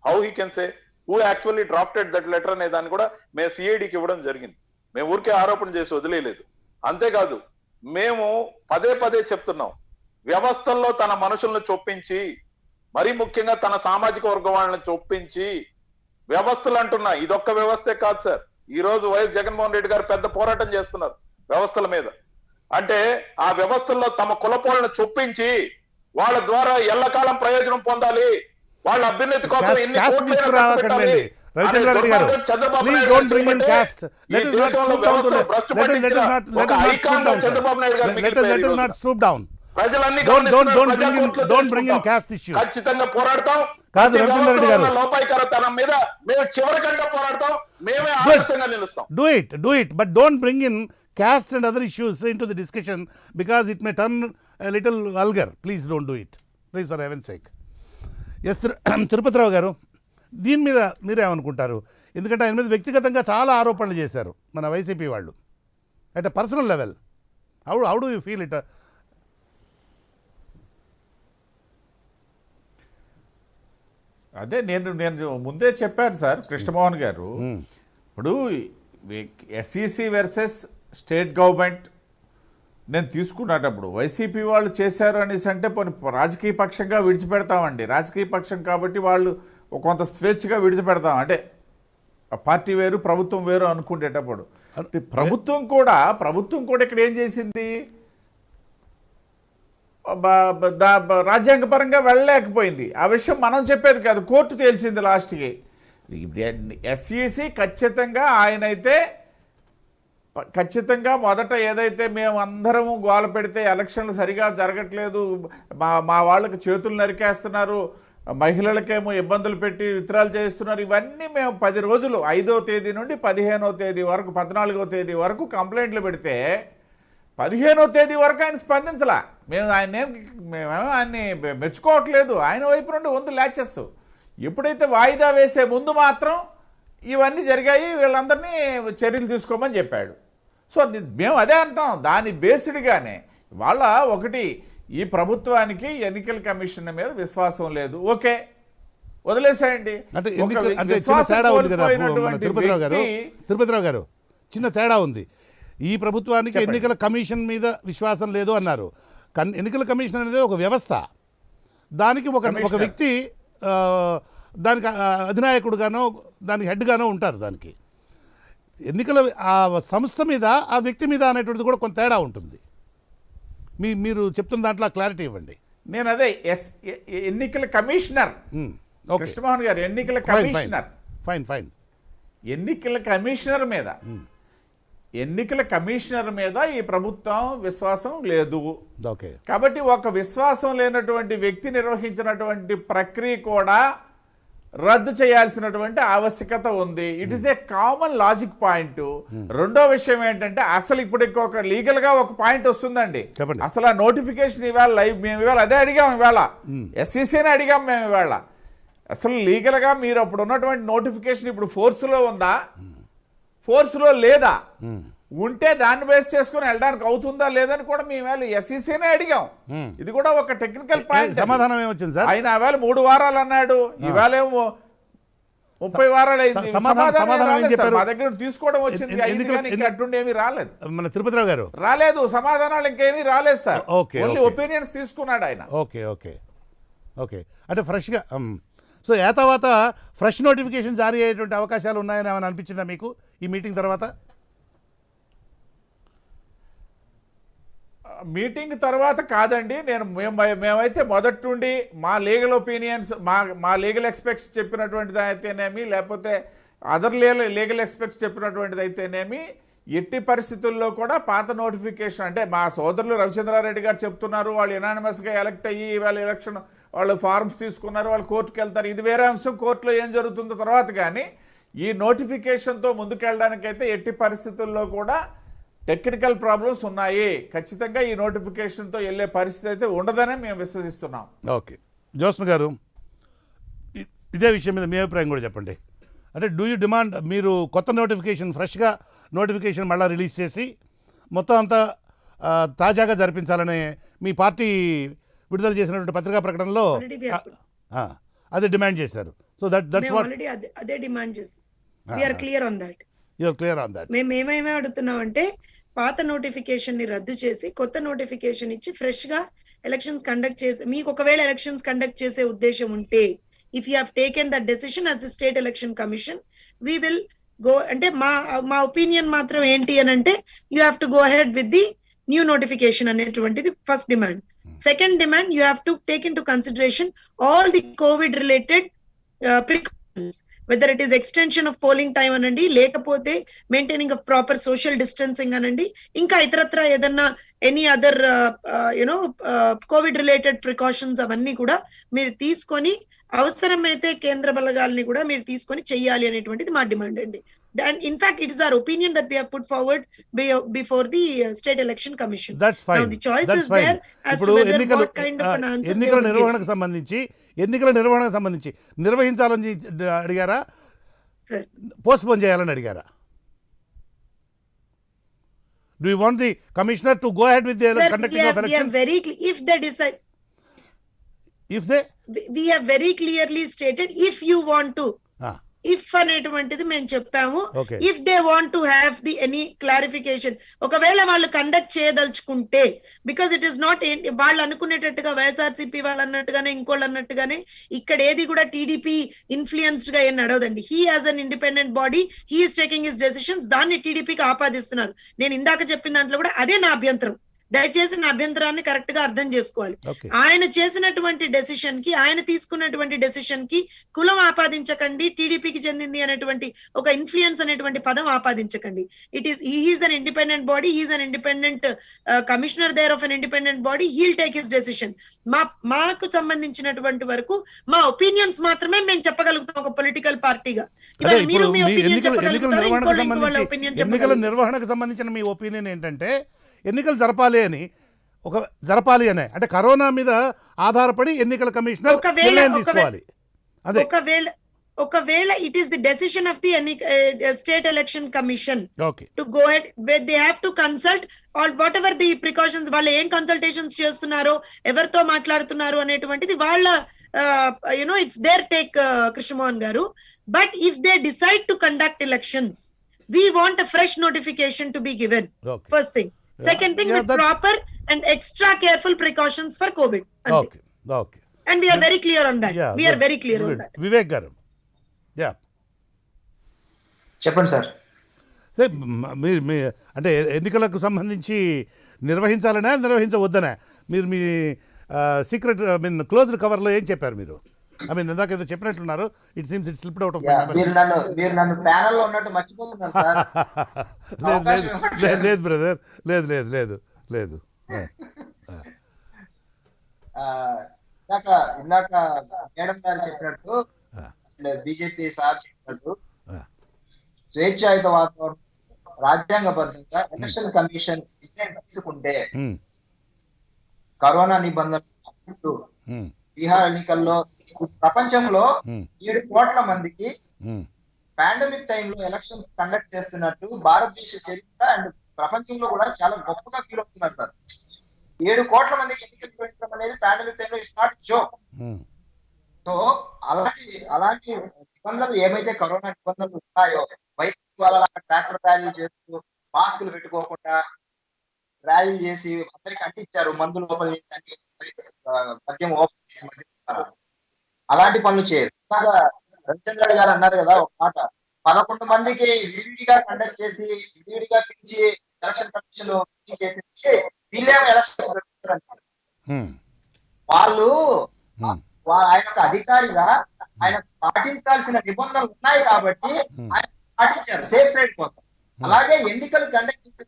How he can say who actually drafted that letter అనే దాన్ని కూడా మేము సిఐడికి ఇవ్వడం జరిగింది. మేము ఊరికే ఆరోపణ చేసి వదిలేయలేదు. అంతేకాదు, మేము పదే చెప్తున్నాం, వ్యవస్థల్లో తన మనుషులను చొప్పించి, మరీ ముఖ్యంగా తన సామాజిక వర్గం వాళ్ళని చొప్పించి వ్యవస్థలు అంటున్నా. ఇదొక్క వ్యవస్థే కాదు సార్. ఈ రోజు వైఎస్ జగన్మోహన్ రెడ్డి గారు పెద్ద పోరాటం చేస్తున్నారు వ్యవస్థల మీద. అంటే ఆ వ్యవస్థల్లో తమ కులపోలను చొప్పించి వాళ్ళ ద్వారా ఎల్లకాలం ప్రయోజనం పొందాలి, వాళ్ళ అభ్యున్నతి కోసం ఎన్ని కోట్లైనా ఖర్చు పెట్టాలి. రవిచంద్ర రెడ్డి గారు, Chandrababu please Naidu don't bring in గారు caste. ఈ దేశంలో వ్యవస్థ భ్రష్టు పట్టించిన ఒక ఐకాన్ గా చంద్రబాబు నాయుడు గారు మిగిలిపోయారు ఈ రోజున. ప్రజలన్నీ Don't bring in caste issues. ఖచ్చితంగా పోరాడతాం, కాదు, ప్రతి రవిచంద్ర రెడ్డి వ్యవస్థలో గారు. ఉన్న లోపాయికారతనం మీద మేము చివరికంటే పోరాడతాం, మేమే ఆదర్శంగా నిలుస్తాం. Do it, but don't bring in caste and other issues into the discussion because it may turn a little vulgar. Please don't do it. Please, for heaven's sake. Yes Tirupati Rao garu, దీని మీద మీరేమనుకుంటారు? ఎందుకంటే ఆయన మీద వ్యక్తిగతంగా చాలా ఆరోపణలు చేశారు మన వైసీపీ వాళ్ళు at a personal level. How do you feel it? అదే నేను ముందే చెప్పాను సార్ కృష్ణమోహన్ గారు. ఇప్పుడు ఎస్ఈసి వర్సెస్ స్టేట్ గవర్నమెంట్ నేను తీసుకున్నప్పుడు వైసీపీ వాళ్ళు చేశారు అనేసి అంటే రాజకీయ పక్షంగా విడిచిపెడతామండి. రాజకీయ పక్షం కాబట్టి వాళ్ళు కొంత స్వేచ్ఛగా విడిచిపెడతాం, అంటే పార్టీ వేరు ప్రభుత్వం వేరు అనుకునేటప్పుడు. ప్రభుత్వం కూడా ఇక్కడ ఏం చేసింది, రాజ్యాంగపరంగా వెళ్ళలేకపోయింది. ఆ విషయం మనం చెప్పేది కాదు, కోర్టు తేల్చింది లాస్ట్కి. ఎస్ఈసి ఖచ్చితంగా మొదట ఏదైతే మేము అందరము గోల పెడితే ఎలక్షన్లు సరిగా జరగట్లేదు, మా వాళ్ళకి చేతులు నరికేస్తున్నారు, మహిళలకేమో ఇబ్బందులు పెట్టి విత్డ్రాలు చేస్తున్నారు, ఇవన్నీ మేము 10 రోజులు 5వ తేదీ నుండి 15వ తేదీ వరకు 14వ తేదీ వరకు కంప్లైంట్లు పెడితే 15వ తేదీ వరకు ఆయన స్పందించలా. మేమేమో ఆయన్ని మెచ్చుకోవట్లేదు, ఆయన వైపు నుండి వంతు ల్యాచెస్. ఎప్పుడైతే వాయిదా వేసే ముందు మాత్రం ఇవన్నీ జరిగాయి, వీళ్ళందరినీ చర్యలు తీసుకోమని చెప్పాడు. సో మేము అదే అంటాం, దాని బేస్డ్గానే వాళ్ళ ఒకటి ఈ ప్రభుత్వానికి ఎన్నికల కమిషన్ మీద విశ్వాసం లేదు, ఓకే వదిలేసేయండి. అంటే చిన్న తేడా ఉంది కదా తిరుపతిరావు గారు, చిన్న తేడా ఉంది. ఈ ప్రభుత్వానికి ఎన్నికల కమిషన్ మీద విశ్వాసం లేదు అన్నారు. ఎన్నికల కమిషన్ అనేది ఒక వ్యవస్థ, దానికి ఒక వ్యక్తి దానికి అధినాయకుడుగానో దానికి హెడ్గానో ఉంటారు. దానికి ఎన్నికల ఆ సంస్థ మీద ఆ వ్యక్తి మీద అనేటువంటిది కూడా కొంత తేడా ఉంటుంది. మీరు చెప్తున్న దాంట్లో క్లారిటీ ఇవ్వండి. నేను అదే ఎన్నికల కమిషనర్ కృష్ణమోహన్ గారు, ఎన్నికల కమిషనర్ ఫైన్ ఎన్నికల కమిషనర్ మీద ఈ ప్రభుత్వం విశ్వాసం లేదు. ఓకే, కాబట్టి ఒక విశ్వాసం లేనటువంటి వ్యక్తి నిర్వహించినటువంటి ప్రక్రియ కూడా రద్దు చేయాల్సినటువంటి ఆవశ్యకత ఉంది. It is a common logic point. రెండో విషయం ఏంటంటే అసలు ఇప్పుడు ఇంకొక లీగల్ గా ఒక పాయింట్ వస్తుందండి. అసలు ఆ నోటిఫికేషన్ ఇవాళ మేము ఇవాళ అదే అడిగాం, ఇవాళ ఎస్ఈసీని అడిగాం మేము ఇవాళ. అసలు లీగల్ గా మీరు అప్పుడు ఉన్నటువంటి నోటిఫికేషన్ ఇప్పుడు ఫోర్స్లో ఉందా, ఫోర్స్లో లేదా, ఉంటే దాన్ని బేస్ చేసుకుని వెళ్ళడానికి అవుతుందా లేదని కూడా మేము ఎస్ఈసీనే అడిగాం. ఇది కూడా ఒక టెక్నికల్ పాయింట్. సమాధానం ఏమొచ్చింది సార్? ఆయన ఆవేళ 3 వారాలు అన్నాడు, ఇవాళేమో 30 వారాలు అయింది. మా దగ్గర తీసుకోవడం వచ్చింది, అటుండి ఏమీ రాలేదు. మన తిరుపతిరావు గారు రాలేదు, సమాధానాలు ఇంకేమీ రాలేదు సార్. ఓన్లీ ఒపీనియన్స్ తీసుకున్నాడు ఆయన. ఓకే అంటే ఫ్రెష్గా. సో ఆ తర్వాత ఫ్రెష్ నోటిఫికేషన్ జారీ అయ్యేటువంటి అవకాశాలు ఉన్నాయని ఏమైనా అనిపించిందా మీకు ఈ మీటింగ్ తర్వాత? మీటింగ్ తర్వాత కాదండి, మేమైతే మొదటి నుండి మా లీగల్ ఒపీనియన్స్, మా లీగల్ ఎక్స్పర్ట్స్ చెప్పినటువంటిది అయితేనేమి, లేకపోతే అదర్ లీగల్ ఎక్స్పర్ట్స్ చెప్పినటువంటిది అయితేనేమి, ఎట్టి పరిస్థితుల్లో కూడా పాత నోటిఫికేషన్ అంటే మా సోదరులు రవిచంద్రారెడ్డి గారు చెప్తున్నారు, వాళ్ళు యునానిమస్గా ఎలక్ట్ అయ్యి వాళ్ళ ఎలక్షన్ వాళ్ళు ఫార్మ్స్ తీసుకున్నారు, వాళ్ళు కోర్టుకు వెళ్తారు, ఇది వేరే అంశం, కోర్టులో ఏం జరుగుతుందో తర్వాత. కానీ ఈ నోటిఫికేషన్తో ముందుకెళ్ళడానికైతే ఎట్టి పరిస్థితుల్లో కూడా టెక్నికల్ ప్రాబ్లమ్స్ ఉన్నాయి. ఖచ్చితంగా ఈ నోటిఫికేషన్తో వెళ్ళే పరిస్థితి అయితే ఉండదనే మేము విశ్వసిస్తున్నాం. ఓకే, జ్యోత్స్న గారు ఇదే విషయం మీద మీ అభిప్రాయం కూడా చెప్పండి. అంటే డూ యూ డిమాండ్ మీరు కొత్త నోటిఫికేషన్, ఫ్రెష్గా నోటిఫికేషన్ మళ్ళీ రిలీజ్ చేసి మొత్తం అంతా తాజాగా జరిపించాలని మీ పార్టీ విడుదల చేసినటువంటి పత్రికా ప్రకటనలో అదే డిమాండ్ చేశారు. సో దట్స్ వాట్ అదే డిమాండ్ చేశారు. We are clear on that. You are clear on that. మేము ఏమేమి అడుగుతున్నాం అంటే పాత నోటిఫికేషన్ ని రద్దు చేసి కొత్త నోటిఫికేషన్ ఇచ్చి ఫ్రెష్ గా ఎలక్షన్స్ కండక్ట్ చేసి, మీకు ఒకవేళ ఎలక్షన్స్ కండక్ట్ చేసే ఉద్దేశం ఉంటే, if you have taken that decision as the State Election Commission, we will go. అంటే మా ఒపీనియన్ మాత్రం ఏంటి అని అంటే, you have to go ahead with the new notification అనేటువంటిది first demand. Second demand, you have to take into consideration all the COVID related precautions, whether it is extension of polling time anandi, lekapothe maintaining of proper social distancing anandi, inka itaratra edanna any other COVID related precautions avanni kuda meer teeskoni అవసరమైతే కేంద్ర బలగాల్ని కూడా మీరు తీసుకొని చెయ్యాలి అనేటువంటిది మా డిమాండ్ అండి. And in fact, it is our opinion that we have put forward before the state election commission. That's Now fine, the choice that's is fine. there as ఇప్పుడు to whether ఎన్నికలు what kind of an answer they ఎన్నికల would give. ఎన్నికల నిర్వహణకు సంబంధించి నిర్వహించాలని అడిగారా, Sir, పోస్ట్పోన్ చేయాలని అడిగారా? Do you want the commissioner to go ahead with the sir, conducting of we have elections? very if they decide, If they we have very clearly stated if you want to, ah, if అనేటువంటిది మేము చెప్పాము. Okay. If they want to have the any clarification, ఒకవేళ వాళ్ళు కండక్ట్ చేయదలుచుకుంటే, బికాస్ ఇట్ ఇస్ నాట్ వాళ్ళు అనుకునేటట్టుగా వైఎస్ఆర్సీపీ వాళ్ళు అన్నట్టుగానే ఇంకోళ్ళు అన్నట్టుగానే ఇక్కడ ఏది కూడా టీడీపీ ఇన్ఫ్లుయెన్స్డ్ గా ఏం నడవదండి. He as an independent body, he is taking his decisions. దాన్ని టీడీపీకి ఆపాదిస్తున్నారు. నేను ఇందాక చెప్పిన దాంట్లో కూడా అదే నా అభ్యంతరం. దయచేసి నా అభ్యంతరాన్ని కరెక్ట్ గా అర్థం చేసుకోవాలి. okay. ఆయన చేసినటువంటి డెసిషన్ కి, ఆయన తీసుకున్నటువంటి డెసిషన్ కి కులం ఆపాదించకండి, టీడీపీకి చెందింది అనేటువంటి ఒక ఇన్ఫ్లుయెన్స్ అనేటువంటి పదం ఆపాదించకండి. It is he is an independent body, he is an independent commissioner there of an independent body, he'll take his decision. మాకు సంబంధించినటువంటి వరకు మా ఒపీనియన్స్ మాత్రమే మేము చెప్పగలుగుతాం ఒక పొలిటికల్ పార్టీగా. అదే ఇవాళ ఇప్పుడు మీరు మీ మీ ఒపీనియన్ ఎన్నికల చెప్పగలుగుతారు, నిర్వహణకు ఇంకోళ్ళ ఒపీనియన్ సంబంధించి ఎన్నికల చెప్పగలుగుతారు. నిర్వహణకు సంబంధించిన మీ ఒపీనియన్ ఏంటంటే ఎన్నికలు జరపాలి అనే, అంటే కరోనా మీద ఆధారపడి ఎన్నికల కమిషనర్ నిర్ణయం తీసుకోవాలి. అదే ఒకవేళ it is the decision of the state Election commission okay. To go head, they have to consult all what ever the precautions, వాళ్ళు ఏం కన్సల్టేషన్స్ చేస్తున్నారో, ఎవరితో మాట్లాడుతున్నారు అనేటువంటిది వాళ్ళ ఇట్స్ దేర్ టేక్, కృష్ణమోహన్ గారు. But if they decide to conduct elections, we want a fresh notification to be given. Okay. First thing. Second thing, with that's- proper and extra careful precautions for COVID. Okay, okay. And we are very clear on that. Yeah, We are good, very clear on good. that. Vivek గారు, యా చెప్పండి సార్. మీ అంటే ఎన్నికలకు సంబంధించి నిర్వహించవద్దనే మీరు మీ సీక్రెట్ క్లోజ్డ్ కవర్లో ఏం చెప్పారు మీరు? ఇందాక ఏదో చెప్పినట్లున్నారు. It seems it slipped out of my memory. మీరు నన్ను ప్యానల్ లో ఉన్నట్టు మర్చిపోతున్నారు సార్. లేదు బ్రదర్, లేదు. ఇందాక మేడం గారు చెప్పినట్టు, బీజేపీ సార్ చెప్పినట్టు, స్వేచ్ఛాయుత వాతావరణం రాజ్యాంగబద్ధంగా ఎలక్షన్ కమిషన్ నిర్ణయం తీసుకుంటే కరోనా నిబంధనలు బీహార్ ఎన్నికల్లో ప్రపంచంలో 7 కోట్ల మందికి పాండమిక్ టైంలో ఎలక్షన్స్ కండక్ట్ చేస్తున్నట్టు భారతదేశ చరిత్ర అండ్ ప్రపంచంలో కూడా చాలా గొప్పగా ఫీల్ అవుతున్నారు సార్. 7 కోట్ల మందికి ఎన్నికలు పెట్టడం అనేది పాండమిక్ టైంలో ఇట్స్ నాట్ జోక్. సో అలాంటి నిబంధనలు ఏమైతే కరోనా నిబంధనలు ఉన్నాయో, వైసీపీ వాళ్ళ ట్రాక్టర్ ర్యాలీ చేస్తూ మాస్కులు పెట్టుకోకుండా ర్యాలీ చేసి అందరికి అంటించారు, మందులు ఓపెన్ చేసి మద్యం ఓపెన్ చేసి అలాంటి పనులు చేయరు. రవిచంద్ర గారు అన్నారు కదా ఒక మాట, 11 మందికి విడివిడిగా కండక్ట్ చేసి విడివిడిగా పిలిచి ఎలక్షన్ కమిషన్ చేసి వీళ్ళేమో ఎలక్షన్ పెట్టుకుంటారు. వాళ్ళు ఆయన ఒక అధికారిగా ఆయన పాటించాల్సిన నిబంధనలు ఉన్నాయి కాబట్టి ఆయన పాటించారు సేఫ్ సైడ్ కోసం. అలాగే ఎన్నికలు కండక్ట్ చేసిన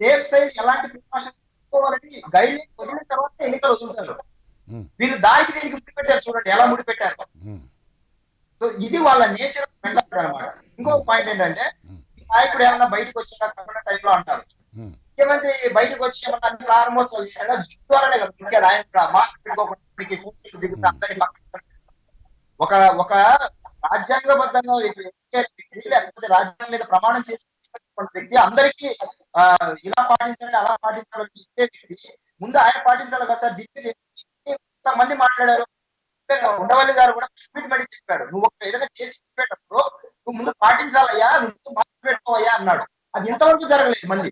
సేఫ్ సైడ్ ఎలాంటి ప్రికాషన్స్ తీసుకోవాలని గైడ్ లైన్ వదిలిన తర్వాత ఎన్నికలు వదులుతారు. వీళ్ళు దానికి దీనికి ముడిపెట్టారు, చూడండి ఎలా ముడిపెట్టారు. సో ఇది వాళ్ళ నేచర్ మెంటాలిటీ అనమాట. ఇంకొక పాయింట్ ఏంటంటే, నాయకుడు ఏమన్నా బయటకు వచ్చినా కరోనా టైంలో అంటారు, ముఖ్యమంత్రి బయటకు వచ్చి ఏమన్నా ప్రారంభోత్సవాలు చేశాడా, ద్వారానే కదా ముఖ్య ఆయన మాస్క్ పెట్టుకోకుండా ఒక రాజ్యాంగబద్ధంగా లేకపోతే రాజ్యాంగం మీద ప్రమాణం చేసే వ్యక్తి అందరికీ ఇలా పాటించాలి అలా పాటించాలని చెప్పే వ్యక్తి ముందు ఆయన పాటించాలి కదా సార్. మంది మాట్లాడారు, ఉండవల్లి గారు కూడా మరీ చెప్పాడు, నువ్వు ఒక ఏదైనా చేసి చెప్పేటప్పుడు నువ్వు ముందు పాటించాలయ్యా, నువ్వు మాట్లాడుకోవయ్యా అన్నాడు. అది ఇంతవరకు జరగలేదు మళ్ళీ.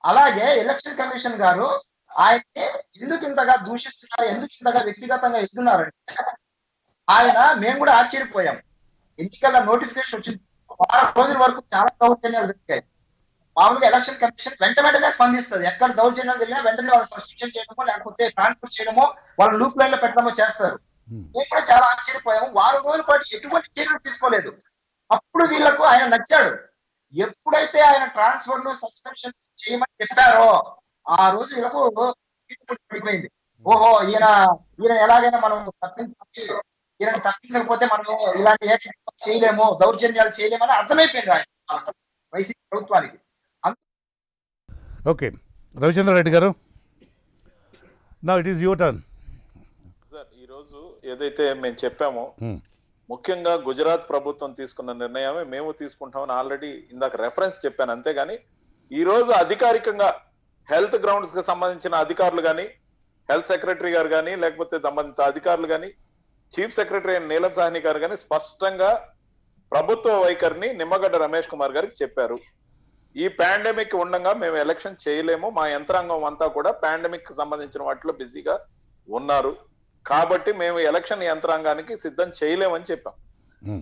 అలాగే ఎలక్షన్ కమిషన్ గారు ఆయన్ని ఎందుకు ఇంతగా దూషిస్తున్నారు, ఎందుకు ఇంతగా వ్యక్తిగతంగా ఎత్తున్నారంటే, మేము కూడా ఆశ్చర్యపోయాం. ఎన్నికల నోటిఫికేషన్ వచ్చింది 6 రోజుల వరకు చాలా దౌర్జన్యాలు జరిగాయి. మామూలుగా ఎలక్షన్ కమిషన్ వెంటనే స్పందిస్తుంది. ఎక్కడ దౌర్జన్యాలు జరిగినా వెంటనే వాళ్ళు సస్పెన్షన్ చేయడమో లేకపోతే ట్రాన్స్ఫర్ చేయడమో వాళ్ళ లూప్ లైన్ లో పెట్టడమో చేస్తారు. మేము కూడా చాలా ఆశ్చర్యపోయాము. 6 రోజుల పాటు ఎటువంటి చర్యలు తీసుకోలేదు. అప్పుడు వీళ్లకు ఆయన నచ్చాడు. ఎప్పుడైతే ఆయన ట్రాన్స్ఫర్లు సస్పెన్షన్ చేయమని చెప్పారో ఆ రోజు వీళ్ళకు పడిపోయింది. ఓహో ఈయన ఎలాగైనా మనం తప్పించాలి, ఈయన తప్పించకపోతే మనం ఇలాంటి యాక్షన్ చేయలేము, దౌర్జన్యాలు చేయలేమని అర్థమైపోయింది ఆయన వైసీపీ ప్రభుత్వానికి. ఓకే, రవిచంద్ర రెడ్డి గారు, now it is your turn. Sir ఈరోజు ఏదైతే మేము చెప్పామో ముఖ్యంగా గుజరాత్ ప్రభుత్వం తీసుకున్న నిర్ణయమే మేము తీసుకుంటామని ఆల్రెడీ ఇందాక రెఫరెన్స్ చెప్పాను. అంతేగాని ఈ రోజు అధికారికంగా హెల్త్ గ్రౌండ్స్ కి సంబంధించిన అధికారులు కానీ, హెల్త్ సెక్రటరీ గారు కానీ, లేకపోతే సంబంధిత అధికారులు కానీ, చీఫ్ సెక్రటరీ అయిన నీలం సాహ్ని గారు కానీ స్పష్టంగా ప్రభుత్వ వైఖరిని నిమ్మగడ్డ రమేష్ కుమార్ గారికి చెప్పారు. ఈ పాండమిక్ ఉండగా మేము ఎలక్షన్ చేయలేము, మా యంత్రాంగం అంతా కూడా పాండమిక్ కి సంబంధించిన వాటిలో బిజీగా ఉన్నారు, కాబట్టి మేము ఎలక్షన్ యంత్రాంగానికి సిద్ధం చేయలేమని చెప్పాం.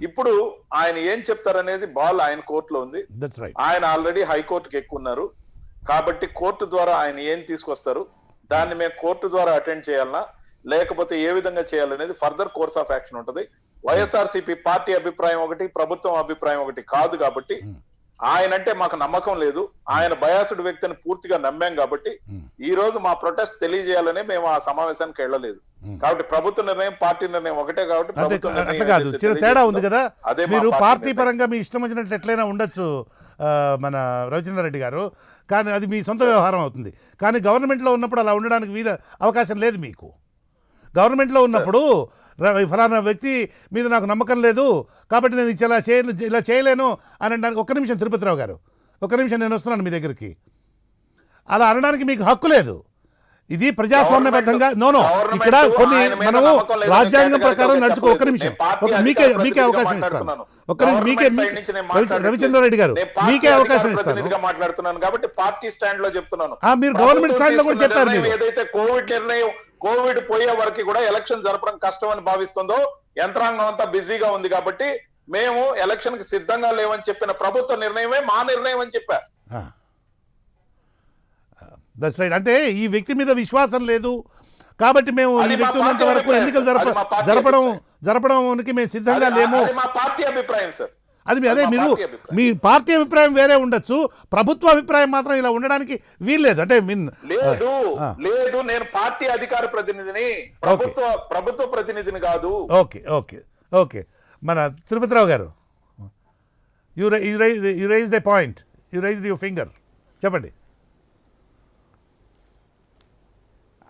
ఇప్పుడు ఆయన ఏం చెప్తారనేది బాల్ ఆయన కోర్టులో ఉంది. That's right. ఆయన ఆల్రెడీ హైకోర్టుకి ఎక్కున్నారు, కాబట్టి కోర్టు ద్వారా ఆయన ఏం తీసుకొస్తారు, దాన్ని మేము కోర్టు ద్వారా అటెండ్ చేయాలన్నా లేకపోతే ఏ విధంగా చేయాలనేది ఫర్దర్ కోర్స్ ఆఫ్ యాక్షన్ ఉంటుంది. వైఎస్ఆర్సీపీ పార్టీ అభిప్రాయం ఒకటి, ప్రభుత్వం అభిప్రాయం ఒకటి కాదు. కాబట్టి ఆయన అంటే మాకు నమ్మకం లేదు, ఆయన బయాసుడ్ వ్యక్తిని పూర్తిగా నమ్మాం. కాబట్టి ఈ రోజు మా ప్రొటెస్ట్ తెలియజేయాలనే మేము ఆ సమావేశానికి వెళ్ళలేదు. కాబట్టి ప్రభుత్వ నిర్ణయం పార్టీ నిర్ణయం ఒకటే. కాబట్టి అంటే ప్రభుత్వ అట్లా నిర్ణయం కాదు, ఏదైతే చిన్న తేడా ఉంది తెలియజేస్తుందో కదా. అదే మా మీరు పార్టీ పార్టీ నిర్ణయం. పరంగా మీ ఇష్టం వచ్చినట్టు ఎట్లయినా ఉండొచ్చు మన రవిచంద్ర రెడ్డి గారు, కానీ అది మీ సొంత వ్యవహారం అవుతుంది. కానీ గవర్నమెంట్లో ఉన్నప్పుడు అలా ఉండడానికి అవకాశం లేదు మీకు. గవర్నమెంట్లో ఉన్నప్పుడు ఫలానా వ్యక్తి మీద నాకు నమ్మకం లేదు కాబట్టి నేను ఇలా చేయలేను అని అనడానికి, ఒక్క నిమిషం తిరుపతిరావు గారు, ఒక్క నిమిషం, నేను వస్తున్నాను మీ దగ్గరికి. అలా అనడానికి మీకు హక్కు లేదు. ఇది ప్రజాస్వామ్యబద్ధంగా నోనో ఇక్కడ కొన్ని మనము రాజ్యాంగం ప్రకారం నడుచుకో. ఒక్క నిమిషం, మీకే అవకాశం ఇస్తాను. ఒక్క నిమిషం, మీకే రవిచంద్ర రెడ్డి గారు, మీకే అవకాశం ఇస్తాను. మాట్లాడుతున్నాను కాబట్టి పార్టీ స్టాండ్ లో చెప్తున్నాను. మీరు గవర్నమెంట్ స్టాండ్ లో కూడా చెప్పారు. మీరు ఏదైతే కోవిడ్ నిర్ణయం, కోవిడ్ పోయే వరకు కూడా ఎలక్షన్ జరపడం కష్టం అని భావిస్తుందో యంత్రాంగం అంతా బిజీగా ఉంది కాబట్టి మేము ఎలక్షన్ కి సిద్ధంగా లేవని చెప్పిన ప్రభుత్వ నిర్ణయమే మా నిర్ణయం అని చెప్పారు. That's right. అంటే ఈ వ్యక్తి మీద విశ్వాసం లేదు కాబట్టి మేము ఈ వ్యక్తి ఉన్నంత వరకు ఎన్నికలు జరపడానికి మేము సిద్ధంగా లేము. మా పార్టీ అభిప్రాయం సార్. అది అదే, మీరు మీ పార్టీ అభిప్రాయం వేరే ఉండొచ్చు, ప్రభుత్వ అభిప్రాయం మాత్రం ఇలా ఉండడానికి వీల్లేదు. అంటే లేదు, నేను పార్టీ అధికార ప్రతినిధిని, ప్రభుత్వ ప్రతినిధిని కాదు. ఓకే ఓకే ఓకే, మన Tirupati Rao garu, you raise the point, you raise your finger, చెప్పండి.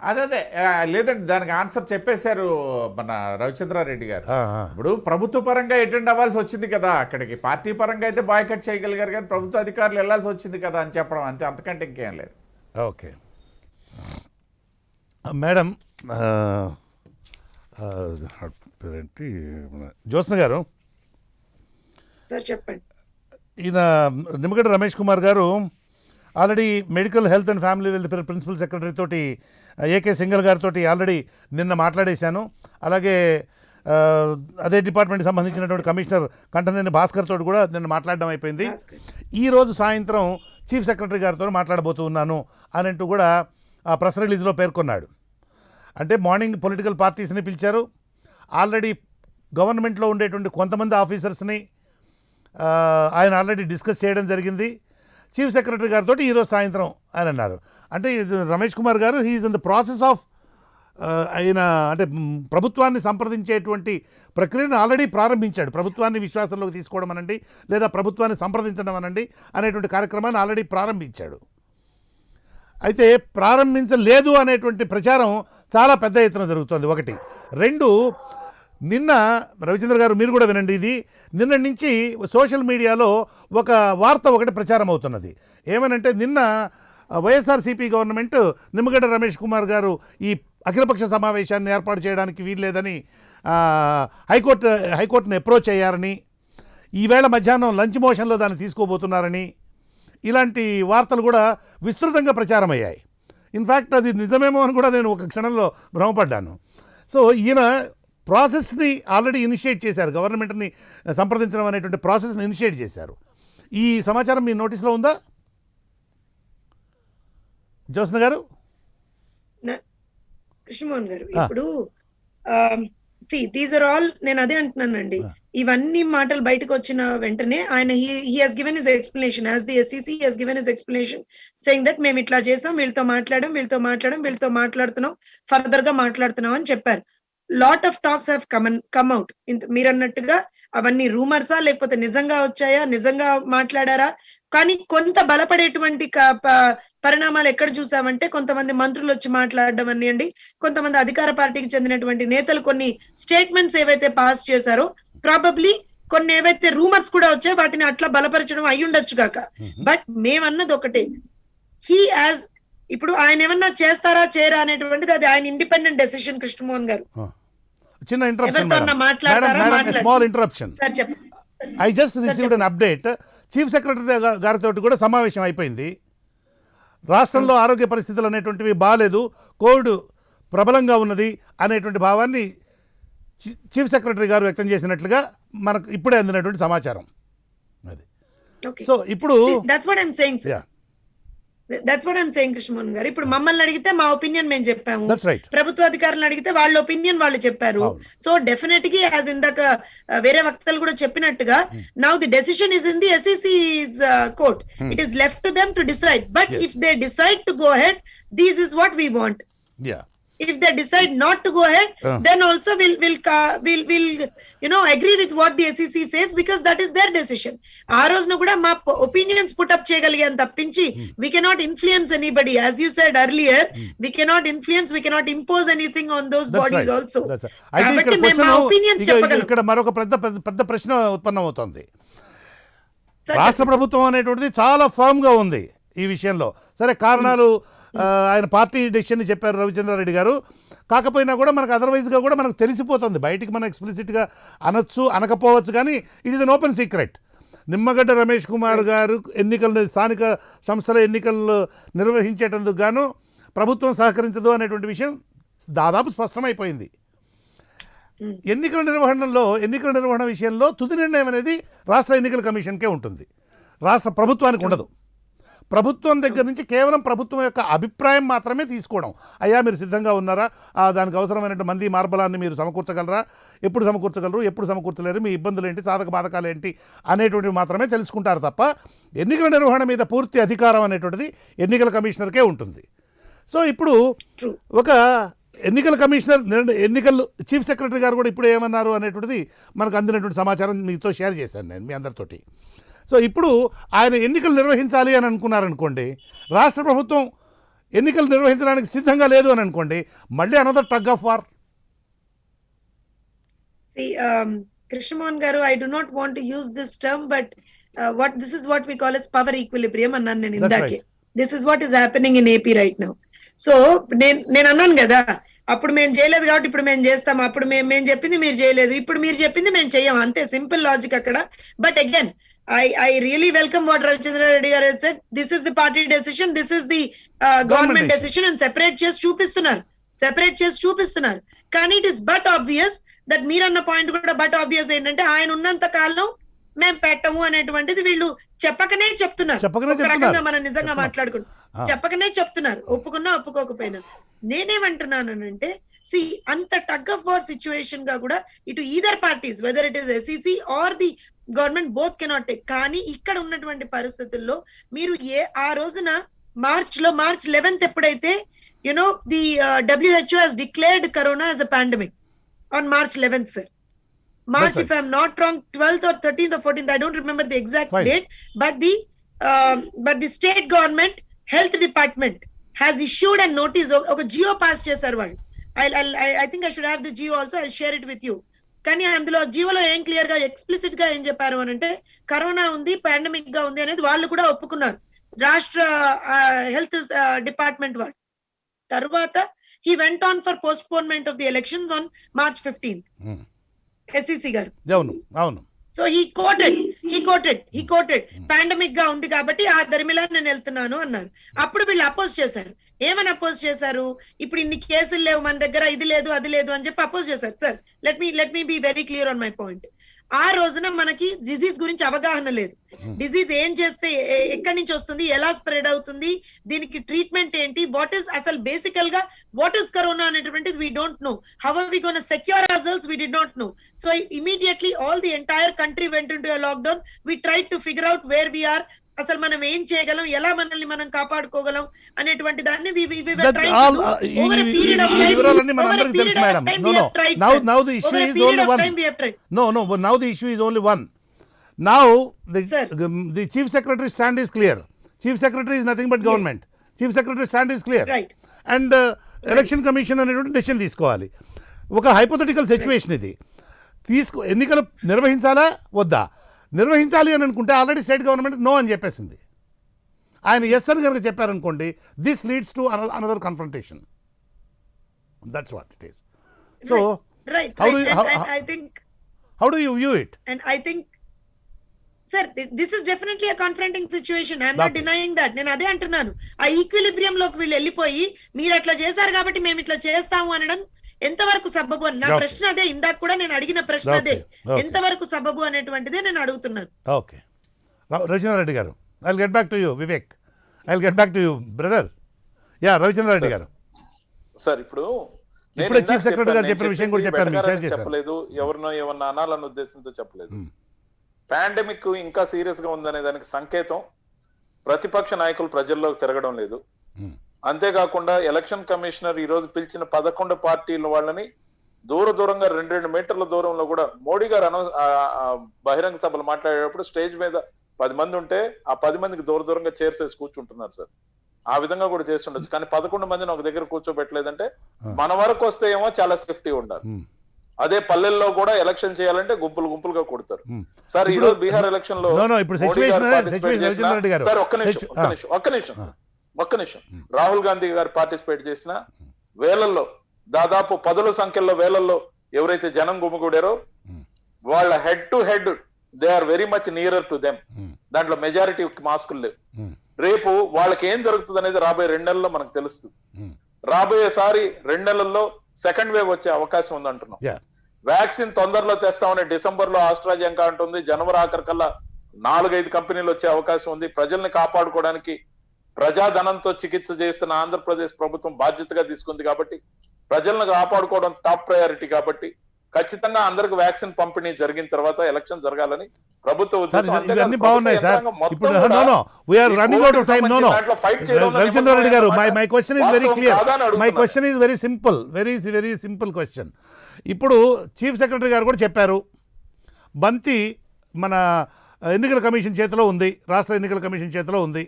అదే లేదండి, దానికి ఆన్సర్ చెప్పేశారు మన రవిచంద్రారెడ్డి గారు. ఇప్పుడు ప్రభుత్వ పరంగా అటెండ్ అవ్వాల్సి వచ్చింది కదా అక్కడికి, పార్టీ పరంగా అయితే బాయ్కట్ చేయగలిగారు కానీ ప్రభుత్వ అధికారులు వెళ్లాల్సి వచ్చింది కదా అని చెప్పడం, అంతే, అంతకంటే ఇంకేం లేదు. Okay madam, Jyotsna garu, sir చెప్పండి. ఈయన Nimmagadda Ramesh Kumar garu already medical health and family welfare principal secretary తోటి ఏకే సింగల్ గారితో ఆల్రెడీ నిన్న మాట్లాడేశాను. అలాగే అదే డిపార్ట్మెంట్కి సంబంధించినటువంటి కమిషనర్ కంటనేని భాస్కర్ తోటి కూడా నిన్న మాట్లాడడం అయిపోయింది. ఈరోజు సాయంత్రం చీఫ్ సెక్రటరీ గారితో మాట్లాడబోతూ ఉన్నాను అని అంటూ కూడా ఆ ప్రెస్ రిలీజ్లో పేర్కొన్నాడు. అంటే మార్నింగ్ పొలిటికల్ పార్టీస్ని పిలిచారు, ఆల్రెడీ గవర్నమెంట్లో ఉండేటువంటి కొంతమంది ఆఫీసర్స్ని ఆయన ఆల్రెడీ డిస్కస్ చేయడం జరిగింది. చీఫ్ సెక్రటరీ గారితో ఈరోజు సాయంత్రం ఆయన అన్నారు. అంటే Ramesh Kumar garu he's in the process of ఆయన అంటే ప్రభుత్వాన్ని సంప్రదించేటువంటి ప్రక్రియను ఆల్రెడీ ప్రారంభించాడు. ప్రభుత్వాన్ని విశ్వాసంలోకి తీసుకోవడం అనండి, లేదా ప్రభుత్వాన్ని సంప్రదించడం అనండి అనేటువంటి కార్యక్రమాన్ని ఆల్రెడీ ప్రారంభించాడు. అయితే ప్రారంభించలేదు అనేటువంటి ప్రచారం చాలా పెద్ద ఎత్తున జరుగుతుంది. ఒకటి. రెండు, నిన్న రవిచంద్ర గారు మీరు కూడా వినండి, ఇది నిన్న నుంచి సోషల్ మీడియాలో ఒక వార్త ఒకటి ప్రచారం అవుతున్నది. ఏమనంటే నిన్న వైఎస్ఆర్సీపీ గవర్నమెంట్ నిమ్మగడ్డ రమేష్ కుమార్ గారు ఈ అఖిలపక్ష సమావేశాన్ని ఏర్పాటు చేయడానికి వీల్లేదని హైకోర్టుని అప్రోచ్ అయ్యారని, ఈవేళ మధ్యాహ్నం లంచ్ మోషన్లో దాన్ని తీసుకోబోతున్నారని, ఇలాంటి వార్తలు కూడా విస్తృతంగా ప్రచారం అయ్యాయి. ఇన్ఫ్యాక్ట్ అది నిజమేమో అని కూడా నేను ఒక క్షణంలో భ్రమపడ్డాను. సో ఈయన ప్రాసెస్ని ఆల్రెడీ ఇనిషియేట్ చేశారు, గవర్నమెంట్ని సంప్రదించడం అనేటువంటి ప్రాసెస్ని ఇనిషియేట్ చేశారు. ఈ సమాచారం మీ నోటీస్లో ఉందా జ్యోత్స్న గారు? కృష్ణమోహన్ గారు, ఇప్పుడు దీస్ ఆర్ ఆల్, నేను అదే అంటున్నానండి. ఇవన్నీ మాటలు బయటకు వచ్చిన వెంటనే ఆయన he has given his explanation as the SEC has given his explanation saying that మేము ఇట్లా చేసాం, వీళ్ళతో మాట్లాడుతున్నాం, ఫర్దర్ గా మాట్లాడుతున్నాం అని చెప్పారు. Lot of talks have come out. మీరు అన్నట్టుగా అవన్నీ రూమర్సా లేకపోతే నిజంగా వచ్చాయా, నిజంగా మాట్లాడారా? కానీ కొంత బలపడేటువంటి పరిణామాలు ఎక్కడ చూసామంటే కొంతమంది మంత్రులు వచ్చి మాట్లాడడం అనియండి, కొంతమంది అధికార పార్టీకి చెందినటువంటి నేతలు కొన్ని స్టేట్మెంట్స్ ఏవైతే పాస్ చేశారో ప్రాబబ్లీ కొన్ని ఏవైతే రూమర్స్ కూడా వచ్చాయో వాటిని అట్లా బలపరచడం అయ్యుండొచ్చు కాక. బట్ మేమన్నది ఒకటే, ఇప్పుడు ఆయన ఏమన్నా చేస్తారా చేయరా అనేటువంటిది అది ఆయన ఇండిపెండెంట్ డెసిషన్. కృష్ణమోహన్ గారు చిన్న మాట్లాడతారా? Small interruption. సార్ చెప్పండి. I just received an update. Chief secretary గారితో కూడా సమావేశం అయిపోయింది. రాష్ట్రంలో ఆరోగ్య పరిస్థితులు అనేటువంటివి బాగాలేదు, కోవిడ్ ప్రబలంగా ఉన్నది అనేటువంటి భావాన్ని చీఫ్ సెక్రటరీ గారు వ్యక్తం చేసినట్లుగా మనకు ఇప్పుడే అందినటువంటి సమాచారం అది. సో ఇప్పుడు that's what I'm saying Krishnamohan గారు. ఇప్పుడు మమ్మల్ని అడిగితే మా ఒపీనియన్ మేము చెప్పాము, ప్రభుత్వ అధికారులను అడిగితే వాళ్ళ ఒపీనియన్ వాళ్ళు చెప్పారు. సో డెఫినెట్ గా యాజ్ ఇందాక వేరే వక్తలు కూడా చెప్పినట్టుగా now the decision is in the ఎస్ఈసీ's court. It is left to them to decide. But if they decide to go ahead, this is what we want. If they decide not to go ahead, then also we'll agree with what the SEC says, because that is their decision. Aa rojna kuda ma opinions put up cheyagaliyam tappinchi we cannot influence anybody. As you said earlier, we cannot influence, we cannot impose anything on those bodies also. కాబట్టి మేము మా opinions చెప్పగలం. ఇక్కడ మరొక పెద్ద ప్రశ్న ఉత్పన్నమవుతోంది. రాష్ట్ర ప్రభుత్వం అనేటువంటిది చాలా ఫర్మ్ గా ఉంది ఈ విషయంలో. సరే, కారణాలు ఆయన పార్టీ డెసిషన్ చెప్పారు రవిచంద్రారెడ్డి గారు. కాకపోయినా కూడా మనకు అదర్వైజ్గా కూడా మనకు తెలిసిపోతుంది, బయటికి మనం ఎక్స్ప్లిసిట్గా అనొచ్చు అనకపోవచ్చు, కానీ it is an open secret. Nimmagadda Ramesh Kumar గారు స్థానిక సంస్థల ఎన్నికలు నిర్వహించేటందుకు గాను ప్రభుత్వం సహకరించదు అనేటువంటి విషయం దాదాపు స్పష్టమైపోయింది. ఎన్నికల నిర్వహణ విషయంలో తుది నిర్ణయం అనేది రాష్ట్ర ఎన్నికల కమిషన్కే ఉంటుంది, రాష్ట్ర ప్రభుత్వానికి ఉండదు. ప్రభుత్వం దగ్గర నుంచి కేవలం ప్రభుత్వం యొక్క అభిప్రాయం మాత్రమే తీసుకోవడం. అయ్యా మీరు సిద్ధంగా ఉన్నారా, దానికి అవసరమైనటువంటి మంది మార్బలాన్ని మీరు సమకూర్చగలరా, ఎప్పుడు సమకూర్చగలరు, ఎప్పుడు సమకూర్చలేరు, మీ ఇబ్బందులు ఏంటి, సాధక బాధకాలు ఏంటి అనేటువంటివి మాత్రమే తెలుసుకుంటారు తప్ప ఎన్నికల నిర్వహణ మీద పూర్తి అధికారం అనేటువంటిది ఎన్నికల కమిషనర్కే ఉంటుంది. సో ఇప్పుడు ఒక ఎన్నికల కమిషనర్ ఎన్నికలు చీఫ్ సెక్రటరీ గారు కూడా ఇప్పుడు ఏమన్నారు అనేటువంటిది మనకు అందినటువంటి సమాచారం మీతో షేర్ చేశాను నేను మీ అందరితోటి. సో ఇప్పుడు ఆయన ఎన్నికలు నిర్వహించాలి అని అనుకున్నారనుకోండి, రాష్ట్ర ప్రభుత్వం ఎన్నికలు నిర్వహించడానికి సిద్ధంగా లేదు అని అనుకోండి, మళ్ళీ another tug of war. Krishnamohan గారు, I do not want to use this term, but this is what we call as power equilibrium అన్నాను నేను ఇందాకే. This is what is happening in AP right now. So నేను అన్నాను కదా, అప్పుడు మేము చేయలేదు కాబట్టి ఇప్పుడు మేము చేస్తాం, అప్పుడు మేము చెప్పింది మీరు చేయలేదు, ఇప్పుడు మీరు చెప్పింది మేము చెయ్యం, అంతే సింపుల్ లాజిక్ అక్కడ. But again I really welcome what Ravichandra Reddy garu said. This is the party decision, this is the government decision, and separate చేసి చూపిస్తున్నారు. కానీ it is but obvious that మీరన్న పాయింట్ కూడా బట్ ఆబ్వియస్ ఏంటంటే ఆయన ఉన్నంత కాలం మేము పెట్టము అనేటువంటిది వీళ్ళు చెప్పకనే చెప్తున్నారు. ఒక రకంగా మనం నిజంగా మాట్లాడుకుంటాం, చెప్పకనే చెప్తున్నారు, ఒప్పుకున్నా ఒప్పుకోకపోయినా. నేనేమంటున్నానంటే అంత టగ్ ఆఫ్ వార్ సిచ్యువేషన్ గా కూడా ఇటు either parties, whether it is SEC or the government, both cannot take. కానీ ఇక్కడ ఉన్నటువంటి పరిస్థితుల్లో మీరు ఆ రోజున మార్చ్ 11th ఎప్పుడైతే the WHO has declared corona as a pandemic on March 11th, sir. March, if I'm not wrong, 12th or 13th or 14th, I don't remember the exact date, but the state government health department has issued a notice, oka geo pass chesaru vallu. I think I should have the geo also, I'll share it with you. కానీ అందులో జీవోలో ఏం క్లియర్ గా ఎక్స్ప్లిసిట్ గా ఏం చెప్పారు అని అంటే, కరోనా ఉంది, పాండమిక్ గా ఉంది అనేది వాళ్ళు కూడా ఒప్పుకున్నారు, రాష్ట్ర హెల్త్ డిపార్ట్మెంట్ వాళ్ళు. తర్వాత he went on for postponement of the elections on March 15th. SEC గారు. అవును. సో he quoted పాండమిక్ గా ఉంది కాబట్టి ఆ దరిమిలా నేను వెళ్తున్నాను అన్నారు. అప్పుడు వీళ్ళు అపోజ్ చేశారు. ఏమని అపోజ్ చేశారు? ఇప్పుడు ఇన్ని కేసులు లేవు మన దగ్గర, ఇది లేదు అది లేదు అని చెప్పి అపోజ్ చేశారు. Sir let me be very clear on my point. ఆ రోజున మనకి డిజీజ్ గురించి అవగాహన లేదు. డిజీజ్ ఏం చేస్తే ఎక్కడి నుంచి వస్తుంది, ఎలా స్ప్రెడ్ అవుతుంది, దీనికి ట్రీట్మెంట్ ఏంటి, వాట్ ఈస్ అసలు బేసికల్ గా వాట్ ఈస్ కరోనా అనేటువంటిది we don't know. How are we gonna secure ourselves, we did not know. So immediately all the entire country went into a lockdown. We tried to figure out where we are, అసలు మనం ఏం చేయగలం, ఎలా మనల్ని మనం కాపాడుకోగలం అనేటువంటి దాన్ని వివరాలన్నీ మనందరికీ తెలుసు madam. Now the issue is only one. No, now the issue is only one. Now the chief secretary stand is clear. Chief secretary is nothing but government. Chief secretary stand is clear. Right. And election commission అనేటువంటి డెసిషన్ తీసుకోవాలి. ఒక హైపోథెటికల్ సిచ్యువేషన్ ఇది. ఎన్నికలు నిర్వహించాలా వద్దా? నిర్వహించాలి అని అనుకుంటే ఆల్రెడీ స్టేట్ గవర్నమెంట్ నో అని చెప్పేసింది. ఆయన ఎస్ అని కనుక చెప్పారనుకోండి, this leads to another confrontation. That's what it is. So how do you view it? And I think, sir, this is definitely a confronting situation. I am not denying that. నేను అదే అంటున్నాను. ఆ ఈక్విలిబ్రియం లోకి వీళ్ళు వెళ్ళిపోయి మీరు అట్లా చేశారు కాబట్టి మేము ఇట్లా చేస్తాము అనడం ఎంతవరకు సబబు అని నా ప్రశ్న అదే. ఇందాక కూడా నేను అడిగిన ప్రశ్న అదే, ఎంతవరకు సబబు అనేటువంటిదే నేను అడుగుతున్నాను. ఓకే, రవిచంద్రారెడ్డి గారు, I will get back to you. Vivek, I will get back to you brother. Yeah, Ravichandra Reddy గారు. సార్, ఇప్పుడు చీఫ్ సెక్రటరీ గారు చెప్పిన విషయం కూడా చెప్పలేదు, ఎవరినో ఏమన్నా అనాలన్న ఉద్దేశంతో చెప్పలేదు. పాండమిక్ ఇంకా సీరియస్ గా ఉందనే దానికి సంకేతం ప్రతిపక్ష నాయకులు ప్రజల్లోకి తిరగడం లేదు. అంతేకాకుండా ఎలక్షన్ కమిషనర్ ఈ రోజు పిలిచిన 11 పార్టీల వాళ్ళని దూరంగా 2 మీటర్ల దూరంలో కూడా మోడీ గారు బహిరంగ సభలు మాట్లాడేటప్పుడు స్టేజ్ మీద 10 మంది ఉంటే ఆ 10 మందికి దూరంగా చైర్స్ వేసి కూర్చుంటున్నారు సార్. ఆ విధంగా కూడా చేస్తుండొచ్చు. కానీ 11 మందిని ఒక దగ్గర కూర్చోబెట్టలేదంటే మన వరకు వస్తే ఏమో చాలా సేఫ్టీ ఉండాలి. అదే పల్లెల్లో కూడా ఎలక్షన్ చేయాలంటే గుంపులుగా కొడతారు. సార్, ఈ రోజు బీహార్ ఎలక్షన్ లో సార్ ఒక్క నిమిషం రాహుల్ గాంధీ గారు పార్టిసిపేట్ చేసిన వేలల్లో, దాదాపు 10ల సంఖ్యలో వేలల్లో ఎవరైతే జనం గుమిగూడారో వాళ్ళ head to head they are very much nearer to them. దాంట్లో మెజారిటీ మాస్కులు లేవు. రేపు వాళ్ళకి ఏం జరుగుతుంది అనేది రాబోయే 2 నెలల్లో మనకు తెలుస్తుంది. రాబోయేసారి 2 నెలల్లో సెకండ్ వేవ్ వచ్చే అవకాశం ఉందంటున్నాం. వ్యాక్సిన్ తొందరలో తెస్తామని డిసెంబర్ లో ఆస్ట్రాజెనకా అంటుంది. జనవరి ఆఖరికల్లా 4-5 కంపెనీలు వచ్చే అవకాశం ఉంది. ప్రజల్ని కాపాడుకోవడానికి ప్రజాధనంతో చికిత్స చేస్తున్న ఆంధ్రప్రదేశ్ ప్రభుత్వం బాధ్యతగా తీసుకుంది కాబట్టి, ప్రజలను కాపాడుకోవడం టాప్ ప్రయారిటీ కాబట్టి ఖచ్చితంగా అందరికి వ్యాక్సిన్ పంపిణీ జరిగిన తర్వాత ఎలక్షన్ జరగాలని ప్రభుత్వ ఉద్దేశం. బాగున్నాయి సార్. ఇప్పుడు రవిచంద్రారెడ్డి గారు, my question is very clear. My question is very simple, very simple question. ఇప్పుడు చీఫ్ సెక్రటరీ గారు కూడా చెప్పారు, బంతి మన ఎన్నికల కమిషన్ చేతిలో ఉంది, రాష్ట్ర ఎన్నికల కమిషన్ చేతిలో ఉంది.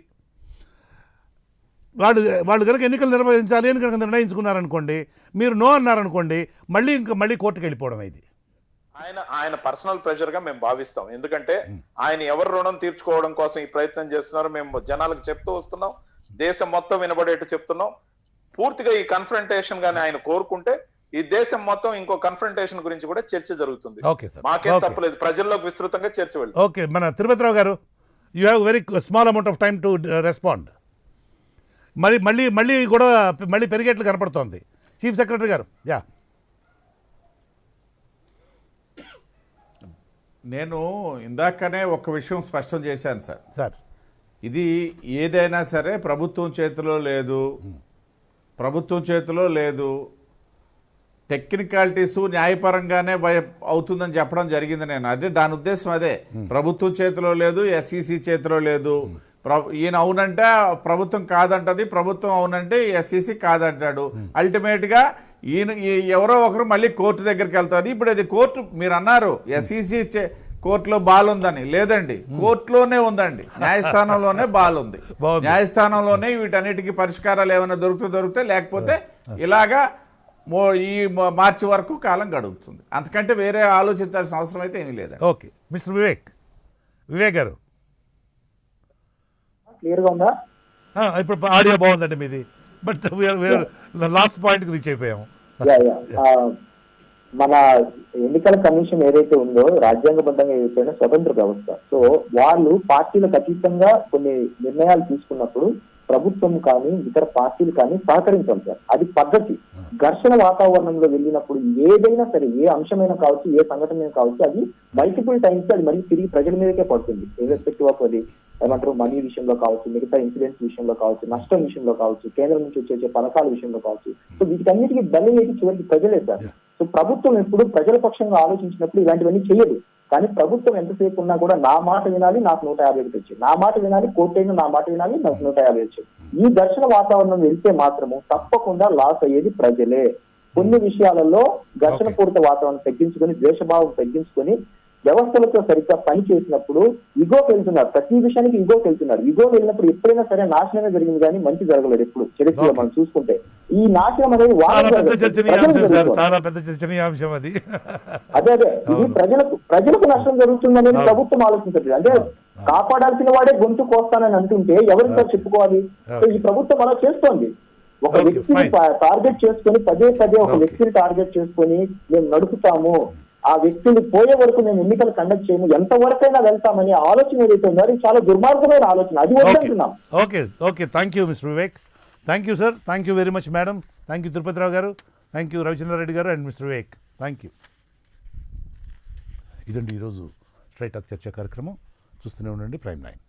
వాళ్ళు కనుక ఎన్నికలు నిర్వహించాలి అని కనుక నిర్ణయించుకున్నారనుకోండి, మీరు నో అన్నారనుకోండి, మళ్ళీ కోర్టుకు వెళ్ళిపోవడం. ఇది ఆయన పర్సనల్ ప్రెషర్ గా మేము భావిస్తాం. ఎందుకంటే ఆయన ఎవరు రుణం తీర్చుకోవడం కోసం ఈ ప్రయత్నం చేస్తున్నారు మేము జనాలకు చెప్తూ వస్తున్నాం, దేశం మొత్తం వినబడేట్టు చెప్తున్నాం. పూర్తిగా ఈ కన్ఫ్రంటేషన్ గాని ఆయన కోరుకుంటే ఈ దేశం మొత్తం ఇంకో కన్ఫ్రంటేషన్ గురించి కూడా చర్చ జరుగుతుంది. మాకేం తప్పలేదు, ప్రజల్లోకి విస్తృతంగా చర్చ వెళ్తుంది. ఓకే, మన తిరుపతిరావు గారు, you have very small amount of time to respond. మళ్ళీ కూడా పెరిగేట్లు కనపడుతోంది. చీఫ్ సెక్రటరీ గారు. యా, నేను ఇందాకనే ఒక విషయం స్పష్టం చేశాను సార్. ఇది ఏదైనా సరే ప్రభుత్వం చేతిలో లేదు. టెక్నికాలిటీస్ న్యాయపరంగానే అవుతుందని చెప్పడం జరిగింది. నేను దాని ఉద్దేశం అదే. ప్రభుత్వం చేతిలో లేదు, ఎస్ఈసి చేతిలో లేదు. ఈయన అవునంటే ప్రభుత్వం కాదంటది, ప్రభుత్వం అవునంటే ఎస్ఈసి కాదంటాడు. అల్టిమేట్ గా ఎవరో ఒకరు మళ్ళీ కోర్టు దగ్గరికి వెళ్తుంది. ఇప్పుడు అది కోర్టు, మీరు అన్నారు ఎస్ఈసి కోర్టులో బాల్ ఉందని. లేదండి, కోర్టులోనే ఉందండి, న్యాయస్థానంలోనే బాల్ ఉంది. న్యాయస్థానంలోనే వీటన్నిటికీ పరిష్కారాలు ఏమైనా దొరికితే, లేకపోతే ఇలాగా ఈ మార్చి వరకు కాలం గడుపుతుంది. అంతకంటే వేరే ఆలోచించాల్సిన అవసరం అయితే ఏమీ లేదు. ఓకే, మిస్టర్ వివేక్ గారు, క్లియర్ గా ఉందా? ఇప్పుడు ఆడియో బాగుందండి మీది, బట్ లాస్ట్ పాయింట్ రీచ్ అయిపోయాము. మన ఎన్నికల కమిషన్ ఏదైతే ఉందో రాజ్యాంగబద్ధంగా ఏదైతే స్వతంత్ర వ్యవస్థ. సో వాళ్ళు పార్టీలకు అతీతంగా కొన్ని నిర్ణయాలు తీసుకున్నప్పుడు ప్రభుత్వం కానీ ఇతర పార్టీలు కానీ సహకరించాం సార్. అది పద్ధతి. ఘర్షణ వాతావరణంలో వెళ్ళినప్పుడు ఏదైనా సరే, ఏ అంశమైనా కావచ్చు, ఏ సంఘటన కావచ్చు, అది మల్టిపుల్ టైమ్స్ అది మళ్ళీ తిరిగి ప్రజల మీదకే పడుతుంది. ఇర్రెస్పెక్టివ్ ఆఫ్ అది ఏమంటారు, మనీ విషయంలో కావచ్చు, మిగతా ఇన్సిడెంట్స్ విషయంలో కావచ్చు, నష్టం విషయంలో కావచ్చు, కేంద్రం నుంచి వచ్చే పథకాల విషయంలో కావచ్చు. సో వీటికన్నిటికీ బలి వేసి చివరికి ప్రజలే సార్. సో ప్రభుత్వం ఎప్పుడు ప్రజల పక్షంగా ఆలోచించినప్పుడు ఇలాంటివన్నీ చేయదు. కానీ ప్రభుత్వం ఎంతసేపు ఉన్నా కూడా నా మాట వినాలి, నాకు 150 వచ్చి, నా మాట వినాలి, కోర్టైనా నా మాట వినాలి, నాకు 150 వచ్చి, ఈ ఘర్షణ వాతావరణం వెళ్తే మాత్రము తప్పకుండా లాస్ అయ్యేది ప్రజలే. కొన్ని విషయాలలో ఘర్షణ పూరిత వాతావరణం తగ్గించుకొని, ద్వేషభావం తగ్గించుకొని, వ్యవస్థలతో సరిగ్గా పని చేసినప్పుడు ఇగోకి వెళ్తున్నారు. ప్రతి విషయానికి ఇగోకి వెళ్తున్నారు. ఇగో వెళ్ళినప్పుడు ఎప్పుడైనా సరే నాశనమే జరిగింది కానీ మంచి జరగలేదు ఎప్పుడు చరిత్రలో మనం చూసుకుంటే. ఈ నాశనం అనేది చాలా పెద్ద చర్చనీయాంశం సార్, చాలా పెద్ద చర్చనీయాంశం అది. అదే ఇది ప్రజలకు నష్టం జరుగుతుంది అనేది ప్రభుత్వం ఆలోచించట్లేదు. అంటే కాపాడాల్సిన వాడే గొంతు కోస్తానని అంటుంటే ఎవరికి సార్ చెప్పుకోవాలి? సో ఈ ప్రభుత్వం అలా చేస్తోంది. ఒక వ్యక్తిని టార్గెట్ చేసుకొని పదే ఒక వ్యక్తిని టార్గెట్ చేసుకొని మేము నడుపుతాము, ఆ వ్యక్తిని పోయే వరకు మేము ఎన్నికలు కండక్ట్ చేయము, ఎంతవరకైనా వెళ్తామని ఆలోచన ఏదైతే ఉందో అది చాలా దుర్మార్గమైన ఆలోచన. అది వద్దంటున్నాం. Okay thank you mister Vivek. Thank you sir. Thank you very much madam. Thank you Tirupathirao గారు. థ్యాంక్ యూ రవిచంద్రారెడ్డి గారు and mister Vivek. Thank you. ఇదండి ఈరోజు స్ట్రైట్ టాక్ చర్చా కార్యక్రమం. చూస్తూనే ఉండండి ప్రైమ్ 9.